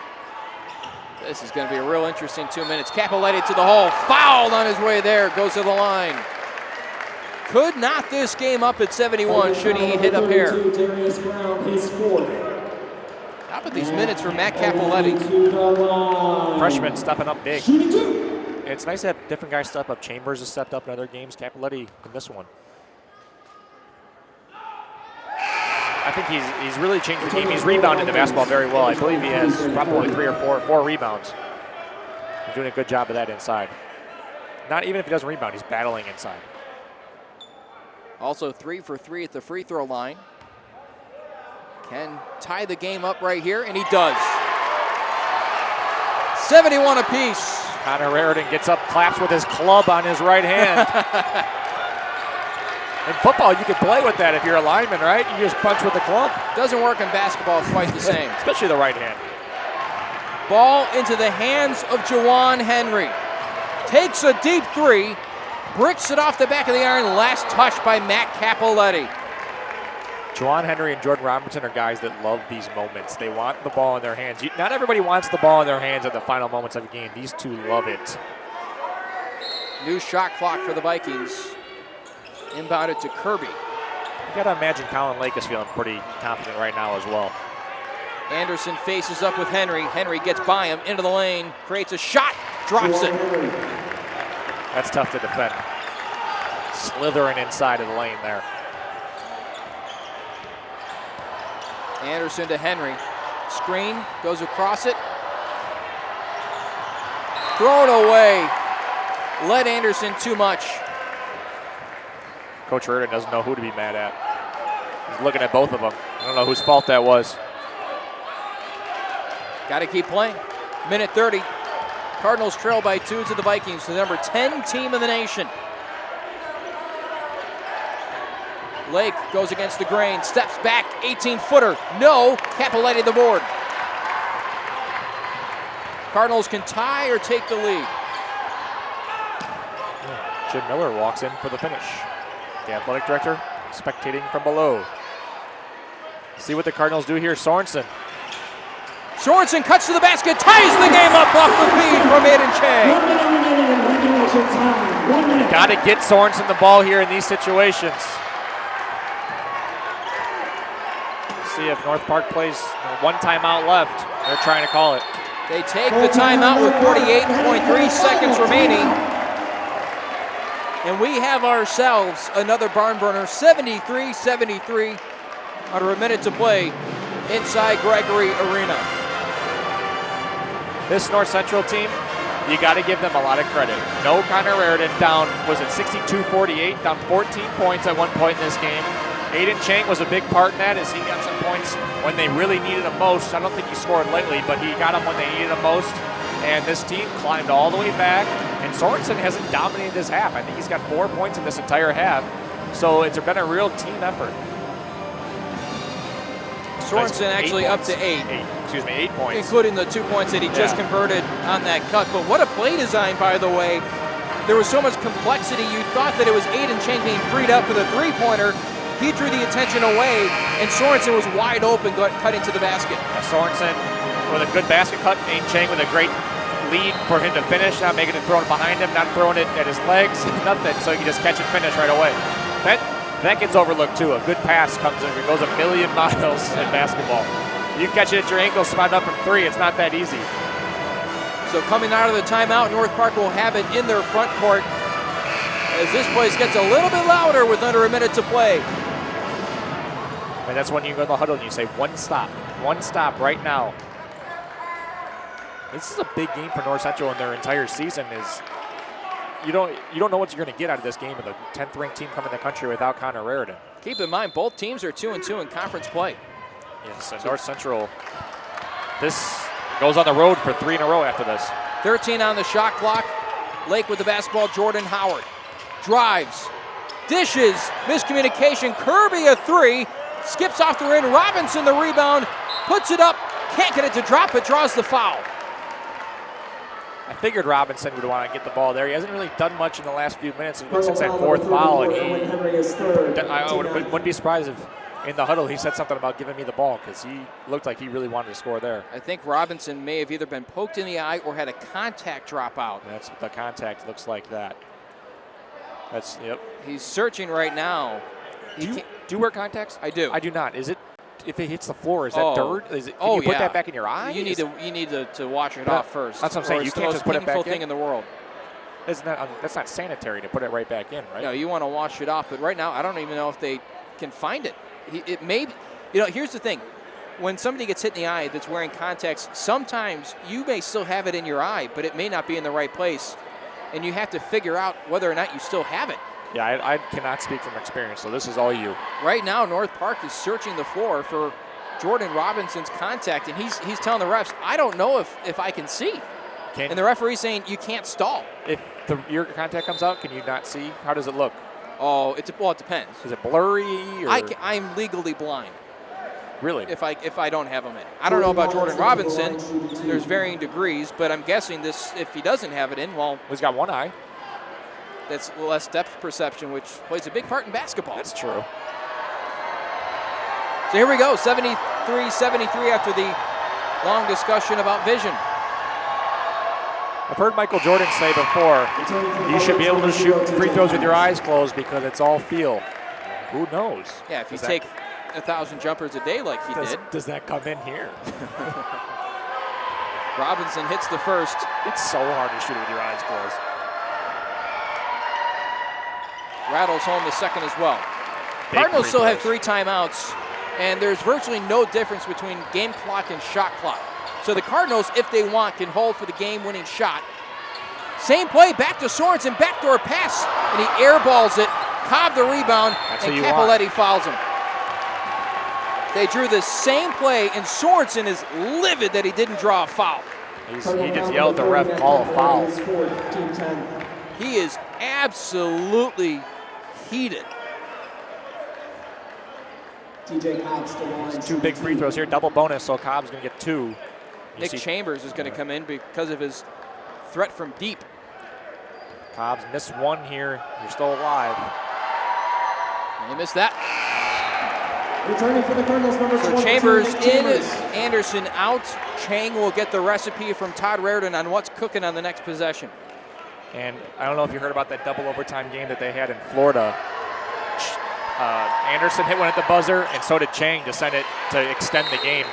This is going to be a real interesting 2 minutes. Capoletti to the hole, fouled on his way there, goes to the line. Could knot this game up at 71 should he hit up here. How about these minutes for Matt Capoletti? Freshman stepping up big. It's nice to have different guys step up. Chambers has stepped up in other games. Capoletti in this one. I think he's really changed the game. He's rebounded the basketball very well. I believe he has probably 3 or 4 rebounds. He's doing a good job of that inside. Not even if he doesn't rebound, he's battling inside. Also 3 for 3 at the free throw line. Can tie the game up right here, and he does. 71 apiece. Connor Raritan gets up, claps with his club on his right hand. In football, you can play with that if you're a lineman, right? You just punch with the club. Doesn't work in basketball quite the same. Especially the right hand. Ball into the hands of Juwan Henry. Takes a deep 3, bricks it off the back of the iron, last touch by Matt Capoletti. Juwan Henry and Jordan Robertson are guys that love these moments. They want the ball in their hands. Not everybody wants the ball in their hands at the final moments of a game. These two love it. New shot clock for the Vikings. Inbounded to Kirby. You gotta imagine Colin Lake is feeling pretty confident right now as well. Anderson faces up with Henry. Henry gets by him into the lane, creates a shot, drops it. That's tough to defend. Slithering inside of the lane there. Anderson to Henry. Screen, goes across it. Throw it away. Led Anderson too much. Coach Reardon doesn't know who to be mad at. He's looking at both of them. I don't know whose fault that was. Got to keep playing. Minute 30. Cardinals trail by 2 to the Vikings, the number 10 team in the nation. Lake goes against the grain, steps back, 18-footer. No, Capoletti the board. Cardinals can tie or take the lead. Jim Miller walks in for the finish. The athletic director spectating from below. See what the Cardinals do here. Sorensen. Sorensen cuts to the basket, ties the game up off the feed from Aiden Chang. You got to get Sorensen the ball here in these situations. See if North Park plays one timeout left. They're trying to call it. They take the timeout with 48.3 seconds remaining. And we have ourselves another barn burner, 73-73, under a minute to play inside Gregory Arena. This North Central team, you got to give them a lot of credit. No Connor Reardon down, was it 62-48, down 14 points at one point in this game. Aiden Chang was a big part in that as he got some points when they really needed him most. I don't think he scored lately, but he got them when they needed him most. And this team climbed all the way back, and Sorensen hasn't dominated this half. I think he's got 4 points in this entire half. So it's been a real team effort. Sorensen actually up to 8. 8 points. Including the 2 points that he just converted on that cut. But what a play design, by the way. There was so much complexity. You thought that it was Aiden Chang being freed up for the three-pointer. He drew the attention away, and Sorensen was wide open cutting to the basket. Sorensen with a good basket cut. Aiden Chang with a great lead for him to finish, not making it thrown behind him, not throwing it at his legs, nothing. So he can just catch and finish right away. That gets overlooked too. A good pass comes in. It goes a million miles in basketball. You catch it at your ankle, spot up from 3. It's not that easy. So coming out of the timeout, North Park will have it in their front court as this place gets a little bit louder with under a minute to play. And that's when you go to the huddle and you say, one stop right now. This is a big game for North Central in their entire season. Is you don't know what you're going to get out of this game with a 10th ranked team coming to the country without Connor Reardon. Keep in mind, both teams are 2-2 in conference play. Yes, and North Central, this goes on the road for 3 in a row after this. 13 on the shot clock. Lake with the basketball, Jordan Howard. Drives, dishes, miscommunication, Kirby a 3, skips off the rim, Robinson the rebound, puts it up, can't get it to drop, but draws the foul. I figured Robinson would want to get the ball there. He hasn't really done much in the last few minutes since that 4th foul, and I wouldn't be surprised if in the huddle he said something about giving me the ball because he looked like he really wanted to score there. I think Robinson may have either been poked in the eye or had a contact drop out. That's what the contact looks like that. That's, yep. He's searching right now. Do you wear contacts? I do. I do not. Is it, if it hits the floor, is that dirt? Can you put that back in your eye? You need to wash it off first. That's what I'm saying. You can't just put it back in. It's the most painful thing in the world. That's not sanitary to put it right back in, right? No, you want to wash it off. But right now, I don't even know if they can find it. It may, here's the thing. When somebody gets hit in the eye that's wearing contacts, sometimes you may still have it in your eye, but it may not be in the right place. And you have to figure out whether or not you still have it. Yeah, I cannot speak from experience, so this is all you. Right now, North Park is searching the floor for Jordan Robinson's contact, and he's telling the refs, I don't know if I can see. And the referee's saying you can't stall. If your contact comes out, can you not see? How does it look? Oh, it depends. Is it blurry? Or? I'm legally blind. Really? If I don't have him in. I don't know about Jordan Robinson. There's varying degrees, but I'm guessing if he doesn't have it in, well, he's got one eye. That's less depth perception, which plays a big part in basketball. That's true. So here we go, 73-73 after the long discussion about vision. I've heard Michael Jordan say before, you should be able to shoot free throws with your eyes closed because it's all feel. Who knows? Yeah, if you take 1,000 jumpers a day like he did. Does that come in here? Robinson hits the first. It's so hard to shoot with your eyes closed. Rattles home the second as well. Big Cardinals free still have throws. 3 timeouts, and there's virtually no difference between game clock and shot clock. So the Cardinals, if they want, can hold for the game-winning shot. Same play, back to Sorensen, backdoor pass, and he airballs it. Cobb the rebound, That's and who you Capoletti fouls him. They drew the same play, and Sorensen is livid that he didn't draw a foul. He just yelled at the ref, call a foul. He is absolutely heated. TJ Cobb's still on. 2 big free throws here, double bonus, so Cobb's going to get 2. You Nick see Chambers is going to come in because of his threat from deep. Cobb's missed 1 here. You're still alive. And he missed that. Returning for the Cardinals, number So 22, Chambers Nick in, Chambers. Anderson out. Chang will get the recipe from Todd Raritan on what's cooking on the next possession. And I don't know if you heard about that double overtime game that they had in Florida. Anderson hit one at the buzzer, and so did Chang to send it to extend the game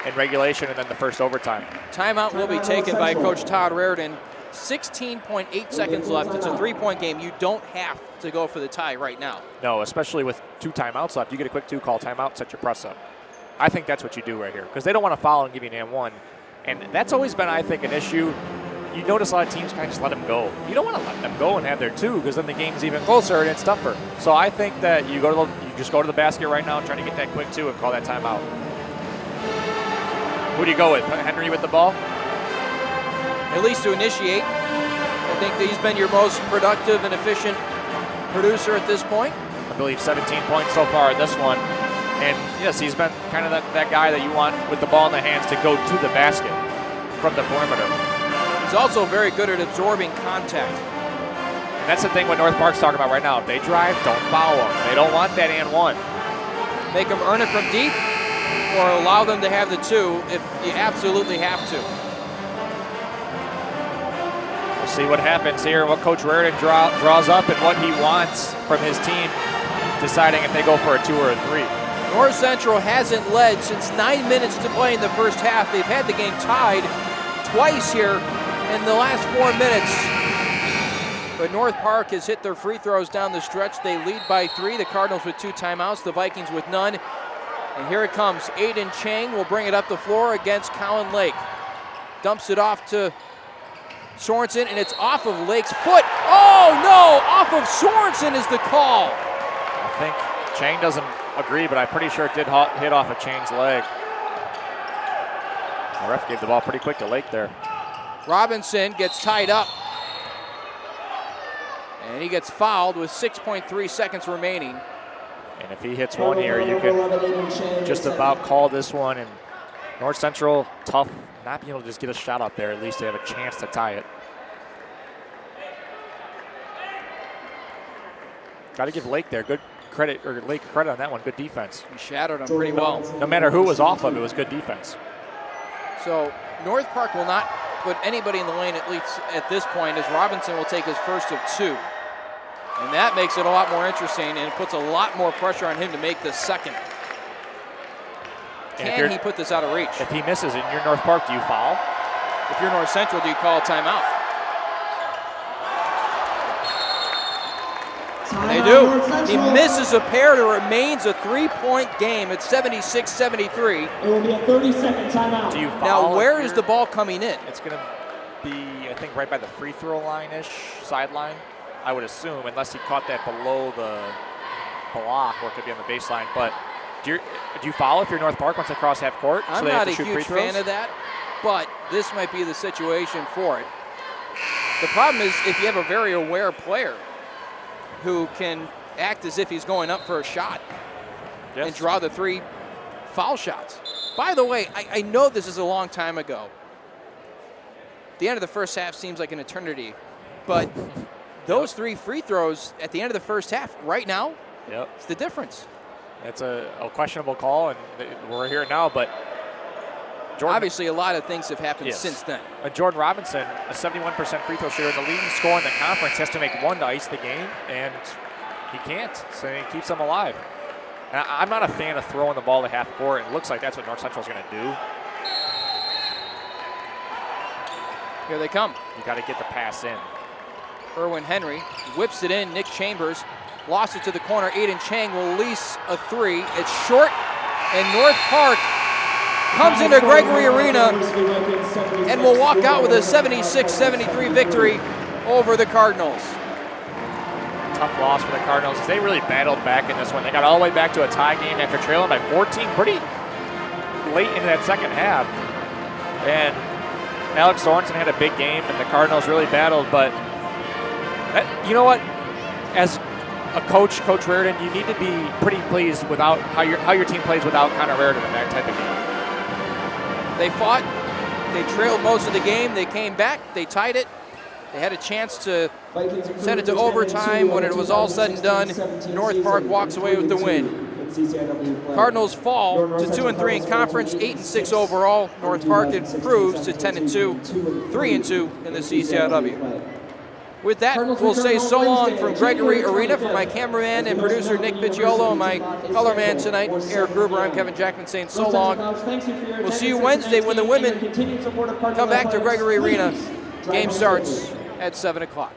in regulation and then the first overtime. Timeout will be taken by Coach Todd Raritan. 16.8 seconds left. It's a 3-point game. You don't have to go for the tie right now. No, especially with 2 timeouts left. You get a quick 2, call timeout, set your press up. I think that's what you do right here because they don't want to foul and give you an and 1. And that's always been, I think, an issue. You notice a lot of teams kind of just let them go. You don't want to let them go and have their 2 because then the game's even closer and it's tougher. So I think that you just go to the basket right now, trying to get that quick 2 and call that timeout. Who do you go with? Henry with the ball? At least to initiate. I think that he's been your most productive and efficient producer at this point. I believe 17 points so far in this one. And yes, he's been kind of that guy that you want with the ball in the hands to go to the basket from the perimeter. He's also very good at absorbing contact. And that's the thing what North Park's talking about right now. If they drive, don't foul them. They don't want that and 1. Make them earn it from deep or allow them to have the 2 if you absolutely have to. We'll see what happens here, what Coach Raritan draws up and what he wants from his team, deciding if they go for a 2 or a 3. North Central hasn't led since 9 minutes to play in the first half. They've had the game tied twice here in the last 4 minutes. But North Park has hit their free throws down the stretch. They lead by 3. The Cardinals with 2 timeouts, the Vikings with none. And here it comes. Aiden Chang will bring it up the floor against Colin Lake. Dumps it off to Sorensen, and it's off of Lake's foot. Oh, no! Off of Sorensen is the call. I think Chang doesn't agree, but I'm pretty sure it did hit off of Chang's leg. The ref gave the ball pretty quick to Lake there. Robinson gets tied up. And he gets fouled with 6.3 seconds remaining. And if he hits 1 here, you can just about call this one. And North Central, tough, not being able to just get a shot up there. At least they have a chance to tie it. Got to give Lake there good credit, or Lake credit on that one. Good defense. He shadowed him pretty well. No matter who was off of it, was good defense. So North Park will not put anybody in the lane, at least at this point, as Robinson will take his first of 2. And that makes it a lot more interesting, and it puts a lot more pressure on him to make the second. Can he put this out of reach? If he misses and you're North Park, do you foul? If you're North Central, do you call a timeout? And they do. He misses a pair. It remains a 3-point game at 76-73. It will be a 30-second timeout. Do you foul? Now, where is the ball coming in? It's going to be, I think, right by the free throw line-ish, sideline, I would assume, unless he caught that below the block, or it could be on the baseline. But do you foul if you're North Park once they cross half court? I'm not a huge fan of that, but this might be the situation for it. The problem is if you have a very aware player who can act as if he's going up for a shot and draw the 3 foul shots. By the way, I know this is a long time ago. The end of the first half seems like an eternity, but those 3 free throws at the end of the first half, right now, it's the difference. It's a questionable call, and we're here now, but Obviously, a lot of things have happened Yes. since then. Jordan Robinson, a 71% free throw shooter, the leading scorer in the conference, has to make one to ice the game, and he can't, so he keeps them alive. And I'm not a fan of throwing the ball to half court. It looks like that's what North Central's going to do. Here they come. You got to get the pass in. Erwin Henry whips it in. Nick Chambers lost it to the corner. Aiden Chang will release a three. It's short, and North Park comes into Gregory Arena and will walk out with a 76-73 victory over the Cardinals. Tough loss for the Cardinals. They really battled back in this one. They got all the way back to a tie game after trailing by 14 pretty late into that second half. And Alex Sorensen had a big game, and the Cardinals really battled. But you know what? As a coach, Coach Reardon, you need to be pretty pleased without how your team plays without Connor Reardon in that type of game. They fought. They trailed most of the game. They came back. They tied it. They had a chance to send it to overtime. When it was all said and done, North Park walks away with the win. Cardinals fall to 2-3 in conference, 8-6 overall. North Park improves to 10-2, 3-2 in the CCIW. With that, we'll say so long from Gregory Arena. For my cameraman and producer Nick Picciolo and my color man tonight, Eric Gruber, I'm Kevin Jackman saying so long. We'll see you Wednesday when the women come back to Gregory Arena. Game starts at 7 o'clock.